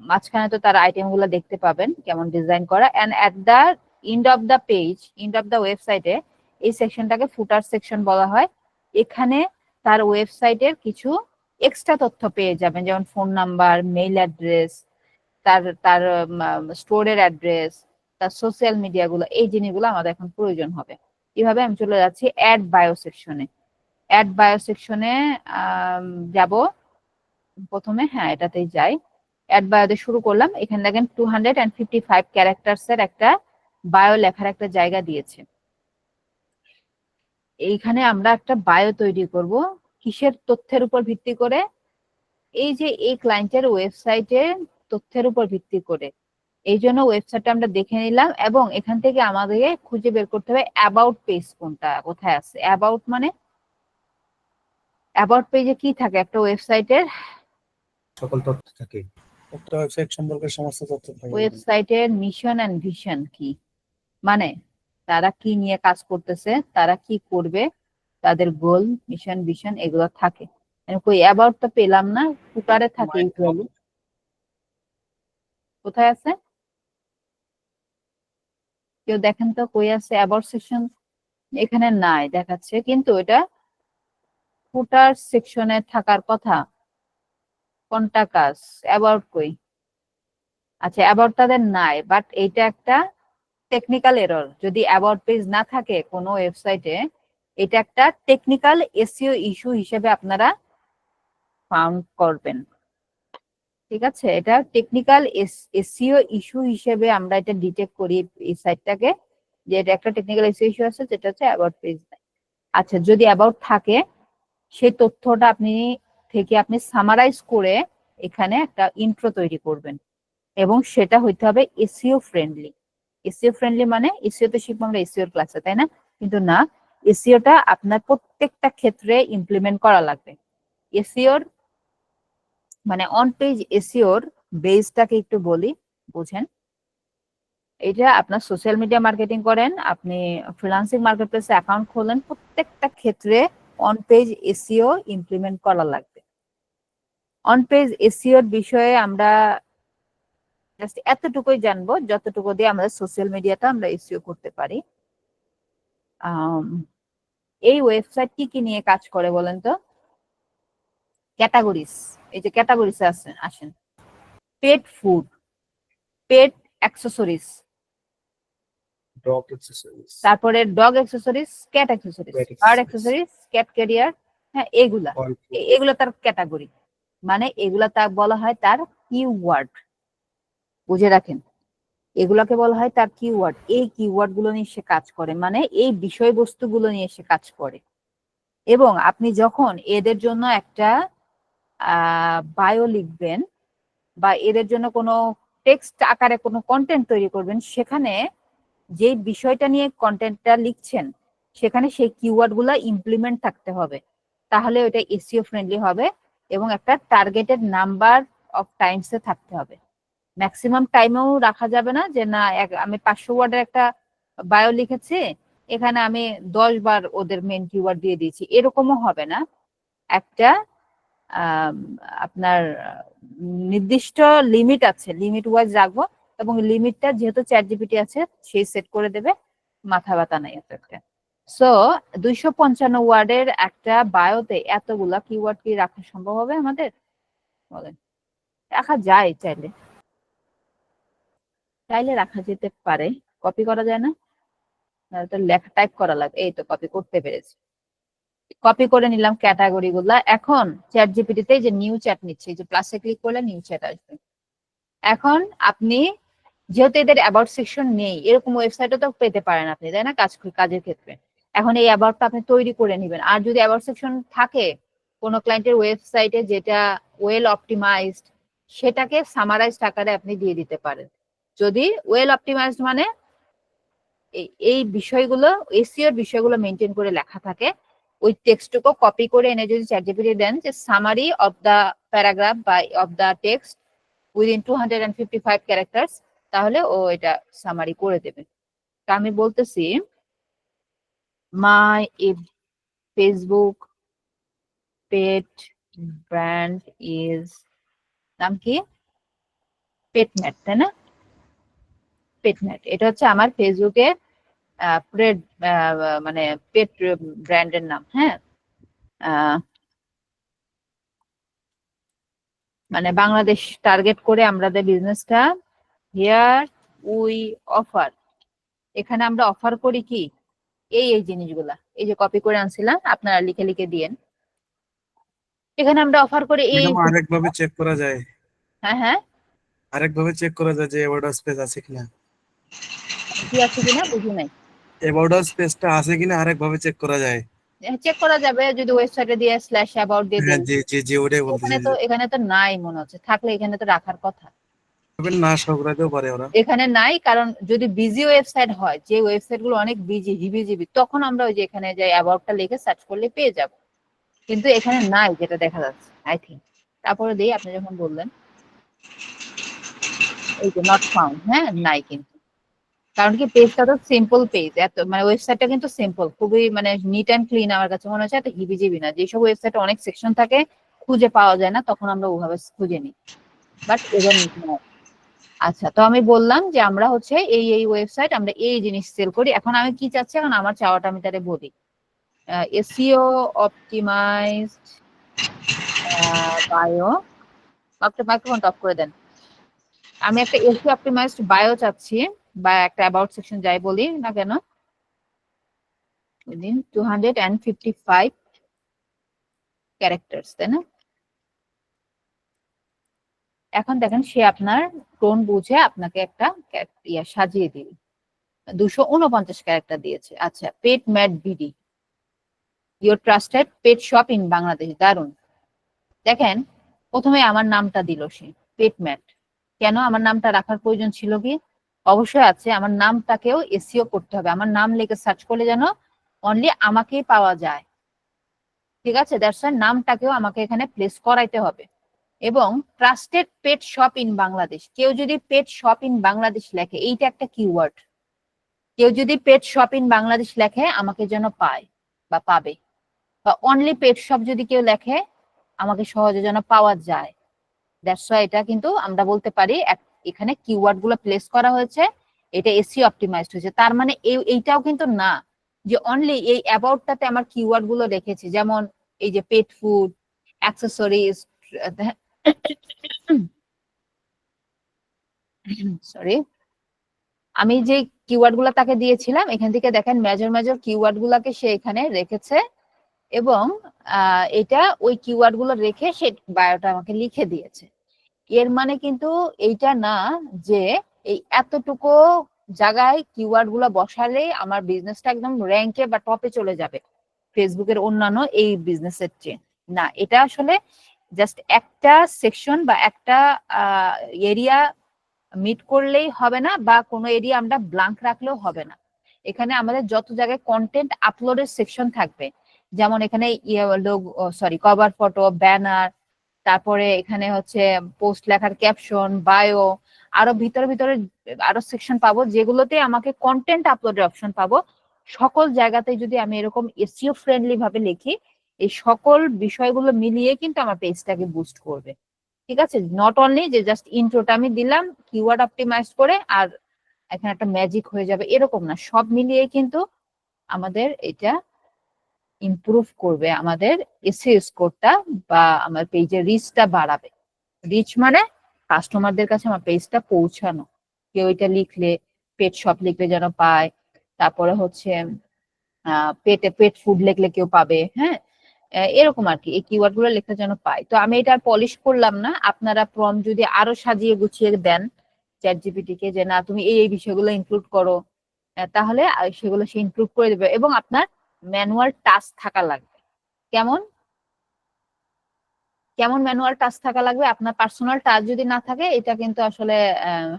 মাঝখানে তো তার আইটেম গুলো দেখতে পাবেন কেমন ডিজাইন করা। And at the end of the page, end of the ওয়েবসাইটে এই সেকশনটাকে ফুটার সেকশন বলা হয়। এখানে তার ওয়েবসাইটের কিছু এক্সট্রা তথ্য পেয়ে যাবেন, যেমন ফোন নাম্বার, মেইল অ্যাড্রেস, তার তার স্টোরের অ্যাড্রেস, তার সোশ্যাল মিডিয়া গুলো, এই জিনিসগুলো আমাদের এখন প্রয়োজন হবে। এভাবে আমি চলে যাচ্ছি অ্যাড বায়ো সেকশনে। অ্যাড বায়ো সেকশনে যাব প্রথমে। হ্যাঁ, এটাতেই যাই। অ্যাড বায়োতে শুরু করলাম। এখানে দেখেন 255 ক্যারেক্টার্স এর একটা বায়ো লেখার একটা জায়গা দিয়েছে। এইখানে আমরা একটা বায়ো তৈরি করব কিসের তথ্যের উপর ভিত্তি করে? এই যে এই ক্লায়েন্টের ওয়েবসাইটের তথ্যের উপর ভিত্তি করে। এই জন্য ওয়েবসাইটটা আমরা দেখে নিলাম, এবং এখান থেকে আমাদেরকে খুঁজে বের করতে হবে অ্যাবাউট পেজ কোনটা, কোথায় আছে। অ্যাবাউট মানে অ্যাবাউট পেজে কি থাকে একটা ওয়েবসাইটের? সকল তথ্য থাকে, একটা ওয়েবসাইট সম্পর্কে সমস্ত তথ্য থাকে। ওয়েবসাইটের মিশন এন্ড ভিশন কি, মানে তারা কি নিয়ে কাজ করতেছে, তারা কি করবে, তাদের গোল, মিশন, ভিশন এগুলো থাকে। কই অ্যাবাউট তো পেলাম না, ফুটারে থাকে ইউজুয়ালি। কোথায় আছে কেউ দেখেন তো, কই আছে অ্যাবাউট সেকশন? এখানে নাই দেখাচ্ছে, কিন্তু এটা ফুটার সেকশনে থাকার কথা। কোনটা কাজ? অ্যাবাউট কই? আচ্ছা, অ্যাবাউট তাদের নাই, বাট এইটা একটা টেকনিক্যাল এরর। যদি অ্যাবাউট পেজ না থাকে কোনো ওয়েবসাইটে, এটা একটা টেকনিক্যাল এসইও ইস্যু হিসেবে আপনারা ফাউন্ড করবেন। ঠিক আছে, এটা টেকনিক্যাল এসইও ইস্যু হিসেবে আমরা এটা ডিটেক্ট করি এই সাইটটাকে, যে এটা একটা টেকনিক্যাল এসইও ইস্যু আছে, যেটা হচ্ছে অ্যাবাউট পেজ নাই। আচ্ছা, যদি অ্যাবাউট থাকে সেই তথ্যটা আপনি সামারাইজ করে এখানে একটা ইন্ট্রো তৈরি করবেন, এবং সেটা হইতে হবে এসইও ফ্রেন্ডলি। এসইও ফ্রেন্ডলি মানে এসইও তো শিখবো আমরা এসইও ক্লাসে, তাই না? কিন্তু না, এসইওটা আপনার প্রত্যেকটা ক্ষেত্রে ইমপ্লিমেন্ট করা লাগবে। এসইওর মানে অন পেজ এসইওর বেসটাকে একটু বলি, বুঝেন। এটা আপনার সোশ্যাল মিডিয়া মার্কেটিং করেন, আপনি ফ্রিল্যান্সিং মার্কেটপ্লেসে অ্যাকাউন্ট খোলেন, প্রত্যেকটা ক্ষেত্রে অন পেজ এসইও ইমপ্লিমেন্ট করা লাগবে। অন পেজ এসইওর বিষয়ে আমরা জাস্ট এতটুকুই জানবো যতটুকু দিয়ে আমাদের সোশ্যাল মিডিয়াটা আমরা এসইও করতে পারি। এই ওয়েবসাইট কি কি নিয়ে কাজ করে বলেন তো? ক্যাটাগরিজ, এই যে ক্যাটাগরিজ আসেন, পেট ফুড, পেট অ্যাক্সেসরিজ, ডগ অ্যাক্সেসরিজ, তারপরে dog accessories, cat accessories, bird accessories, cat career. হ্যাঁ, এগুলা তার ক্যাটাগরি, মানে এগুলা তার বলা হয় তার কিওয়ার্ড। বুঝে রাখেন, এগুলাকে বলা হয় তার কিওয়ার্ড। এই কিওয়ার্ড গুলো নিয়ে সে কাজ করে, মানে এই বিষয়বস্তুগুলো নিয়ে সে কাজ করে। এবং আপনি যখন এদের জন্য একটা বায়ো লিখবেন বা এদের জন্য কোনো টেক্সট আকারে কোনো কন্টেন্ট তৈরি করবেন, সেখানে যে বিষয়টা নিয়ে কন্টেন্টটা লিখছেন সেখানে সেই কিওয়ার্ড গুলা ইমপ্লিমেন্ট থাকতে হবে, তাহলে ওটা এসইও ফ্রেন্ডলি হবে এবং একটা টার্গেটেড নাম্বার অফ টাইমস এ থাকতে হবে। ম্যাক্সিমাম টাইমেও রাখা যাবে না যে না আমি 500 ওয়ার্ডের একটা বায়ো লিখেছি, এখানে আমি 10 বার ওদের মেন কিওয়ার্ড দিয়ে দিয়েছি, এরকমও হবে না। একটা আপনার নির্দিষ্ট লিমিট আছে, লিমিট ওয়াইজ রাখবো এবং লিমিটটা যেহেতু চ্যাটজিপিটি আছে সেই সেট করে দেবে, মাথা ব্যথা নাই একটা। সো 255 ওয়ার্ডের একটা বায়োতে এতগুলা কিওয়ার্ড কি রাখা সম্ভব হবে আমাদের? বলেন। রাখা যায়, চাইলে চাইলে রাখা যেতে পারে। কপি করা যায় না? তো লেখা টাইপ করা লাগবে। এই তো কপি করতে পেরেছি, কপি করে নিলাম ক্যাটাগরি গুলা। এখন চ্যাট জিপিটিতে যে নিউ চ্যাট নিচ্ছে, এই যে প্লাসে ক্লিক করলে নিউ চ্যাট আসবে। এখন আপনি যেহেতু এদের অ্যাবাউট সেকশন নেই, এরকম ওয়েবসাইটও তো পেতে পারেন আপনি, তাই না, কাজের ক্ষেত্রে। এখন এই অ্যাবাউটটা আপনি তৈরি করে নেবেন। আর যদি অ্যাবাউট সেকশন থাকে কোনো ক্লায়েন্টের ওয়েবসাইটে যেটা ওয়েল অপটিমাইজড, সেটাকে সামারাইজড আকারে আপনি দিয়ে দিতে পারেন। যদি ওয়েল অপটিমাইজড মানে এই বিষয়গুলো, এসইওর বিষয়গুলো মেনটেন করে লেখা থাকে, ওই টেক্সটটুকু কপি করে এনে যদি চ্যাটজিপিটি দেন যে সামারি অফ দা প্যারাগ্রাফ বা of the text within 255 characters, তাহলে ও এটা সামারি করে দেবে। তা আমি বলতেছি my Facebook pet brand is, নাম কি? পেটম্যাট, তাই না? পেটম্যাট, এটা হচ্ছে আমার ফেসবুকের মানে পেট ব্র্যান্ডের নাম। হ্যাঁ, মানে বাংলাদেশ টার্গেট করে আমাদের বিজনেসটা। হিয়ার উই অফার, এখানে আমরা অফার করি কি এই জিনিসগুলা, এই যে কপি করে আনছিলাম, আপনারা লিখে লিখে দিয়েন। এখানে আমরা অফার করে এই, আরেকভাবে চেক করা যায়, হ্যাঁ হ্যাঁ, আরেকভাবে চেক করা যায় যে অ্যাবাউট আস পেজ আছে কিনা। কি আছে কিনা বুঝি নাই। অ্যাবাউট আস পেজটা আছে কিনা আরেকভাবে চেক করা যায়। চেক করা যাবে যদি ওয়েবসাইটে দিয়ে স্ল্যাশ অ্যাবাউট দিয়ে হ্যাঁ, দেন। জি জি জি, ওটাই বলতেছি। এখানে তো নাই মনে হচ্ছে, থাকলে এখানে তো রাখার কথা। না, সব রাখতেও পারে ওরা। এখানে নাই, কারণ যদি বিজি ওয়েবসাইট হয়, যে ওয়েবসাইট গুলো অনেক বিজি হিবিজিবি, তখন আমরা ওই যে এখানে যে অ্যাবাউটটা লিখে সার্চ করলে পেয়ে যাব, কিন্তু এখানে নাই যেটা দেখা যাচ্ছে আই থিঙ্ক। তারপরে দিই, আপনি যখন বললেন এই যে নট ফাউন্ড, হ্যাঁ নাই, কিন্তু কারণ কি পেজটা তো সিম্পল পেজ, এত মানে ওয়েবসাইটটা কিন্তু সিম্পল, খুবই মানে নিট অ্যান্ড ক্লিন। আমার কাছে মনে হচ্ছে এত হিবিজিবি না। যেসব ওয়েবসাইটে অনেক সেকশন থাকে, খুঁজে পাওয়া যায় না, তখন আমরা ওভাবে খুঁজে নিই, বাট এবার নয়। আচ্ছা, তো আমি বললাম যে আমরা হচ্ছে এই ওয়েবসাইট, আমরা এই জিনিস সেল করি। এখন আমি কি চাচ্ছি, এখন আমার চাওয়াটা আমি তারে বলি। এসইও অপটিমাইজড বায়ো, মাইক্রোফোনটা অফ করে দেন। আমি একটা এসইও অপটিমাইজড বায়ো চাচ্ছি, বা একটা অ্যাবাউট সেকশন যাই বলি না কেন, উইদিন 255 ক্যারেক্টার্স, তাই না? এখন দেখেন সে আপনার টোন বুঝে আপনাকে একটা সাজিয়ে দিবে। 249 ক্যারেক্টার দিয়েছে। আচ্ছা, pet mat BD, your trusted pet shop in Bangladesh. দারুন। দেখেন প্রথমে আমার নামটা দিল সে, পেট ম্যাট। কেন আমার নামটা রাখার প্রয়োজন ছিল কি? অবশ্যই আছে, আমার নামটাকেও এসইও করতে হবে। আমার নাম লিখে সার্চ করলে যেন অনলি আমাকেই পাওয়া যায়, ঠিক আছে? দ্যাটস ওয়াই নামটাকেও আমাকে এখানে প্লেস করাইতে হবে। এবং trusted pet shop in Bangladesh, কেউ যদি পেট শপ ইন বাংলাদেশ লেখে, এইটা একটা কিওয়ার্ড। কেউ যদি পেট শপ ইন বাংলাদেশ লেখে, আমাকে যেন পায় বা পাবে, বা অনলি পেট শপ যদি কেউ লেখে, আমাকে সহজে যেন পাওয়া যায়। দ্যাটস ওয়াই এটা কিন্তু আমরা বলতে পারি এখানে কিওয়ার্ড গুলো প্লেস করা হয়েছে, এটা এসইও অপটিমাইজড হয়েছে। তার মানে এইটাও কিন্তু না যে অনলি এই অ্যাবাউটটাতে আমার কিওয়ার্ড গুলো রেখেছি, যেমন এই যে পেট ফুড, অ্যাক্সেসরিজ, সরি, আমি যে কিওয়ার্ড গুলা তাকে দিয়েছিলাম, এখান থেকে দেখেন মেজর মেজর কিওয়ার্ড গুলাকে সে এখানে রেখেছে, এবং এটা ওই কিওয়ার্ড গুলো রেখে সে বায়োটা আমাকে লিখে দিয়েছে। এর মানে কিন্তু এইটা না যে এই এতটুকু জায়গায় কিওয়ার্ড গুলো বসালে আমার বিজনেসটা একদম র্যাঙ্কে বা টপে চলে যাবে ফেসবুকের অন্যান্য এই বিজনেসের চেয়ে। না, এটা আসলে জাস্ট একটা সেকশন বা একটা এরিয়া মিট করলেই হবে না, বা কোনো এরিয়া আমরা ব্ল্যাঙ্ক রাখলেও হবে না। এখানে আমাদের যত জায়গায় কন্টেন্ট আপলোডের সেকশন থাকবে, যেমন এখানে কভার ফটো, ব্যানার, তারপরে এখানে হচ্ছে পোস্ট লেখার ক্যাপশন, বায়ো, আরো ভিতরে ভিতরে আরো সেকশন পাবো যেগুলোতে আমাকে কন্টেন্ট আপলোডের অপশন পাবো। সকল জায়গাতে যদি আমি এরকম এসইও ফ্রেন্ডলি ভাবে লিখি, এই সকল বিষয়গুলো মিলিয়ে কিন্তু আমার পেজটাকে বুস্ট করবে। ঠিক আছে, নট অনলি যে জাস্ট ইন্ট্রোটা আমি দিলাম কিওয়ার্ড অপটিমাইজ করে আর এখানে একটা ম্যাজিক হয়ে যাবে, এরকম না। সব মিলিয়ে কিন্তু আমাদের এটা ইমপ্রুভ করবে আমাদের এসইও স্কোরটা, বা আমার পেজের রিচটা বাড়াবে। রিচ মানে কাস্টমারদের কাছে আমার পেজটা পৌঁছানো, কেউ এটা লিখলে, পেট শপ লিখলে যেন পায়, তারপরে হচ্ছে পেট ফুড লিখলে কেউ পাবে, হ্যাঁ, এরকম আর কি, এই কিওয়ার্ড গুলো লেখা যেন পায়। তো আমি এটা পলিশ করলাম না, আপনারা প্রম্পট যদি আরো সাজিয়ে গুছিয়ে দেন চ্যাট জিপিটি কে, যে না তুমি এই বিষয়গুলো ইনক্লুড করো, তাহলে সেগুলো সে ইনক্লুড করে দেবে। এবং আপনার ম্যানুয়াল টাস্ক থাকা লাগবে। কেমন কেমন ম্যানুয়াল টাস্ক থাকা লাগবে? আপনার পার্সোনাল টাস্ক যদি না থাকে, এটা কিন্তু আসলে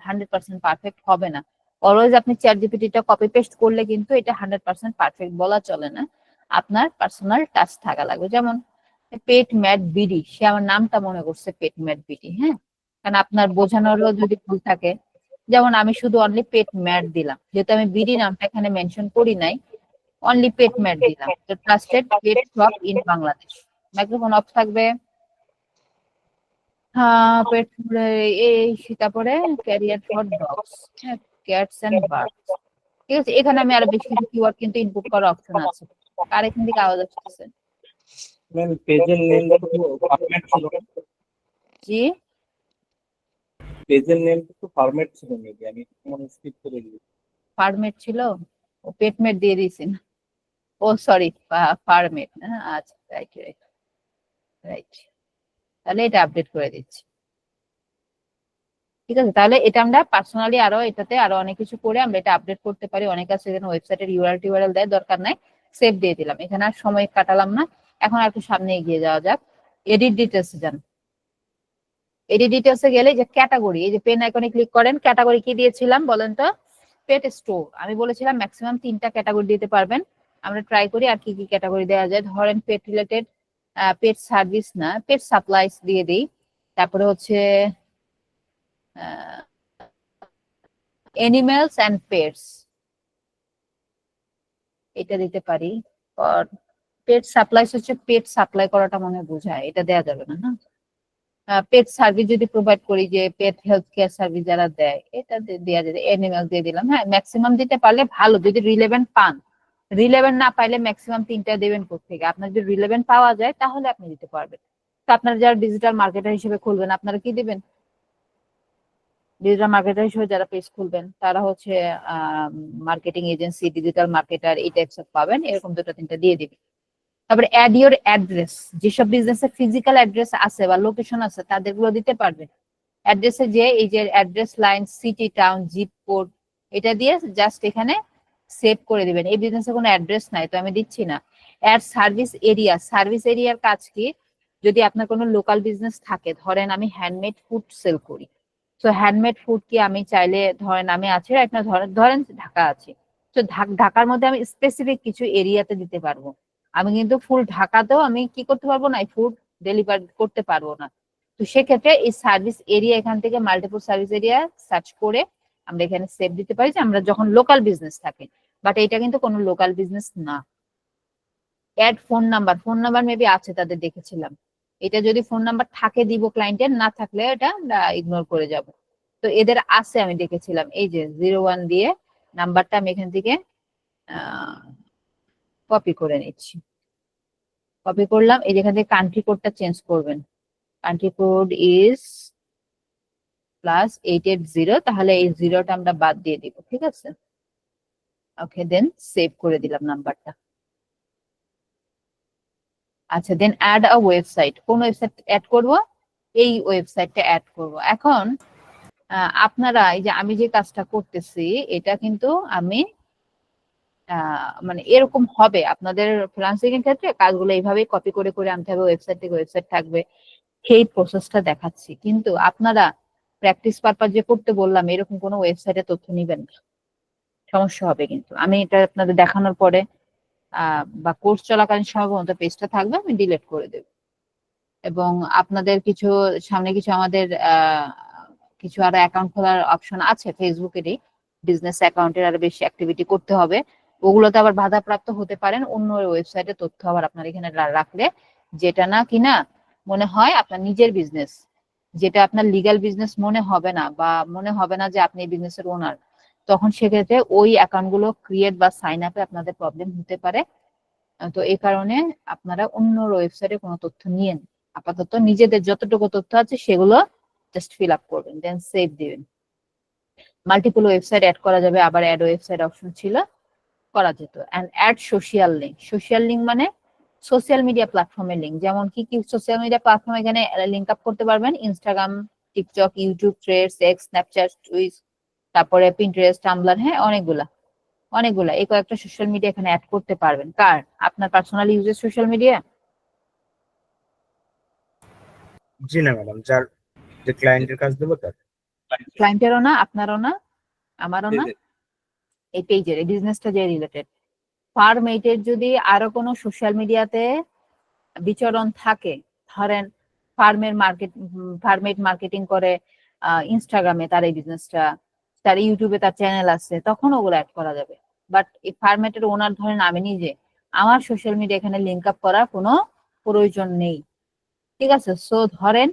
100% পারফেক্ট হবে না। অলওয়েজ আপনি চ্যাট জিপিটিটা কপি পেস্ট করলে কিন্তু এটা 100% পারফেক্ট বলা চলে না। আপনার পার্সোনাল টাস্ক থাকা লাগবে। যেমন পেট ম্যাট বিডি, সে আমার নামটা মনে করছে পেট ম্যাট বিডি, হ্যাঁ, কারণ আপনার বোঝানোরও যদি ভুল থাকে, যেমন আমি শুধু অনলি পেট ম্যাট দিলাম, যেহেতু আমি বিডি নামটা এখানে মেনশন করি নাই, অনলি পেট ম্যাট দিলাম। তো trusted pet shop in Bangladesh, microphone off থাকবে। হ্যাঁ, পেট, এই তারপরে ক্যারিয়ার ফর ডগস, হ্যাঁ, ক্যাটস এন্ড বার্ডস। ঠিক আছে, এখানে আমি আরো বেশি কিছু কিওয়ার্ড কিন্তু ইনপুট করার অপশন আছে। কার এখান থেকে আওয়াজ আসতেছে? ম্যাম পেজের নেমটা তো ফরম্যাট ছিল, জি, পেজের নেম তো ফরম্যাট ছিল, মেবি আমি মনে স্কিপ করে দিয়েছি। ফার্মেট ছিল, ও পেটমেট দিয়ে দিয়েছি না, ও সরি, ফার্মেট। আচ্ছা, রাইট রাইট রাইট, তাহলে এটা আপডেট করে দিচ্ছি। ঠিক আছে, তাহলে এটা আমরা পার্সোনালি আরো এটাতে আরো অনেক কিছু করে আমরা এটা আপডেট করতে পারি। অনেক আছে এখানে ওয়েবসাইটের ইউআরএল দেয়, দরকার নাই, সেভ দিয়ে দিলাম। এখানে আর সময় কাটালাম না, এখন আর একটু সামনে এগিয়ে যাওয়া যাক। এডিট ডিটেলস যান। এডিট ডিটেলসে গেলে যে ক্যাটাগরি, এই যে পেন আইকনে ক্লিক করেন, ক্যাটাগরি কি দিয়েছিলাম বলেন তো? পেট স্টোর। আমি বলেছিলাম ম্যাক্সিমাম 3টা ক্যাটাগরি দিতে পারবেন। আমরা ট্রাই করি আর কি কি ক্যাটাগরি দেওয়া যায়। ধরেন পেট রিলেটেড, পেট সার্ভিস না, পেট সাপ্লাইস দিয়ে দিই। তারপরে হচ্ছে অ্যানিমেলস অ্যান্ড পেটস, এটা দিতে পারি। আর পেট সাপ্লাইস হচ্ছে পেট সাপ্লাই করাটা মনে হয় বোঝায়, এটা দেওয়া যাবে না, না। পেট সার্ভিস যদি প্রোভাইড করি, যে পেট হেলথ কেয়ার সার্ভিস যারা দেয়, এটা দেওয়া যায়। অ্যানিমেল দিয়ে দিলাম। হ্যাঁ, ম্যাক্সিমাম দিতে পারলে ভালো, যদি রিলেভেন্ট পান। রিলেভেন্ট না পাইলে ম্যাক্সিমাম 3টা দেবেন কোথেকে? আপনার যদি রিলেভেন্ট পাওয়া যায় তাহলে আপনি দিতে পারবেন। তো আপনারা যারা ডিজিটাল মার্কেটার হিসেবে খুলবেন, আপনারা কি দিবেন? ডিজিটাল মার্কেটার হিসেবে যারা পেজ খুলবেন, তারা হচ্ছে মার্কেটিং এজেন্সি, ডিজিটাল মার্কেটার, এই টাইপস অফ পাবেন, এরকম 2-3টা দিয়ে দিবেন। তারপরে অ্যাড ইওর অ্যাড্রেস, যেসব বিজনেসের ফিজিক্যাল অ্যাড্রেস আছে বা লোকেশন আছে তাদের গুলো দিতে পারবেন। অ্যাড্রেসে যে এই যে address line, city, town, zip code, এটা দিয়ে জাস্ট এখানে সেভ করে দিবেন। এই বিজনেসে কোনো অ্যাড্রেস নাই, তো আমি দিচ্ছি না। অ্যাড সার্ভিস এরিয়া, সার্ভিস এরিয়ার কাজ কি? যদি আপনার কোনো লোকাল বিজনেস থাকে, ধরেন আমি হ্যান্ডমেড ফুড সেল করি, তো হ্যান্ডমেড ফুড কি আমি চাইলে, ধরেন আমি আছি একটা, ধরেন ঢাকা আছে, তো ঢাকার মধ্যে আমি স্পেসিফিক কিছু এরিয়াতে দিতে পারবো। আমি কিন্তু ফুল ঢাকাতেও আমি কি করতে পারবো না, ফুড ডেলিভার করতে পারবো না। তো সেক্ষেত্রে এই সার্ভিস এরিয়া, এখান থেকে মাল্টিপল সার্ভিস এরিয়া সার্চ করে আমরা এখানে সেভ দিতে পারি, যে আমরা যখন লোকাল বিজনেস থাকে। বাট এটা কিন্তু কোনো লোকাল বিজনেস না। Add phone number, phone number maybe আছে তাদের, দেখেছিলাম। এটা যদি ফোন নাম্বার থাকে দিব, ক্লায়েন্টের না থাকলে এটা ইগনোর করে যাব। তো এদের আছে, আমি দেখেছিলাম, এই যে 01 দিয়ে নাম্বারটা আমি এখান থেকে কপি করে নিচ্ছি। কপি করলাম, এই যেখান থেকে কান্ট্রি কোডটা চেঞ্জ করবেন। কান্ট্রি কোড ইজ +880, তাহলে এই 0টা আমরা বাদ দিয়ে দিব। ঠিক আছে, ওকে, দেন সেভ করে দিলাম নাম্বারটা। আচ্ছা, দেন অ্যাড আ ওয়েবসাইট। কোন ওয়েবসাইট অ্যাড করব? এই ওয়েবসাইটটা অ্যাড করব। এখন আপনারা এই যে আমি যে কাজটা করতেছি, এটা কিন্তু আমি মানে এরকম হবে আপনাদের ফ্রিল্যান্সিং এর ক্ষেত্রে, কাজগুলো এইভাবেই কপি করে করে আনতে হবে, ওয়েবসাইট থেকে ওয়েবসাইট থাকবে, সেই প্রসেসটা দেখাচ্ছি। কিন্তু আপনারা প্র্যাকটিস পারপাস যে করতে বললাম, এরকম কোনো ওয়েবসাইটে তথ্য নিবেন না। সমস্যা হবে। কিন্তু আমি এটা আপনাদের দেখানোর পরে বা কোর্স চলাকালীন সময় পর্যন্ত পেজটা থাকবে, আমি ডিলিট করে দেব। এবং আপনাদের কিছু সামনে কিছু আমাদের কিছু আরো অ্যাকাউন্ট খোলার অপশন আছে ফেসবুকেরই, বিজনেস অ্যাকাউন্টের আরো বেশি অ্যাক্টিভিটি করতে হবে, ওগুলোতে আবার বাধাপ্রাপ্ত হতে পারেন অন্য ওয়েবসাইটে তথ্য আবার আপনার এখানে রাখলে, যেটা না কিনা মনে হয় আপনার নিজের বিজনেস, যেটা আপনার লিগ্যাল বিজনেস মনে হবে না, বা মনে হবে না যে আপনি এই বিজনেসের ওনার, তখন সেক্ষেত্রে ওই অ্যাকাউন্ট গুলো ক্রিয়েট বা সাইন আপে আপনাদের প্রবলেম হতে পারে। তো এই কারণে আপনারা অন্য ওয়েবসাইটে কোনো তথ্য নিয়েন, আপাতত নিজেদের যতটুকু তথ্য আছে সেগুলো জাস্ট ফিল আপ করবেন, দেন সেভ দিবেন। মাল্টিপল ওয়েবসাইট অ্যাড করা যাবে, আবার অ্যাড ওয়েবসাইট অপশন ছিল, করা যেত। And add social link. Social link মানে সোশ্যাল মিডিয়া প্ল্যাটফর্মের লিঙ্ক। যেমন কি কি সোশ্যাল মিডিয়া প্ল্যাটফর্ম এখানে লিঙ্ক আপ করতে পারবেন? Instagram, TikTok, YouTube, Threads, X, Snapchat, tweet, তারপরে পিন্টারেস্ট, টাম্বলার, হ্যাঁ অনেকগুলা এই কয়েকটা সোশ্যাল মিডিয়া এখানে অ্যাড করতে পারবেন। কার? আপনার পার্সোনাল ইউজের সোশ্যাল মিডিয়া। জি না ম্যাডাম, যার যে ক্লায়েন্টের কাজ দেবো তার। ক্লায়েন্টেরও না, আপনারও না, আমারও না, এই পেজের এই বিজনেসটা যে রিলেটেড। ফার্মেটের যদি আরো কোনো সোশ্যাল মিডিয়াতে বিচরণ থাকে, ধরেন ফার্মেট মার্কেটিং করে ইনস্টাগ্রামে তার এই বিজনেসটা, তার ইউটিউবে তার চ্যানেল আছে, তখন ওগুলো অ্যাড করা যাবে। বাট এই ফার্মেটের ওনার ধরেন আমি নিজে, আমার সোশ্যাল মিডিয়া এখানে লিঙ্ক আপ করার কোনো প্রয়োজন নেই, ঠিক আছে? সো ধরেন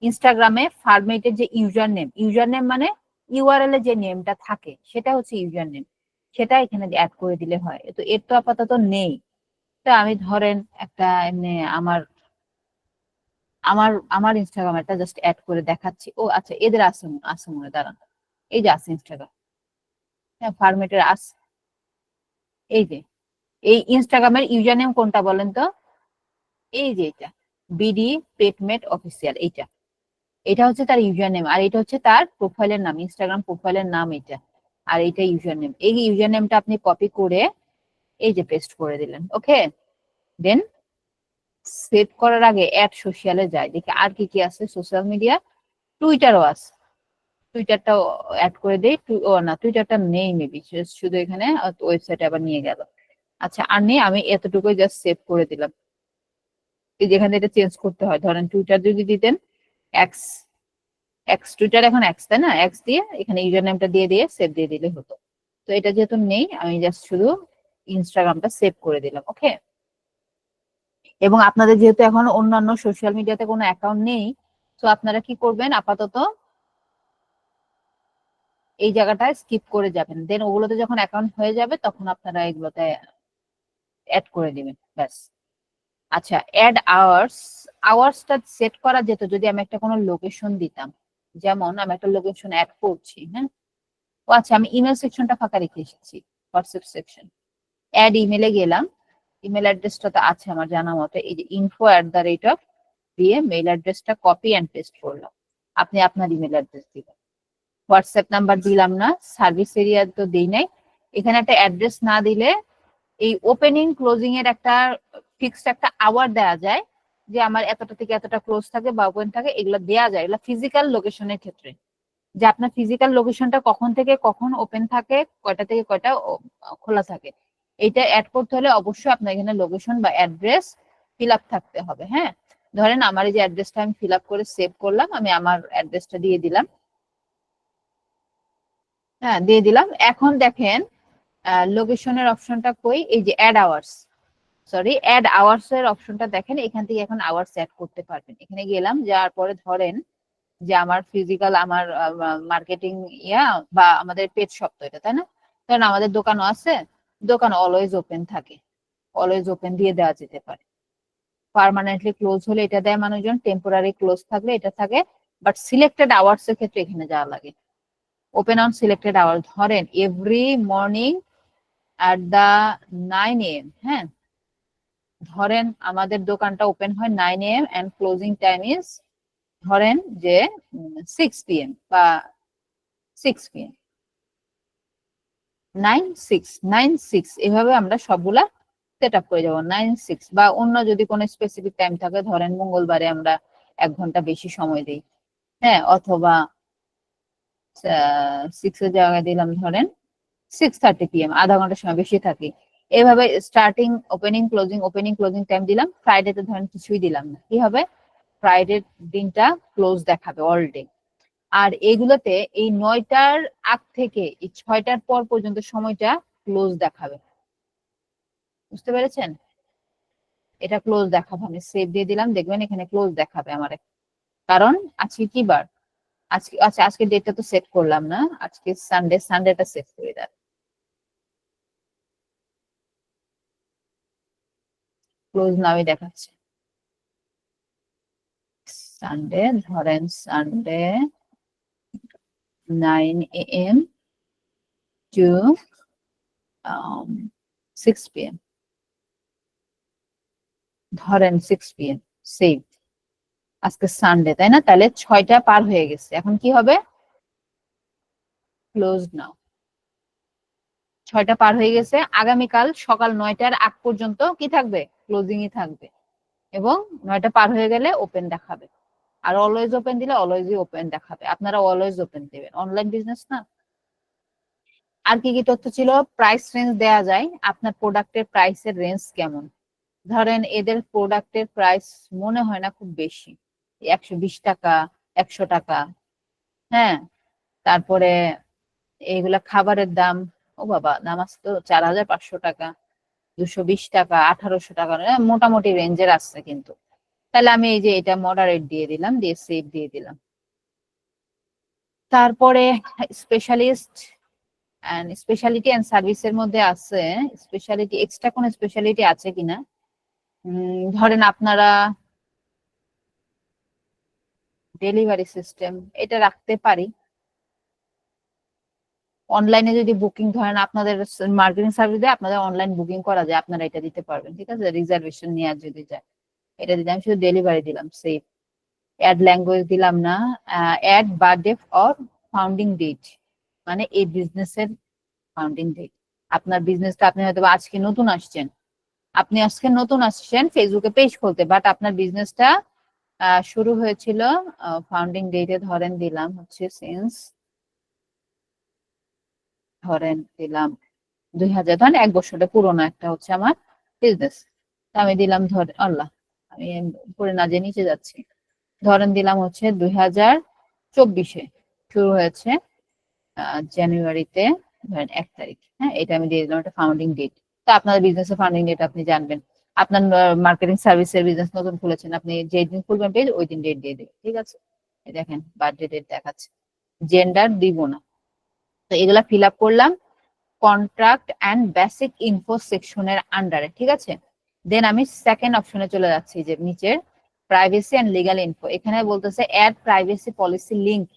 ইনস্টাগ্রামে ফার্মেটের যে ইউজার নেম মানে ইউআরএল এ যে নেমটা থাকে সেটা হচ্ছে ইউজার নেম, সেটা এখানে অ্যাড করে দিলে হয়। তো এর তো আপাতত নেই। তো আমি ধরেন একটা এমনি আমার আমার আমার ইনস্টাগ্রামটা জাস্ট অ্যাড করে দেখাচ্ছি। ও আচ্ছা, এদের আছে মনে, দাঁড়ান, এই যে আছে ইনস্টাগ্রাম, হ্যাঁ ফার্মেটের আছে, এই যে এই ইনস্টাগ্রামের ইউজার নেম কোনটা বলেন তো? এই যে এটা বিডি পেটমেট অফিসিয়াল, এটা হচ্ছে তার ইউজার নেম, আর এটা হচ্ছে তার প্রোফাইলের নাম, ইনস্টাগ্রাম প্রোফাইলের নাম এটা, আর এটা ইউজার নেম। এই ইউজার নেমটা আপনি কপি করে এই যে পেস্ট করে দিলেন, ওকে। দেন সেভ করার আগে অ্যাড সোশ্যালে যায়, দেখি আর কি কি আছে সোশ্যাল মিডিয়া। টুইটারও আছে, টুইটারটাও অ্যাড করে দেই। ও না, টুইটারটা নেই মেবি, শুধু এখানে ওয়েবসাইটে আবার নিয়ে গেল। আচ্ছা, আর নেই, আমি এতটুকুই জাস্ট সেভ করে দিলাম। এই যেখানে এটা চেঞ্জ করতে হয়, ধরেন টুইটার যদি দিতেন এক্স, টুইটার এখন এক্স, তাই না? এক্স দিয়ে এখানে ইউজার নেমটা দিয়ে সেভ দিয়ে দিলে হতো। তো এটা যেহেতু নেই, আমি জাস্ট শুধু ইনস্টাগ্রামটা সেভ করে দিলাম, ওকে। এবং আপনাদের যেহেতু এখন অন্যান্য সোশ্যাল মিডিয়াতে কোনো অ্যাকাউন্ট নেই, তো আপনারা কি করবেন, আপাতত এই জায়গাটায় স্কিপ করে যাবেন। দেন ওগুলোতে যখন অ্যাকাউন্ট হয়ে যাবে তখন আপনারা এগুলোতে অ্যাড করে দিবেন, ব্যাস। আচ্ছা, অ্যাড আওয়ার্সটা সেট করা যেত যদি আমি একটা কোনো লোকেশন দিতাম। যেমন আমি একটা লোকেশন অ্যাড করছি, হ্যাঁ। ও আচ্ছা, আমি ইমেল সেকশনটা ফাঁকা রেখে এসেছি, হোয়াটসঅ্যাপ সেকশন। অ্যাড ইমেলে গেলাম, ইমেল অ্যাড্রেসটা তো আছে আমার জানা মতো, এই যে info@ দিয়ে মেইল অ্যাড্রেসটা কপি অ্যান্ড পেস্ট করলাম। আপনি আপনার ইমেল অ্যাড্রেস দিবেন। হোয়াটসঅ্যাপ নাম্বার দিলাম না, সার্ভিস এরিয়া তো দেই নাই। এখানে একটা অ্যাড্রেস না দিলে এই ওপেনিং ক্লোজিং এর একটা ফিক্সড একটা আওয়ার দেওয়া যায়, যে আমার এতটা থেকে এতটা ক্লোজ থাকে বা ওপেন থাকে, এগুলো দেওয়া যায়। এগুলো ফিজিক্যাল লোকেশনের ক্ষেত্রে, যে আপনার ফিজিক্যাল লোকেশনটা কখন থেকে কখন ওপেন থাকে, কয়টা থেকে কয়টা খোলা থাকে, এইটা অ্যাড করতে হলে অবশ্যই আপনার এখানে লোকেশন বা অ্যাড্রেস ফিল আপ থাকতে হবে, হ্যাঁ। ধরেন আমার এই যে অ্যাড্রেসটা আমি ফিল আপ করে সেভ করলাম, আমি আমার অ্যাড্রেসটা দিয়ে দিলাম, হ্যাঁ দিয়ে দিলাম। এখন দেখেন লোকেশনের অপশনটা কই, এই যে অ্যাড আওয়ার্স এর অপশনটা দেখেন, এখান থেকে এখন আওয়ার্স অ্যাড করতে পারবেন। এখানে গেলাম, যাওয়ার পরে ধরেন যে আমার ফিজিক্যাল আমার মার্কেটিং বা আমাদের পেজ শপ তো এটা, তাই না? কারণ আমাদের দোকানও আছে, দোকান অলওয়েজ ওপেন থাকে, অলওয়েজ ওপেন দিয়ে দেওয়া যেতে পারে। পার্মানেন্টলি ক্লোজ হলে এটা দেয় মানুষজন, টেম্পোরারি ক্লোজ থাকলে এটা থাকে। বাট সিলেক্টেড আওয়ার্স এর ক্ষেত্রে এখানে যাওয়া লাগে, ওপেন অন সিলেক্টেড আওয়ার। ধরেন every morning at the 9 AM, হ্যাঁ। ধরেন আমাদের দোকানটা ওপেন হয় 9 AM and closing time is ধরেন যে 6 PM বা 6 PM, 9-6 এভাবে আমরা সবগুলা সেট আপ করে যাবো। 9-6 বা অন্য যদি কোনো স্পেসিফিক টাইম থাকে, ধরেন মঙ্গলবারে আমরা 1 ঘন্টা বেশি সময় দিই, হ্যাঁ, অথবা 6 এর জায়গায় দিলাম ধরেন 6:30 PM, আধা ঘন্টার সময় বেশি থাকি। এভাবে স্টার্টিং ওপেনিং ক্লোজিং টাইম দিলাম। ফ্রাইডেতে ধরেন কিছুই দিলাম না, কি হবে? ফ্রাইডে দিনটা ক্লোজ দেখাবে অল ডে। আর এইগুলোতে এই 9টার আগ থেকে এই 6টার পর পর্যন্ত সময়টা ক্লোজ দেখাবে। বুঝতে পেরেছেন? এটা ক্লোজ দেখাবে। আমি সেভ দিয়ে দিলাম, দেখবেন এখানে ক্লোজ দেখাবে আমার। কারণ আজকে কি বার? আচ্ছা আজকে ডেটটা তো সেট করলাম না, আজকে সানডেটা সেট করে দেন। ক্লোজ নাওই দেখাচ্ছে। সানডে ধরেন সানডে 9 AM to 6 PM, ধরেন 6 PM সেভ। আজকে সানডে, তাই না? তাহলে 6টা পার হয়ে গেছে। এখন কি হবে? ক্লোজ নাও। 6টা পার হয়ে গেছে। আগামীকাল সকাল 9টার আগ পর্যন্ত কি থাকবে? ক্লোজিংই থাকবে। এবং 9টা পার হয়ে গেলে ওপেন দেখাবে। আর অলওয়েজ ওপেন দিলে অলওয়েজই ওপেন দেখাবে। আপনারা অলওয়েজ ওপেন দিবেন, অনলাইন বিজনেস না। আর কি কি তথ্য ছিল? প্রাইস রেঞ্জ দেয়া যায়, আপনার প্রোডাক্টের প্রাইসের রেঞ্জ কেমন। ধরেন এদের প্রোডাক্টের প্রাইস মনে হয় না খুব বেশি, 120 টাকা, 100 টাকা। হ্যাঁ, তারপরে এইগুলা খাবারের দাম, ও বাবা, দাম আছে তো 4500 টাকা, 220 টাকা, 1800 টাকা, মোটামুটি রেঞ্জের আসছে কিন্তু। তাহলে আমি এই যে এটা মডারেট দিয়ে দিলাম, দিয়ে সেভ দিয়ে দিলাম। তারপরে স্পেশালিটি এন্ড সার্ভিসের মধ্যে আছে স্পেশালিটি, এক্সট্রা কোন স্পেশালিটি আছে কিনা। ধরেন আপনারা ডেলিভারি সিস্টেম, এটা রাখতে পারি। অনলাইনে যদি বুকিং, ধরেন আপনাদের মার্কেটিং সার্ভিস দিয়ে আপনাদের অনলাইন বুকিং করা যায়, আপনারা এটা দিতে পারবেন। ঠিক আছে, রিজার্ভেশন নেওয়া যদি যায় এটা দিলাম, শুধু ডেলিভারি দিলাম, সেভ। অ্যাড ল্যাঙ্গুয়েজ দিলাম না। Add birthday or founding date, মানে এই বিজনেসের ফাউন্ডিং ডেট। আপনার বিজনেসটা, আপনি হয়তো আজকে নতুন আসছেন ফেসবুকে পেজ খুলতে, বাট আপনার বিজনেসটা শুরু হয়েছিল ফাউন্ডিং ডেটে ধরেন দিলাম হচ্ছে সিন্স, ধরেন দিলাম 2000, ধরেন 1 বছরটা পুরোনো একটা হচ্ছে আমার বিজনেস। আমি দিলাম ধরেন, আল্লাহ আমি উপরে না যে নিচে যাচ্ছি, ধরেন দিলাম হচ্ছে 2024-এ শুরু হয়েছে, জানুয়ারিতে ধরেন 1 তারিখ। হ্যাঁ, এটা আমি দিয়ে দিলাম একটা ফাউন্ডিং ডেট। তো আপনার বিজনেসের ফাউন্ডিং ডেট আপনি জানবেন। আপনার মার্কেটিং সার্ভিসের বিজনেস নতুন খুলেছেন, আপনি যেই দিন খুলবেন পেজ ওই দিন ডেট দিয়ে দেবেন। ঠিক আছে, এই দেখেন বার্থডে ডেট দেখাচ্ছে। জেন্ডার দিব না। তো এগুলা ফিল আপ করলাম কন্ট্রাক্ট অ্যান্ড বেসিক ইনফো সেকশনের আন্ডারে। ঠিক আছে, দেন আমি সেকেন্ড অপশনে চলে যাচ্ছি, যে নিচের প্রাইভেসি অ্যান্ড লিগাল ইনফো। এখানে বলতেছে add privacy policy link.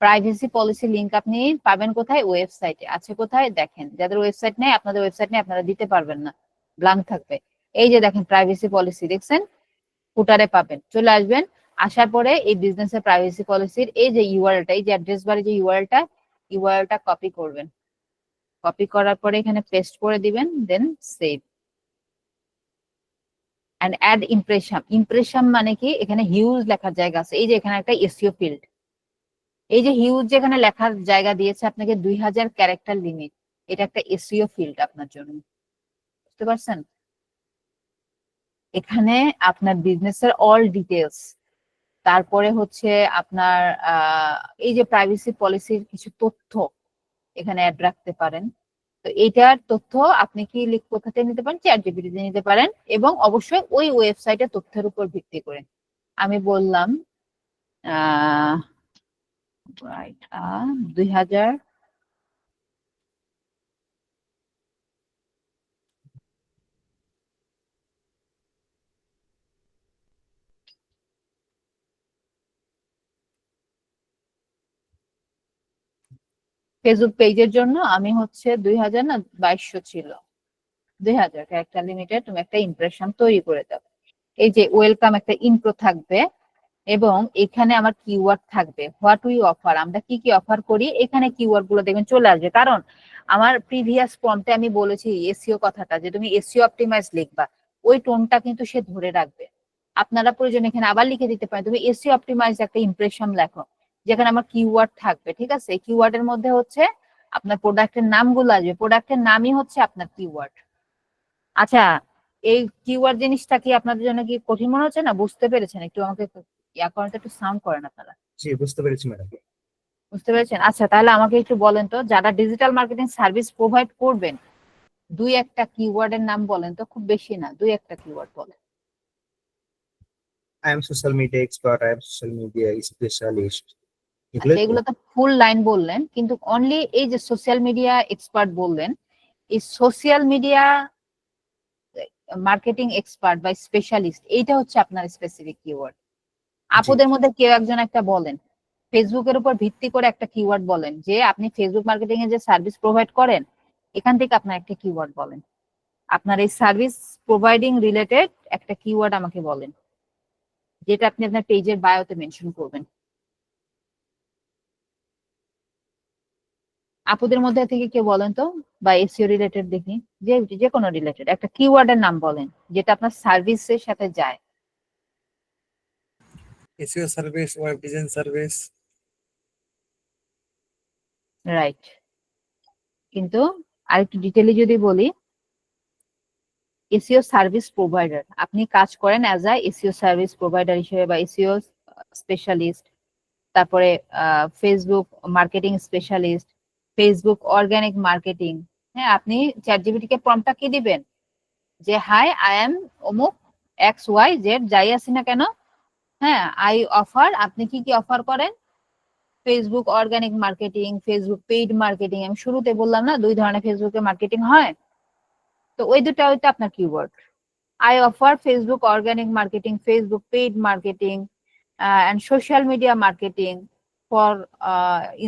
Privacy policy link আপনি পাবেন কোথায়? ওয়েবসাইটে। আছে কোথায়? দেখেন, যাদের ওয়েবসাইট নেই, আপনাদের ওয়েবসাইট নেই, আপনারা দিতে পারবেন না, ব্ল্যাঙ্ক থাকবে। এই যে দেখেন প্রাইভেসি পলিসি, দেখছেন? ফুটারে পাবেন, চলে আসবেন। আসার পরে এই বিজনেসের প্রাইভেসি পলিসির এই যে ইউআরএলটা, এই যে অ্যাড্রেস বারে যে ইউআরএলটা কপি করবেন। কপি করার পরে এখানে পেস্ট করে দিবেন, দেন সেভ। এন্ড অ্যাড ইমপ্রেশন মানে কি? এখানে হিউজ লেখার জায়গা আছে। এই যে এখানে একটা এসইও ফিল্ড, এই যে হিউজ যেখানে লেখার জায়গা দিয়েছে আপনাকে 2000 ক্যারেক্টার লিমিট, এটা একটা এসইও ফিল্ড আপনার জন্য। বুঝতে পারছেন? এখানে আপনার বিজনেসের অল ডিটেলস, তারপরে হচ্ছে আপনার এই যে প্রাইভেসি পলিসির কিছু তথ্য এখানে অ্যাড রাখতে পারেন। তো এইটার তথ্য আপনি কি কোথা থেকে নিতে পারেন? চ্যাটজিপিটি থেকে নিতে পারেন, এবং অবশ্যই ওই ওয়েবসাইটের তথ্যের উপর ভিত্তি করে। আমি বললাম 2000 ফেসবুক পেজের জন্য আমি হচ্ছে 2000 না 2200 ছিল, 2000 ক্যারেক্টার লিমিটেড। তুমি একটা ইমপ্রেশন তৈরি করে দাও। এই যে ওয়েলকাম একটা ইন্ট্রো থাকবে, এবং এখানে আমার কিওয়ার্ড থাকবে, হোয়াট উই অফার, আমরা কি কি অফার করি। এখানে কিওয়ার্ড গুলো দেখবেন চলে আসবে, কারণ আমার প্রিভিয়াস প্রম্পটে আমি বলেছি এসইও কথাটা, যে তুমি এসইও অপটিমাইজ লিখবা, ওই টোনটা কিন্তু সে ধরে রাখবে। আপনারা প্রয়োজন এখানে আবার লিখে দিতে পারেন, তুমি এসইও অপটিমাইজ একটা ইমপ্রেশন লেখো, যেখানে আমার কিওয়ার্ড থাকবে, ঠিক আছে? এই কিওয়ার্ডের মধ্যে হচ্ছে আপনার প্রোডাক্টের নামগুলো আসবে, প্রোডাক্টের নামই হচ্ছে আপনার কিওয়ার্ড। আচ্ছা, এই কিওয়ার্ড জিনিসটা কি আপনাদের জন্য কি কঠিন মনে হচ্ছে না? বুঝতে পেরেছেন? একটু আমাকে ইয়া করেন তো, একটু সাউন্ড করেন আপনারা। জি, বুঝতে পেরেছি ম্যাডাম। বুঝতে পেরেছেন? আচ্ছা, তাহলে আমাকে একটু বলেন তো, যারা ডিজিটাল মার্কেটিং সার্ভিস প্রোভাইড করবেন, দুই একটা কিওয়ার্ডের নাম বলেন তো, খুব বেশি না, দুই একটা কিওয়ার্ড বলেন। I am social media expert, I am social media specialist. আচ্ছা, এগুলো তো ফুল লাইন বললেন, কিন্তু অনলি এই যে সোশ্যাল মিডিয়া এক্সপার্ট বললেন, এই সোশ্যাল মিডিয়া মার্কেটিং এক্সপার্ট বা স্পেশালিস্ট, এইটা হচ্ছে আপনার স্পেসিফিক কিওয়ার্ড। আপুদের মধ্যে কেউ একজন একটা বলেন, ফেসবুকের উপর ভিত্তি করে একটা কিওয়ার্ড বলেন, যে আপনি ফেসবুক মার্কেটিং এ যে সার্ভিস প্রোভাইড করেন, এখান থেকে আপনার একটা কিওয়ার্ড বলেন। আপনার এই সার্ভিস প্রোভাইডিং রিলেটেড একটা কিওয়ার্ড আমাকে বলেন, যেটা আপনি আপনার পেজের বায়োতে মেনশন করবেন। আপুদের মধ্যে থেকে কেউ বলেন তো, বা এসইও রিলেটেড দেখি, যে যে কোনো রিলেটেড একটা কিওয়ার্ডের নাম বলেন যেটা আপনার সার্ভিসের সাথে যায়। SEO service, web design service. Right, কিন্তু আরেকটু ডিটেইলে যদি বলি, এসইও সার্ভিস প্রোভাইডার, আপনি কাজ করেন as a SEO service provider হিসেবে বা এসইও স্পেশালিস্ট, তারপরে Facebook marketing specialist, Facebook organic marketing. হ্যাঁ, আপনি চ্যাটজিপিটি কে প্রম্পটটা কি দিবেন, যে হাই আই এম অমুক এক্স ওয়াই জেড, যাই আসি না কেন, হ্যাঁ, আই অফার, আপনি কি কি অফার করেন, Facebook organic marketing, Facebook paid marketing. আমি শুরুতে বললাম না দুই ধরনের ফেসবুকে মার্কেটিং হয়, তো ওই দুটা হইতে আপনার keyword. I offer Facebook organic marketing, Facebook paid marketing and social media marketing for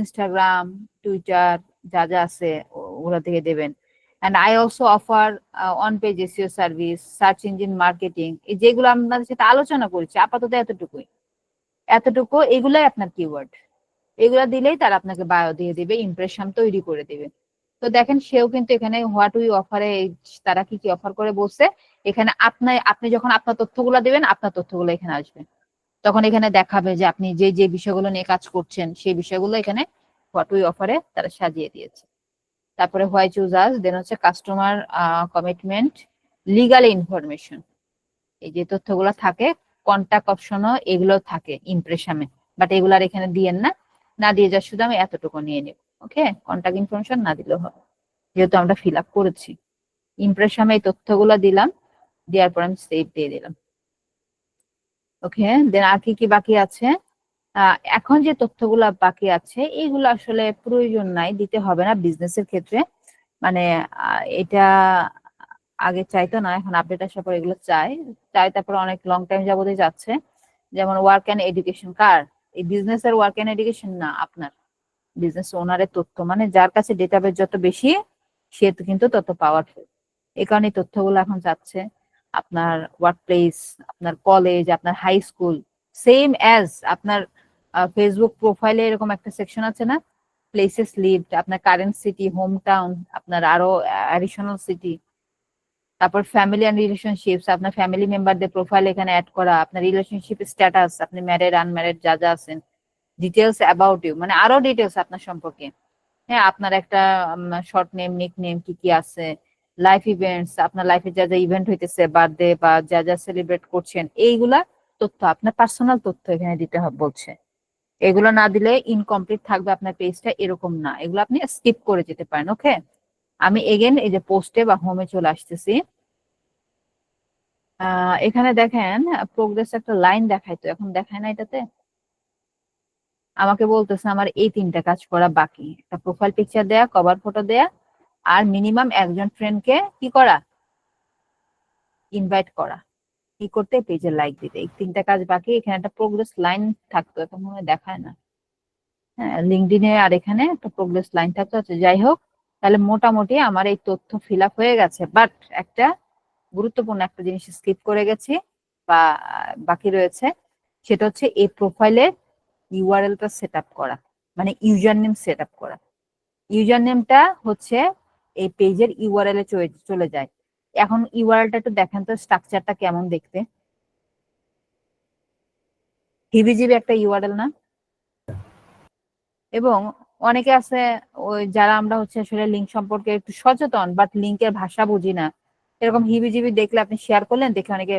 Instagram, Twitter, যা যা আছে ওগুলা থেকে দেবেন। and I also offer on page SEO service, search engine marketing, এই যেগুলো আপনাদের সাথে আলোচনা করেছি আপাতত এতটুকু এগুলাই আপনার কিওয়ার্ড। এগুলা দিলেই তারা আপনাকে বায়ো দিয়ে দিবে, ইমপ্রেশন তৈরি করে দিবে। তো দেখেন, সেও কিন্তু এখানে হোয়াট উই অফারে তারা কি কি অফার করে বলছে, এখানে আপনি যখন আপনার তথ্যগুলো দিবেন, আপনার তথ্যগুলো এখানে আসবে, তখন এখানে দেখাবে যে আপনি যে যে বিষয়গুলো নিয়ে কাজ করছেন সেই বিষয়গুলো এখানে হোয়াট উই অফারে তারা সাজিয়ে দিয়েছে। তারপরে হোয়াই চুজ আস, দেন হচ্ছে কাস্টমার কমিটমেন্ট, লিগাল ইনফরমেশন, এই যে তথ্যগুলো থাকে, কন্টাক্ট অপশনও এগুলো থাকে ইমপ্রেশনে, বাট এগুলার এখানে দিয়েন না দিয়ে যা শুধু আমি এতটুকু নিয়ে নেব। ওকে, কন্টাক্ট ইনফরমেশন না দিলেও হবে, যেহেতু আমরা ফিল আপ করেছি। ইমপ্রেশনে এই তথ্যগুলো দিলাম, দেওয়ার পর আমি সেভ দিয়ে দিলাম। ওকে, দেন আর কি কি বাকি আছে, এখন যে তথ্যগুলো বাকি আছে এইগুলো আসলে প্রয়োজন নাই, দিতে হবে না বিজনেসের ক্ষেত্রে। মানে এটা আগে চাইতো না, এখন আপডেট আসার পর এগুলো চাই। তারপর অনেক লং টাইম যাবতই যাচ্ছে। যেমন ওয়ার্ক অ্যান্ড এডুকেশন, কার? এই বিজনেসের ওয়ার্ক অ্যান্ড এডুকেশন না, আপনার বিজনেস ওনারের তথ্য, মানে যার কাছে ডেটাবেস যত বেশি সে কিন্তু তত পাওয়ারফুল। এই কারণে তথ্যগুলো এখন যাচ্ছে। আপনার ওয়ার্ক প্লেস, আপনার কলেজ, আপনার হাই স্কুল, সেম অ্যাজ আপনার ফেসবুক প্রোফাইলে এরকম একটা সেকশন আছে না, প্লেসেস লিভড, আপনার কারেন্ট সিটি, হোম টাউন, আপনার আরো অ্যাডিশনাল সিটি। তারপর ফ্যামিলি অ্যান্ড রিলেশনশিপস, আপনার ফ্যামিলি মেম্বারদের প্রোফাইল এখানে অ্যাড করা, আপনার রিলেশনশিপ স্ট্যাটাস, আপনি ম্যারিড আনম্যারিড যা যা আছেন, ডিটেলস অ্যাবাউট ইউ, মানে আরো ডিটেলস আপনার সম্পর্কে। হ্যাঁ, আপনার একটা শর্ট নেম, নিক নেম, কি কি আছে, লাইফ ইভেন্টস, আপনার লাইফে যা যা ইভেন্ট হইতেছে, বার্থডে বা যা যা সেলিব্রেট করছেন, এইগুলা তথ্য, আপনার পার্সোনাল তথ্য এখানে দিতে হবে বলছে। এগুলো না দিলে ইনকমপ্লিট থাকবে আপনার পেজটা, এরকম না, এগুলো আপনি স্কিপ করে যেতে পারেন। ওকে, আমি এগেন এই যে পোস্টে বা হোমে চলে আসতেছি। এখানে দেখেন প্রোগ্রেস একটা লাইন দেখাইতো, এখন দেখায় না এটাতে। আমাকে বলতেছে আমার এই 3টা কাজ করা বাকি, একটা প্রোফাইল পিকচার দেয়া, কভার ফটো দেয়া, আর মিনিমাম একজন ফ্রেন্ডকে কি করা, ইনভাইট করা, কি করতে, পেজে লাইক দিতে। এই 3টা কাজ বাকি। এখানে একটা প্রোগ্রেস লাইন থাকতো, এখন মনে হয় দেখায় না। হ্যাঁ, লিঙ্কডইনে আর এখানে একটা প্রোগ্রেস লাইন থাকতো। যাই হোক, তাহলে মোটামুটি আমার এই তথ্য ফিল আপ হয়ে গেছে, বাট একটা গুরুত্বপূর্ণ একটা জিনিস স্কিপ করে গেছি বা বাকি রয়েছে, সেটা হচ্ছে এই প্রোফাইলের ইউআরএলটা সেট আপ করা, মানে ইউজার নেম সেট আপ করা। ইউজার নেমটা হচ্ছে এই পেজের ইউআরএল এ চলে যায়। এখন ইউআরএলটা একটু দেখেন তো, স্ট্রাকচারটা কেমন দেখতে, হিবিজিবি একটা ইউআরএল না? এবং অনেকে আছে ওই যারা আমরা হচ্ছে আসলে লিঙ্ক সম্পর্কে একটু সচেতন বাট লিঙ্কের ভাষা বুঝি না, এরকম হিবিজিবি দেখলে আপনি শেয়ার করলেন, দেখে অনেকে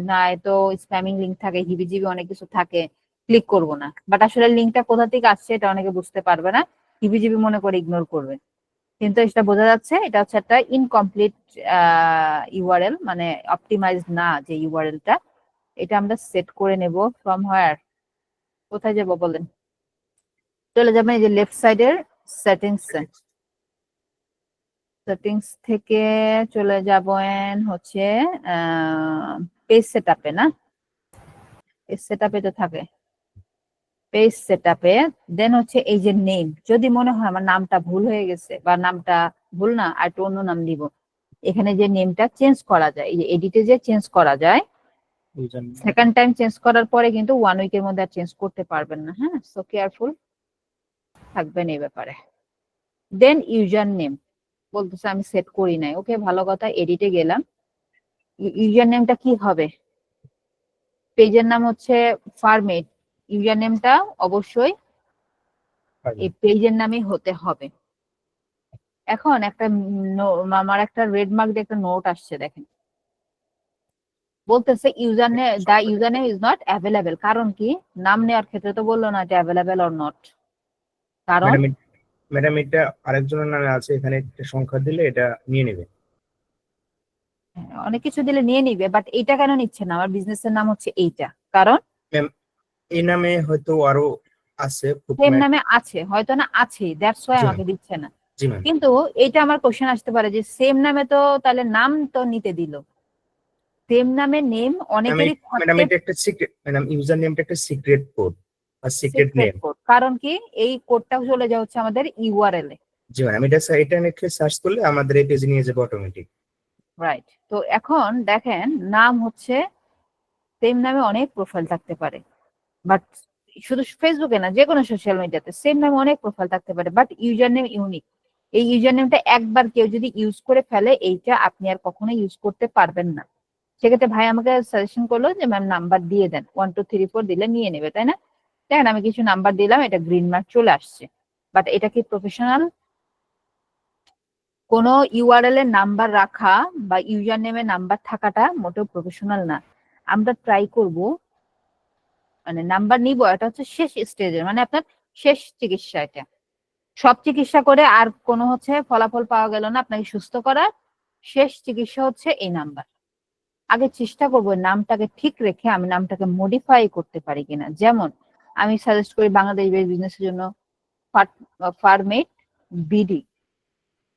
না এত স্প্যামিং লিঙ্ক থাকে, হিবিজিবি অনেক কিছু থাকে, ক্লিক করব না। বাট আসলে লিঙ্কটা কোথা থেকে আসছে এটা অনেকে বুঝতে পারবে না, হিবিজিবি মনে করে ইগনোর করবে। কিন্তু এটা বোঝা যাচ্ছে এটা হচ্ছে একটা ইনকমপ্লিট ইউআরএল, মানে অপটিমাইজড না যে ইউআরএলটা। এটা আমরা সেট করে নেব ফ্রম হোয়ার, কোথায় যাব বলেন? চলে যাবেন এই যে লেফট সাইডের সেটিংস, সেটিংস থেকে চলে যাবেন হচ্ছে পেজ সেটআপে, না পেজ সেটআপে তো থাকে, পেজ সেটআপে দেন হচ্ছে এই যে নেম, যদি মনে হয় আমার নামটা ভুল হয়ে গেছে বা নামটা ভুল না আর একটু অন্য নাম দিব, এখানে যে নেমটা চেঞ্জ করা যায়, এই যে এডিটে যে চেঞ্জ করা যায়, সেকেন্ড টাইম চেঞ্জ করার পরে কিন্তু 1 উইকের মধ্যে আর চেঞ্জ করতে পারবেন না। হ্যাঁ, সো কেয়ারফুল থাকবেন এই ব্যাপারে। দেন ইউজার নেম বলতেছে আমি সেট করি নাই, ওকে ভালো কথা, এডিটে গেলাম। ইউজার নেমটা কি হবে? পেজের নাম হচ্ছে ফার্মেট, ইউজার নেমটা অবশ্যই এই পেজের নামই হতে হবে। এখন একটা আমার একটা রেড মার্ক দিয়ে একটা নোট আসছে, দেখেন বলতেছে user name, the user name is not available. কারণ কি? নাম নেওয়ার ক্ষেত্রে তো বললো না যে অ্যাভেলেবেল অর নট, কারণ ম্যাডাম এটা আরেকজনের নামে আছে, এখানে একটা সংখ্যা দিলে এটা নিয়ে নেবে। অনেক কিছু দিলে নিয়ে নিবে, বাট এইটা কেন নিচ্ছে না? আমার বিজনেসের নাম হচ্ছে এইটা, কারণ এই নামে হয়তো আরো আছে, সেম নামে আছে, হয়তো না আছে, দ্যাটস ওয়াই আমাকে দিচ্ছে না। জি ম্যাম। কিন্তু এইটা আমার কোশ্চেন আসতে পারে যে সেম নামে তো তাহলে নাম তো নিতে দিল, সেম নামে নেম অনেকেরই ম্যাডাম এটা একটা সিক্রেট, ম্যাডাম ইউজার নেমটা একটা সিক্রেট কোড আর সিক্রেট নেম। কারণ কি? এই কোডটা চলে যাচ্ছে হচ্ছে আমাদের ইউআরএল এ। জি ম্যাডাম, এটা নেটে সার্চ করলে আমাদের এই পেজে নিয়ে যাবে অটোমেটিক। রাইট। তো এখন দেখেন নাম হচ্ছে সেম নামে অনেক প্রোফাইল থাকতে পারে, বাট শুধু ফেসবুকে না, যে কোনো সোশ্যাল মিডিয়াতে সেম নামে অনেক প্রোফাইল থাকতে পারে, বাট ইউজার নেম ইউনিক। এই ইউজার নেমটা একবার কেউ যদি ইউজ করে ফেলে, এইটা আপনি আর কখনো ইউজ করতে পারবেন না। সেক্ষেত্রে ভাই আমাকে সাজেশন করলো যে ম্যাম নাম্বার দিয়ে দেন, 1 2 3 4 দিলে নিয়ে নেবে, তাই না? দেখেন আমি কিছু নাম্বার দিলাম, এটা গ্রিন মার্ক চলে আসছে, বাট এটা কি প্রফেশনাল? কোনো ইউআরএল এর নাম্বার রাখা বা ইউজার নেমের নাম্বার থাকাটা মোটেও প্রফেশনাল না। আমরা ট্রাই করব, মানে নাম্বার নিব, এটা হচ্ছে শেষ স্টেজের, মানে আপনার শেষ চিকিৎসা। এটা সব চিকিৎসা করে আর কোনো হচ্ছে ফলাফল পাওয়া গেল না, আপনাকে সুস্থ করার শেষ চিকিৎসা হচ্ছে এই নাম্বার। আগে চেষ্টা করবো নামটাকে ঠিক রেখে আমি নামটাকে মডিফাই করতে পারি কিনা। যেমন আমি সাজেস্ট করি বাংলাদেশ বেস বিজনেসের জন্য ফার্মেট বিডি,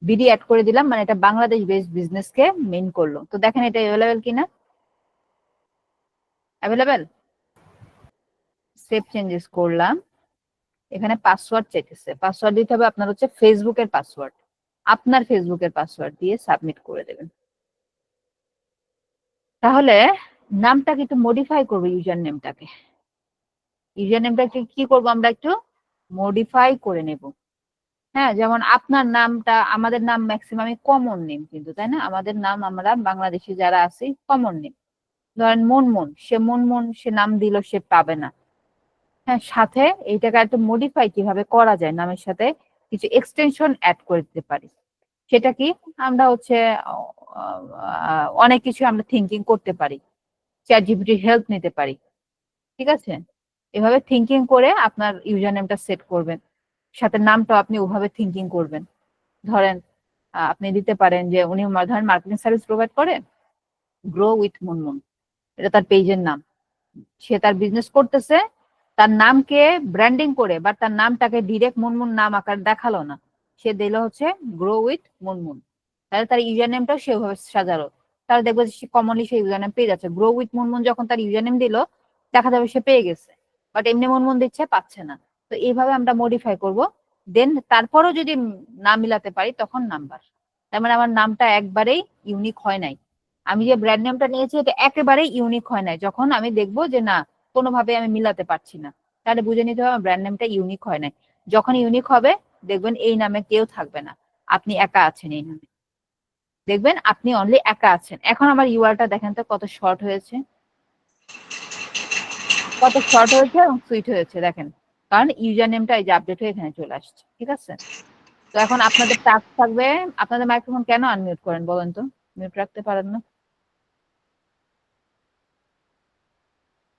বিডি অ্যাড করে দিলাম, মানে এটা বাংলাদেশ বেস বিজনেস কে মেইন করলো। তো দেখেন এটা অ্যাভেলেবেল কিনা, অ্যাভেলেবেল। সেভ চেঞ্জেস করলাম, এখানে পাসওয়ার্ড চাইতেছে, পাসওয়ার্ড দিতে হবে আপনার হচ্ছে ফেসবুকের পাসওয়ার্ড, আপনার ফেসবুকের পাসওয়ার্ড দিয়ে সাবমিট করে দেবেন। তাহলে নামটাকে একটু মডিফাই করবো, ইউজার নেমটাকে, ইউজার নেমটাকে কি করব আমরা একটু মডিফাই করে নেব। হ্যাঁ, যেমন আপনার নামটা, আমাদের নাম ম্যাক্সিমামই কমন নেম কিন্তু, তাই না? আমাদের নাম আমরা বাংলাদেশি যারা আছি কমন নেম। ধরেন মনমন, সে মনমন সে নাম দিল, সে পাবে না। হ্যাঁ, সাথে এইটাকে একটু মডিফাই কিভাবে করা যায়, নামের সাথে কিছু এক্সটেনশন অ্যাড করে দিতে পারি। সেটা কি? আমরা হচ্ছে অনেক কিছু আমরা থিঙ্কিং করতে পারি, চ্যাট জিপিটির হেল্প নিতে পারি, ঠিক আছে? এভাবে থিঙ্কিং করে আপনার ইউজার নেমটা সেট করবেন, সাথে নামটা আপনি ওভাবে থিঙ্কিং করবেন। ধরেন আপনি দিতে পারেন যে উনি ধরেন মার্কেটিং সার্ভিস প্রোভাইড করে, গ্রো উইথ মুনমুন, এটা তার পেজের নাম, সে তার বিজনেস করতেছে, তার নামকে ব্র্যান্ডিং করে, বাট তার নামটাকে ডিরেক্ট মুনমুন নাম আকার দেখালো না, সে দিল হচ্ছে গ্রো উইথ মুনমুন। তাহলে তার ইউজার নেমটাও সেভাবে সাজালো, তাহলে দেখবো যে কমনলি সে ইউজার নেম পেয়ে যাচ্ছে। গ্রো উইথ মুনমুন যখন তার ইউজার নেম দিল, দেখা যাবে সে পেয়ে গেছে, বাট এমনি মুনমুন দিচ্ছে, পাচ্ছে না। তো এইভাবে আমরা মডিফাই করব। দেন তারপরও যদি না মিলাতে পারি তখন নাম্বার, তার মানে আমার নামটা একবারেই ইউনিক হয় নাই, আমি যে ব্র্যান্ড নেমটা নিয়েছি এটা একেবারেই ইউনিক হয় নাই। যখন আমি দেখবো যে না কোনোভাবে আমি মিলাতে পারছি না, তাহলে বুঝে নিতে হবে ব্র্যান্ড নেমটা ইউনিক হয় নাই। যখন ইউনিক হবে দেখবেন এই নামে কেউ থাকবে না, আপনি একা আছেন এই নামে, দেখবেন আপনি অনলি একা আছেন। এখন আমার ইউআরটা দেখেন তো কত শর্ট হয়েছে, কত শর্ট হয়েছে এবং সুইট হয়েছে, দেখেন কারণ ইউজার নেমটা এই যে আপডেট হয়ে এখানে চলে আসছে, ঠিক আছে? তো এখন আপনাদের টাস্ক থাকবে, আপনাদের মাইক্রোফোন কেন আনমিউট করেন বলেন তো, মিউট রাখতে পারেন না?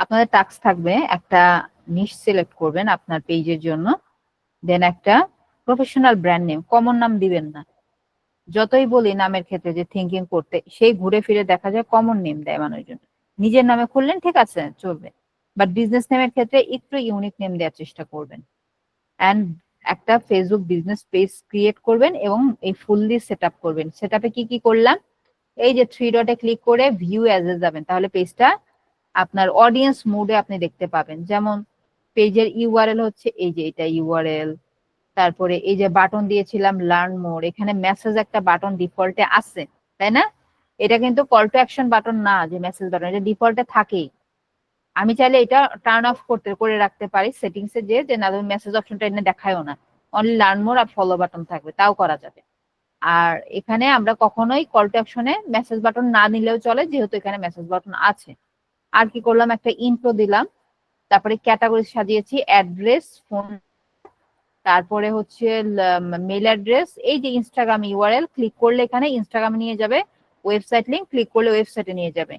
আপনাদের টাস্ক থাকবে একটা নিশ সিলেক্ট করবেন আপনার পেজের জন্য, দেন একটা প্রফেশনাল ব্র্যান্ড নেম, কমন নাম দিবেন না। যতই বলি নামের ক্ষেত্রে যে থিঙ্কিং করতে, সেই ঘুরে ফিরে দেখা যায় কমন নেম দেয় মানুষজন। নিজের নামে খুললেন ঠিক আছে চলবে, বাট বিজনেস নেমের ক্ষেত্রে একটু ইউনিক নেম দেওয়ার চেষ্টা করবেন। অ্যান্ড একটা ফেসবুক বিজনেস পেজ ক্রিয়েট করবেন এবং এই ফুললি সেট আপ করবেন। সেট আপে কি কি করলাম, এই যে 3 ডটে ক্লিক করে ভিউ অ্যাজ এ যাবেন, তাহলে পেজটা আপনার অডিয়েন্স মোডে আপনি দেখতে পাবেন। যেমন পেজের ইউআরএল হচ্ছে এই যে এটা ইউআরএল, তারপরে এই যে বাটন দিয়েছিলাম লার্ন মোর, এখানে মেসেজ একটা বাটন ডিফল্টে আছে তাই না? এটা কিন্তু কল টু অ্যাকশন বাটন না যে মেসেজ বাটন, এটা ডিফল্টে থাকেই। আমি চাইলে এটা টার্ন অফ করে রাখতে পারি সেটিংসে, যে না মেসেজ অপশনটা এনে দেখায়ও না, অনলি লার্ন মোর আর ফলো বাটন থাকবে, তাও করা যাবে। আর এখানে আমরা কখনোই কল টু অ্যাকশনে মেসেজ বাটন না নিলেও চলে, যেহেতু এখানে মেসেজ বাটন আছে। আর কি করলাম, একটা ইন্ট্রো দিলাম, তারপরে ক্যাটাগরি সাজিয়েছি, অ্যাড্রেস, ফোন, তারপরে হচ্ছে মেল অ্যাড্রেস। এই যে ইনস্টাগ্রাম ইউআরএল, ক্লিক করলে এখানে ইনস্টাগ্রামে নিয়ে যাবে, ওয়েবসাইট লিংক ক্লিক করলে ওয়েবসাইটে নিয়ে যাবে।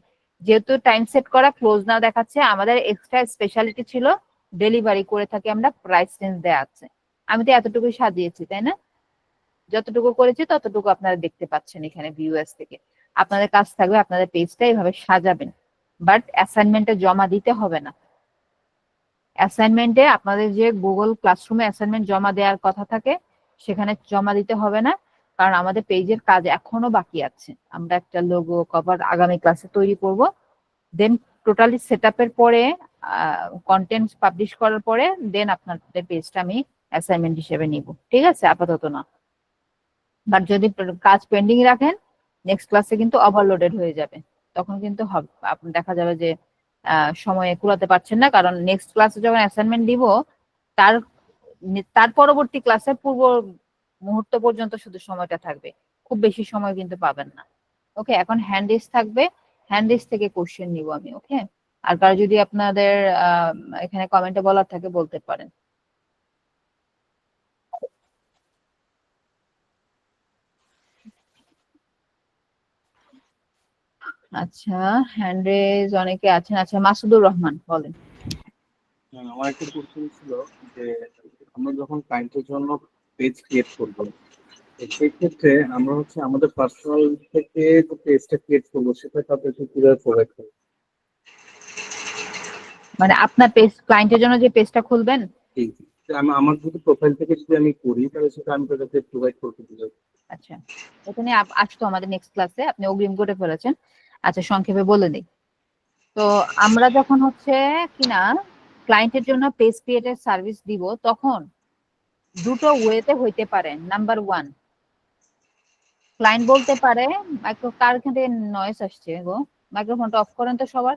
যেহেতু টাইম সেট করা ক্লোজ নাও দেখাচ্ছে, আমাদের এক্সট্রা স্পেশালিটি ছিল ডেলিভারি করে থাকি আমরা, প্রাইস রেঞ্জ দেওয়া আছে। আমি তো এতটুকুই সাজিয়েছি তাই না? যতটুকু করেছি ততটুকু আপনারা দেখতে পাচ্ছেন এখানে ভিউয়ার্স থেকে। আপনাদের কাজ থাকবে আপনাদের পেজটা এইভাবে সাজাবেন, বাট অ্যাসাইনমেন্টে জমা দিতে হবে না। অ্যাসাইনমেন্টে আপনাদের যে গুগল ক্লাসরুমে অ্যাসাইনমেন্ট জমা দেওয়ার কথা থাকে সেখানে জমা দিতে হবে না, কারণ আমাদের পেজের কাজ এখনো বাকি আছে। আমরা একটা লোগো কভার আগামী ক্লাসে তৈরি করব, দেন টোটালি সেট আপের পরে কন্টেন্ট পাবলিশ করার পরে দেন আপনাদের পেজটা আমি অ্যাসাইনমেন্ট হিসেবে নিব, ঠিক আছে? আপাতত না, বাট যদি কাজ পেন্ডিং রাখেন নেক্সট ক্লাসে কিন্তু ওভারলোডেড হয়ে যাবে, তখন কিন্তু দেখা যাবে যে সময়ে কুলাতে পারছেন না, কারণ নেক্সট ক্লাসে যখন অ্যাসাইনমেন্ট দিব তার পরবর্তী ক্লাসে পূর্ব মুহূর্ত পর্যন্ত শুধু সময়টা থাকবে, খুব বেশি সময় কিন্তু পাবেন না। ওকে, এখন হ্যান্ডিস থাকবে, হ্যান্ডিস থেকে কোশ্চেন নিব আমি। ওকে, আর কারো যদি আপনাদের এখানে কমেন্টে বলার থাকে বলতে পারেন। আচ্ছা, হ্যান্ড রেজ অনেকে আছেন। আচ্ছা, মাসুদুর রহমান বলেন। আমার একটা কোশ্চেন ছিল যে আমরা যখন ক্লায়েন্টের জন্য পেজ ক্রিয়েট করব, সেই ক্ষেত্রে আমরা হচ্ছে আমাদের পার্সোনাল থেকে যে পেজটা ক্রিয়েট করবো সেটা তাদেরকে কিভাবে প্রোভাইড করবো? মানে আপনার পেজ ক্লায়েন্টের জন্য যে পেজটা খুলবেন, আমার যদি প্রোফাইল থেকে যদি আমি করি তাহলে সেটা আমি তাদেরকে প্রোভাইড করতে দিই। আচ্ছা এখানে আসতো আমাদের নেক্সট ক্লাসে, আপনি অগ্রিম করে ফেলেছেন। আচ্ছা সংক্ষেপে বলে দিই। তো আমরা যখন হচ্ছে কিনা ক্লায়েন্টের জন্য পেজ ক্রিয়েটের সার্ভিস দিব, তখন দুটো ওয়েতে হইতে পারে। নাম্বার 1, ক্লায়েন্ট বলতে পারে, কার এখান থেকে নয়েজ আসছে গো, মাইক্রোফোনটা অফ করেন তো সবার,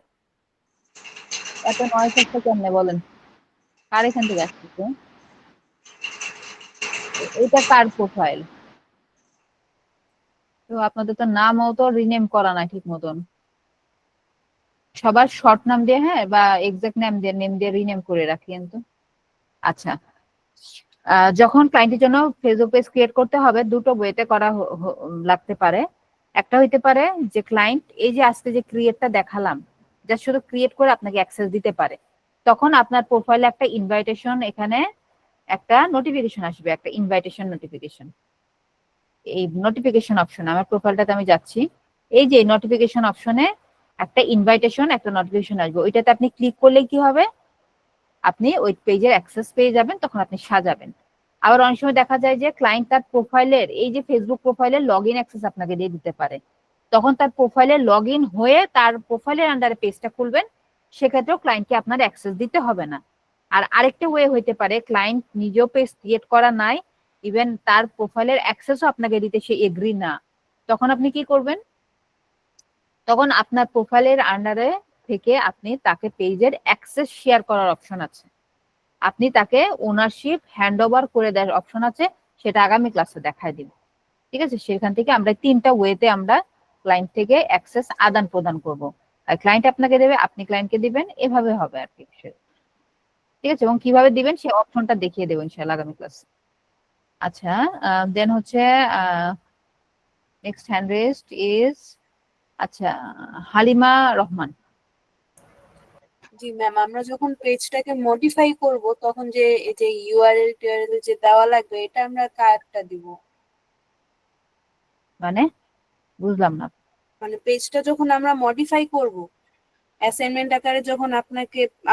এত নয়েজ আসছে কেমনে বলেন, কার এখান থেকে আসছে? এটা কার প্রোফাইল? তো আপনাদের তো নামও তো রিনেম করা নাই ঠিক মতন, সবার শর্ট নাম দিয়ে হ্যাঁ বা এক্সাক্ট নাম দিয়ে রিনেম করে রাখি কিন্তু। আচ্ছা, যখন ক্লায়েন্টের জন্য ফেসবুক পেজ ক্রিয়েট করতে হবে দুটো ওয়েতে করা লাগতে পারে। একটা হইতে পারে যে ক্লায়েন্ট এই যে আজকে যে ক্রিয়েটটা দেখালাম, যা শুধু ক্রিয়েট করে আপনাকে অ্যাক্সেস দিতে পারে, তখন আপনার প্রোফাইলে একটা ইনভাইটেশন, এখানে একটা নোটিফিকেশন আসবে, একটা ইনভাইটেশন নোটিফিকেশন। এই নোটিফিকেশন অপশন আমার প্রোফাইলটাতে আমি যাচ্ছি, এই যে নোটিফিকেশন অপশনে একটা ইনভাইটেশন একটা নোটিফিকেশন আসবে, ওইটাতে আপনি ক্লিক করলে কি হবে, আপনি ওই পেজের অ্যাক্সেস পেয়ে যাবেন, তখন আপনি সাজাবেন। আবার অনেক সময় দেখা যায় যে ক্লায়েন্ট তার প্রোফাইলের এই যে ফেসবুক প্রোফাইলের লগইন অ্যাক্সেস আপনাকে দিয়ে দিতে পারে, তখন তার প্রোফাইলে লগইন হয়ে তার প্রোফাইলের আন্ডারে পেজটা খুলবেন, সেক্ষেত্রেও ক্লায়েন্টকে আপনার অ্যাক্সেস দিতে হবে না। আর আরেকটা ওয়ে হইতে পারে ক্লায়েন্ট নিজেও পেজ ক্রিয়েট করা নাই, ইভেন তার প্রোফাইলের অ্যাক্সেসও আপনাকে দিতে সে এগ্রি না, তখন আপনি কি করবেন, তখন আপনার প্রোফাইলের আন্ডারে থেকে আপনি তাকে পেজের অ্যাক্সেস শেয়ার করার অপশন আছে, আপনি তাকে ওনারশিপ হ্যান্ড ওভার করে দেওয়ার অপশন আছে, সেটা আগামী ক্লাসে দেখায় দিব। ঠিক আছে, সেখান থেকে আমরা 3টা ওয়েতে আমরা ক্লায়েন্ট থেকে অ্যাক্সেস আদান প্রদান করব, আর ক্লায়েন্ট আপনাকে দেবে, আপনি ক্লায়েন্টকে দিবেন, এভাবে হবে আর কি। ঠিক আছে, এবং কিভাবে দিবেন সেই অপশনটা দেখিয়ে দেবো ইনশাআল্লাহ আগামী ক্লাসে। আচ্ছা, দেন হচ্ছে নেক্সট হ্যান্ড রেস্ট ইজ আচ্ছা হালিমা রহমান। জি ম্যাম, আমরা যখন পেজটাকে মডিফাই করব তখন যে এই যে ইউআরএল টিআরএল যে দেওয়া লাগবে এটা আমরা কারটা দিব? মানে বুঝলাম না। মানে পেজটা যখন আমরা মডিফাই করব, অ্যাসাইনমেন্ট আকারে যখন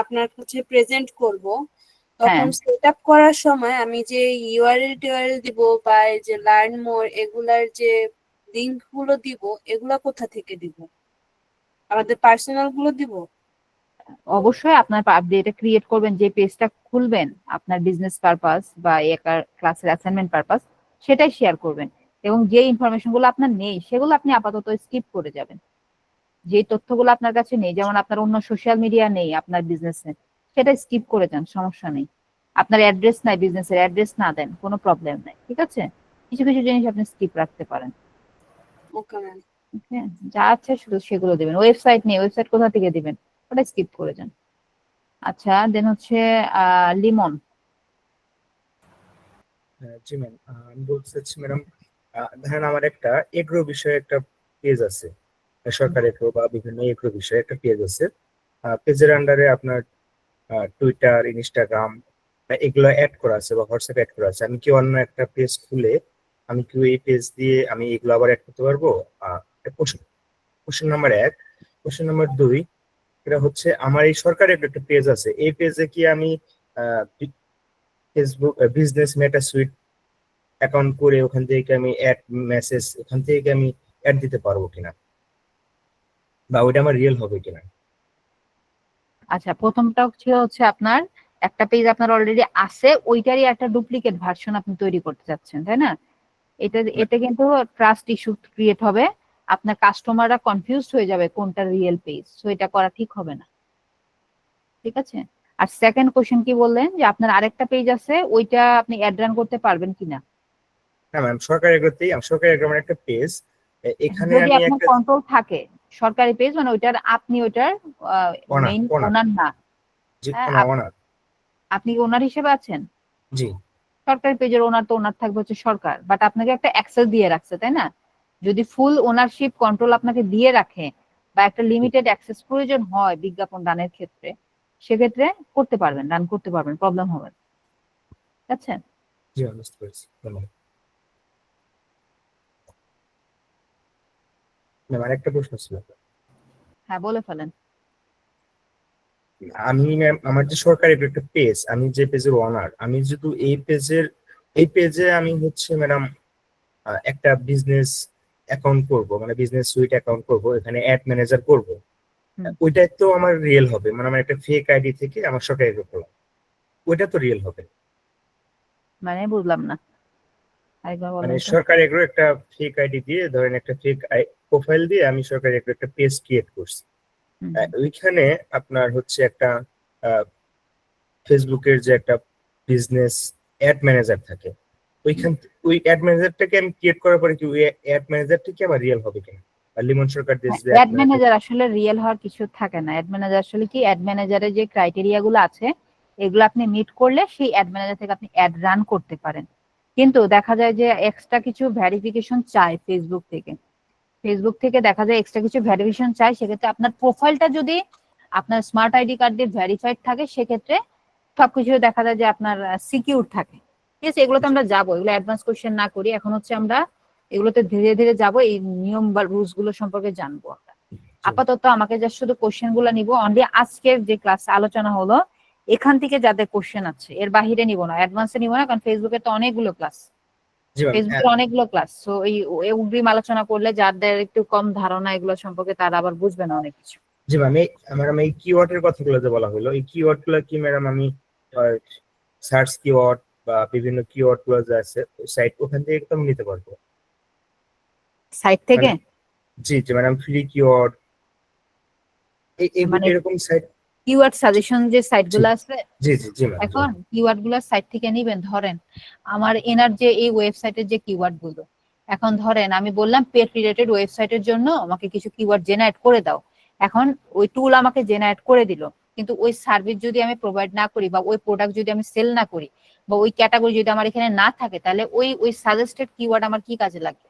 আপনার কাছে প্রেজেন্ট করব, তখন সেটআপ করার সময় আমি যে ইউআরএল টিআরএল দিব বা এই যে লার্ন মোর এগুলার যে লিংক গুলো দিব, এগুলা কোথা থেকে দিব? আমাদের পার্সোনাল গুলো দিব? অবশ্যই আপনার এটা ক্রিয়েট করবেন, যে পেজটা খুলবেন আপনার বিজনেস পারপাস বা ক্লাসের অ্যাসাইনমেন্ট পারপাস, সেটাই শেয়ার করবেন। এবং যে ইনফরমেশন গুলো আপনার নেই সেগুলো আপনি আপাতত স্কিপ করে যাবেন। যে তথ্যগুলো আপনার কাছে নেই, যেমন আপনার অন্য সোশ্যাল মিডিয়া নেই আপনার বিজনেসে, সেটা স্কিপ করে যান, সমস্যা নেই। আপনার অ্যাড্রেস নাই, বিজনেসের অ্যাড্রেস না দেন, কোনো প্রবলেম নাই, ঠিক আছে। কিছু কিছু জিনিস আপনি স্কিপ রাখতে পারেন। Okay ma'am. ওকে, যা আছে শুধু সেগুলো দিবেন। ওয়েবসাইট নেই, ওয়েবসাইট কোথা থেকে দিবেন ওটা স্কিপ করে যান। আচ্ছা, দেন হচ্ছে লিমন। জি ম্যাম, আমি বলতে চাচ্ছি ম্যাডাম, ধরেন আমার একটা এগ্রো বিষয়ে একটা পেজ আছে, সরকারি এগ্রো বা বিভিন্ন এগ্রো বিষয়ে একটা পেজ আছে। পেজের আন্ডারে আপনার টুইটার, ইনস্টাগ্রাম এগুলো অ্যাড করা আছে বা হোয়াটসঅ্যাপ অ্যাড করা আছে। আমি কি অন্য একটা পেজ খুলে আমি কি এই পেজ দিয়ে আমি এগুলো আবার অ্যাড করতে পারবো? Question number 1। কোশ্চেন নাম্বার 2, এটা হচ্ছে আমার এই সরকারি একটা পেজ আছে, এই পেজে কি আমি ফেসবুক বিজনেস মেটা সুইট অ্যাকাউন্ট করে ওখান থেকে আমি অ্যাড মেসেজ ওখান থেকে আমি অ্যাড দিতে পারবো কিনা, বা ওইটা আমার রিয়েল হবে কিনা? আচ্ছা, প্রথমটা হচ্ছে আপনার একটা পেজ আপনার অলরেডি আছে, ওইটারই একটা ডুপ্লিকেট ভার্সন আপনি তৈরি করতে চাচ্ছেন, তাই না? এটা কিন্তু ট্রাস্ট ইস্যু ক্রিয়েট হবে, আপনার কাস্টমাররা কনফিউজড হয়ে যাবে কোনটা রিয়েল পেজ, সো এটা করা ঠিক হবে না, ঠিক আছে। আর সেকেন্ড কোশ্চেন কি বললেন যে আপনার আরেকটা পেজ আছে, ওইটা আপনি অ্যাড রান করতে পারবেন কিনা? হ্যাঁ ম্যাম, সরকারি এগ্রোর একটা পেজ, এখানে যদি আমি আপনার একটা কন্ট্রোল থাকে সরকারি পেজ, মানে আপনি ওইটার মেইন ওনার না, ওনার। আপনি ওনার হিসেবে আছেন। জি। সরকারি পেজের ওনার তো ওনার থাকবে হচ্ছে সরকার, বাট আপনাকে একটা অ্যাক্সেস দিয়ে রাখছে, তাই না? যদি ফুল ওনারশিপ কন্ট্রোল আপনাকে দিয়ে রাখে বা একটা লিমিটেড অ্যাক্সেস প্রয়োজন হয় বিজ্ঞাপন দানের ক্ষেত্রে, সেক্ষেত্রে করতে পারবেন, রান করতে পারবেন, প্রবলেম হবে না, ঠিক আছে। জি, বুঝতে পেরেছি। ধন্যবাদ ম্যাম। আরেকটা প্রশ্ন ছিল। হ্যাঁ, বলে ফেলেন। আমি ম্যাম, আমার যে সরকারি একটা পেজ, আমি যে পেজের ওনার, আমি যদি এই পেজে আমি হচ্ছে ম্যাডাম একটা বিজনেস অ্যাকাউন্ট করব, মানে বিজনেস সুইট অ্যাকাউন্ট করব, এখানে অ্যাড ম্যানেজার করব, ওইটাই তো আমার রিয়েল হবে? মানে আমার একটা ফেক আইডি থেকে আমার সরকারি করলাম, ওইটা তো রিয়েল হবে? মানে বুঝলাম না, আরেকবার বলেন মানে তো। সরকারি এগ্রো একটা ফেক আইডি দিয়ে, ধরেন একটা ফেক প্রোফাইল দিয়ে আমি সরকারি এগ্রো একটা পেজ ক্রিয়েট করছি, ওইখানে আপনার হচ্ছে একটা ফেসবুকের যে একটা বিজনেস অ্যাড ম্যানেজার থাকে, ওই অ্যাড ম্যানেজারটাকে আমি ক্রিয়েট করার পরে কি ওই অ্যাড ম্যানেজারটা কি আমার রিয়েল হবে কিনা? আর লিমন সরকার অ্যাড ম্যানেজার আসলে রিয়েল হওয়ার কিছু থাকে না। অ্যাড ম্যানেজার আসলে কি, অ্যাড ম্যানেজারের যে ক্রাইটেরিয়া গুলো আছে এগুলো আপনি মিট করলে সেই অ্যাড ম্যানেজার থেকে আপনি অ্যাড রান করতে পারেন। কিন্তু দেখা যায় যে এক্সট্রা কিছু ভেরিফিকেশন চাই ফেসবুক থেকে দেখা যায় এক্সট্রা কিছু ভেরিফিকেশন চাই। সেক্ষেত্রে আপনার প্রোফাইলটা যদি আপনার স্মার্ট আইডি কার্ড দিয়ে ভেরিফাইড থাকে, সেক্ষেত্রে সবকিছু দেখা যায় যে আপনার সিকিউর থাকে, ঠিক আছে। এগুলোতে আমরা যাবো, এগুলো অ্যাডভান্স কোশ্চেন না করি, এখন হচ্ছে আমরা এগুলোতে ধীরে ধীরে যাব, এই নিয়ম বা রুলস গুলো সম্পর্কে জানবো আমরা। আপাতত আমাকে জাস্ট শুধু কোশ্চেন গুলো নিবো, অনলি আজকের যে ক্লাস আলোচনা হলো এখান থেকে যাদের কোশ্চেন আছে এর বাহিরে নিব না, অ্যাডভান্সে নিব না, কারণ ফেসবুকে তো অনেকগুলো ক্লাস, সো এই অগ্রিম আলোচনা করলে যাদের একটু কম ধারণা এগুলো সম্পর্কে তারা আবার বুঝবে না অনেক কিছু। জি ম্যাম, ম্যাডাম এই কিওয়ার্ড এর কথাগুলো যে বলা হলো, এই কিওয়ার্ড গুলো কি ম্যাডাম আমি সার্চ কিওয়ার্ড বা বিভিন্ন কিওয়ার্ড গুলো যে আছে সাইট, ওখান থেকে একদম নিতে পারবো সাইট থেকে? জি জি ম্যাডাম, ফ্রি কিওয়ার্ড মানে এরকম সাইট, কিওয়ার্ড সাজেশন যে সাইটগুলো আছে, জি জি জি ম্যাম, এখন কিওয়ার্ড গুলোর সাইট থেকে নিবেন। ধরেন আমার এনার যে এই ওয়েবসাইটের যে কিওয়ার্ড গুলো, এখন ধরেন আমি বললাম পেট রিলেটেড ওয়েবসাইটের জন্য আমাকে কিছু কিওয়ার্ড জেনারেট করে দাও, এখন ওই টুল আমাকে জেনারেট করে দিল, কিন্তু ওই সার্ভিস যদি আমি প্রোভাইড না করি বা ওই প্রোডাক্ট যদি আমি সেল না করি বা ওই ক্যাটাগরি যদি আমার এখানে না থাকে, তাহলে ওই সাজেস্টেড কিওয়ার্ড আমার কি কাজে লাগবে?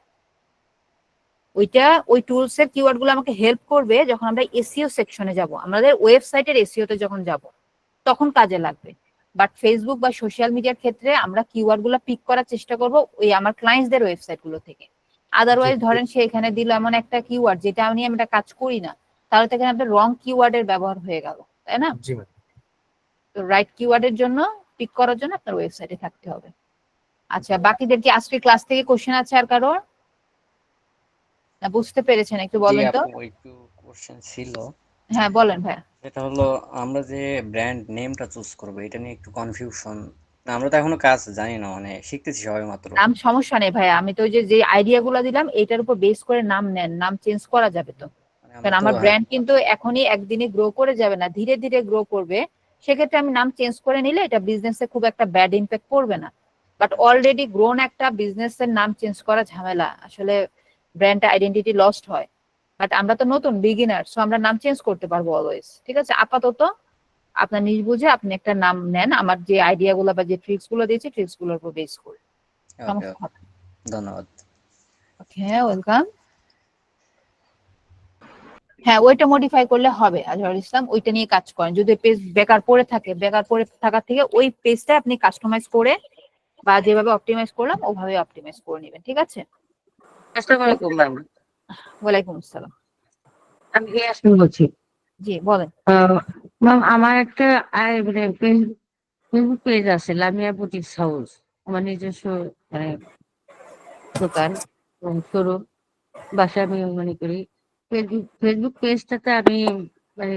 ওই টুলস এর কিওয়ার্ড গুলো আমাকে হেল্প করবে যখন আমরা এসইও সেকশনে যাব, আমাদের ওয়েবসাইটের এসইও তে যখন যাব তখন কাজে লাগবে। বাট ফেসবুক বা সোশ্যাল মিডিয়ার ক্ষেত্রে আমরা কিওয়ার্ড গুলো পিক করার চেষ্টা করব ওই আমার ক্লায়েন্টসদের ওয়েবসাইট গুলো থেকে। আদারওয়াইজ ধরেন সে এখানে দিল এমন একটা কিওয়ার্ড যেটা নিয়ে আমি কাজ করি না, তাহলে তো এখানে আপনার রং কিওয়ার্ডের ব্যবহার হয়ে গেল, তাই না? জি ম্যাম। তো রাইট কিওয়ার্ডের জন্য পিক করার জন্য আপনার ওয়েবসাইটে থাকতে হবে। আচ্ছা, বাকিদের কি আজকে ক্লাস থেকে কোশ্চেন আছে আর কারোর? না বুঝতে পেরেছেন একটু বলেন তো। একটু কোশ্চেন ছিল। হ্যাঁ বলেন ভাই। এটা হলো আমরা যে ব্র্যান্ড নেমটা চুজ করব এটা নিয়ে একটু কনফিউশন। আমরা তো এখনো কাজ জানি না, মানে শিখতেছি সবাই মাত্র। নাম সমস্যা নেই ভাই, আমি তো যে আইডিয়া গুলো দিলাম এটার উপর বেস করে নাম নেন, নাম চেঞ্জ করা যাবে তো। কারণ আমার ব্র্যান্ড কিন্তু এখনই একদিনে গ্রো করে যাবে না, ধীরে ধীরে গ্রো করবে। সেক্ষেত্রে আমি নাম চেঞ্জ করে নিলে এটা বিজনেসে খুব একটা ব্যাড ইম্প্যাক্ট পড়বে না। বাট অলরেডি গ্রোন একটা বিজনেসের নাম চেঞ্জ করা ঝামেলা, আসলে ব্র্যান্ড আইডেন্টিটি লস্ট হয়। বাট আমরা তো নতুন বিগিনার, সো আমরা নাম চেঞ্জ করতে পারবো অলওয়েজ। ঠিক আছে, আপাতত আপনার নিজ বুঝে আপনি একটা নাম নেন, আমার যে আইডিয়া গুলো বা যে ট্রিক্স গুলো দিয়েছি ট্রিক্স গুলোর উপর বেস করে। ধন্যবাদ। ওকে, ওয়েলকাম। হ্যাঁ, ওইটা মডিফাই করলে হবে। আজহারুল ইসলাম ওইটা নিয়ে কাজ করেন। যদি পেজ বেকার পড়ে থাকে, বেকার পড়ে থাকার থেকে ওই পেজটা আপনি কাস্টমাইজ করে বা যেভাবে অপটিমাইজ করলাম ওভাবে অপটিমাইজ করে নেবেন। ঠিক আছে? আসসালামু আলাইকুম ম্যাম। ওয়ালাইকুম আসসালাম। আমি ইয়াসমিন বলছি। জি বলেন। ম্যাম আমার একটা মানে ফেসবুক পেজ আছে, লামিয়া বুটিক্স হাউস। আমার নিজস্ব মানে দোকান শোরুম, বাসা আমি মনে করি। ফেসবুক পেজটাতে আমি মানে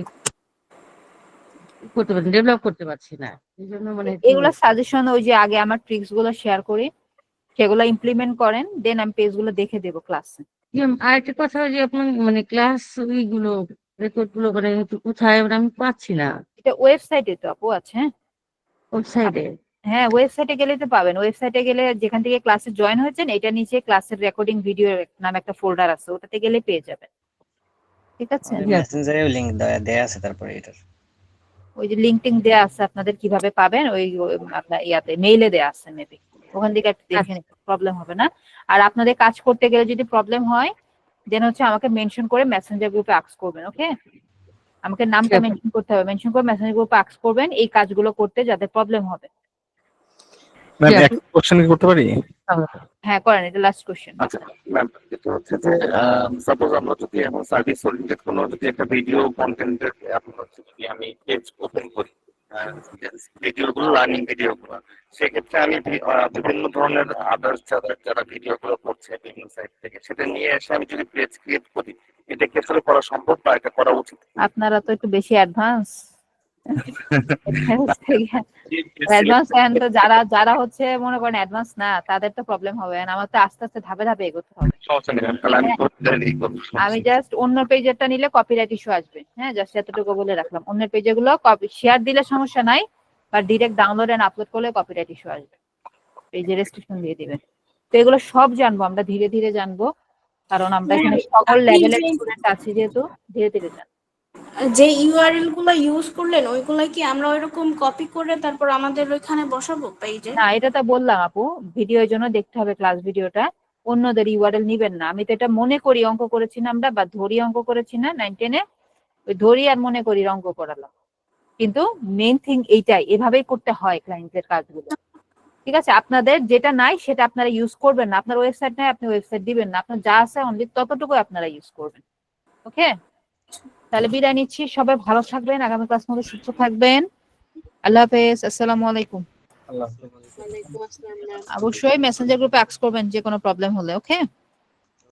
করতে পারি, ডেভেলপ করতে পারছি না, এই জন্য মানে এগুলা সাজেশন ওই যে আগে আমার ট্রিক্স গুলো শেয়ার করি, সেগুলো ইমপ্লিমেন্ট করেন, দেন আমি পেজ গুলো দেখে দেবো ক্লাসে। আর একটা কথা যে আপনার মানে ক্লাস ওইগুলো রেকর্ড গুলো মানে কোথায় মানে আমি পাচ্ছি না। এটা ওয়েবসাইটে তো আপু আছে। ওয়েবসাইটে? হ্যাঁ, ওয়েবসাইটে গেলে তো পাবেন। ওয়েবসাইটে গেলে যেখান থেকে ক্লাসে জয়েন হয়েছেন এটা নিচে ক্লাসের রেকর্ডিং ভিডিও নামে একটা ফোল্ডার আছে, ওটাতে গেলে পেয়ে যাবেন। ঠিক আছে? মেসেঞ্জারে লিংক দেয়া আছে তারপরে এটার। ওই যে লিংকটিং দেয়া আছে, আপনাদের কিভাবে পাবেন ওই আপনার ইয়াতে মেইলে দেয়া আছে মেবি, ওখান থেকে একটু দেখে নিতে প্রবলেম হবে না। আর আপনাদের কাজ করতে গেলে যদি প্রবলেম হয় দেন হচ্ছে আমাকে মেনশন করে মেসেঞ্জার গ্রুপে আস্ক করবেন। ওকে, আমাকে নামটা মেনশন করতে হবে, মেনশন করে মেসেঞ্জার গ্রুপে আস্ক করবেন এই কাজগুলো করতে যাতে প্রবলেম হবে। ম্যাম একটা কোশ্চেন কি করতে পারি? হ্যাঁ করেন, এটা লাস্ট কোশ্চেন। আচ্ছা ম্যাম, যেটা হচ্ছে যে সাপোজ আমরা যদি এখন সার্ভিস ওরিয়েন্টেড কোনো যদি একটা ভিডিও কন্টেন্টের আপনার হচ্ছে যদি আমি পেজ ওপেন করি, ভিডিওগুলো লার্নিং ভিডিওগুলো, সেক্ষেত্রে আমি বিভিন্ন ধরনের আদার্স যারা ভিডিওগুলো করছে বিভিন্ন সাইট থেকে সেটা নিয়ে এসে আমি যদি পেজ ক্রিয়েট করি, এটা কি আসলে করা সম্ভব বা এটা করা উচিত? আপনারা তো একটু বেশি অ্যাডভান্স তো যারা হচ্ছে মনে করেন অ্যাডভান্স না তাদের তো প্রবলেম হবে, আমার তো আস্তে আস্তে ধাপে ধাপে এগোতে হবে। আমি জাস্ট অন্য পেজেরটা নিলে কপিরাইট ইস্যু আসবে। হ্যাঁ, জাস্ট এতটুকু বলে রাখলাম। অন্য পেজে গুলো শেয়ার দিলে সমস্যা নাই, বা ডিরেক্ট ডাউনলোড এন্ড আপলোড করলে কপিরাইট ইস্যু আসবে, পেজে রেস্ট্রিকশন দিয়ে দিবেন। তো এগুলো সব জানবো আমরা, ধীরে ধীরে জানবো, কারণ আমরা এখানে সকল লেভেলের স্টুডেন্ট আছি, যেহেতু ধীরে ধীরে জানবো। যে ইউআরএল গুলো ইউজ করলেন ওইগুলো কি আমরা ওইরকম কপি করে তারপর আমাদের ওইখানে বসাবো পেজে? না, এটা তো বললাম আপু, ভিডিওর জন্য দেখতে হবে ক্লাস ভিডিওটা, অন্যদের ইউআরএল নিবেন না। আমি তো এটা মনে করি অঙ্ক করেছি না আমরা, বা ধরি অঙ্ক করেছি না 9-10-এ, ওই ধরি আর মনে করি অঙ্ক করালাম। কিন্তু মেইন থিং এইটাই, এভাবেই করতে হয় ক্লায়েন্টের কাজগুলো। ঠিক আছে, আপনাদের যেটা নাই সেটা আপনারা ইউজ করবেন না। আপনার ওয়েবসাইট নাই, আপনি ওয়েবসাইট দিবেন না। আপনার যা আছে অনলি ততটুকু আপনারা ইউজ করবেন। ওকে, তাহলে বিদায় নিচ্ছি। সবাই ভালো থাকবেন, আগামী ক্লাস মধ্যে সুস্থ থাকবেন। আল্লাহ হাফেজ, আসসালামু আলাইকুম। আল্লাহ ওয়ালাইকুম আসসালাম। অবশ্যই মেসেঞ্জার গ্রুপে আস্ক করবেন যে কোনো প্রবলেম হলে। ওকে।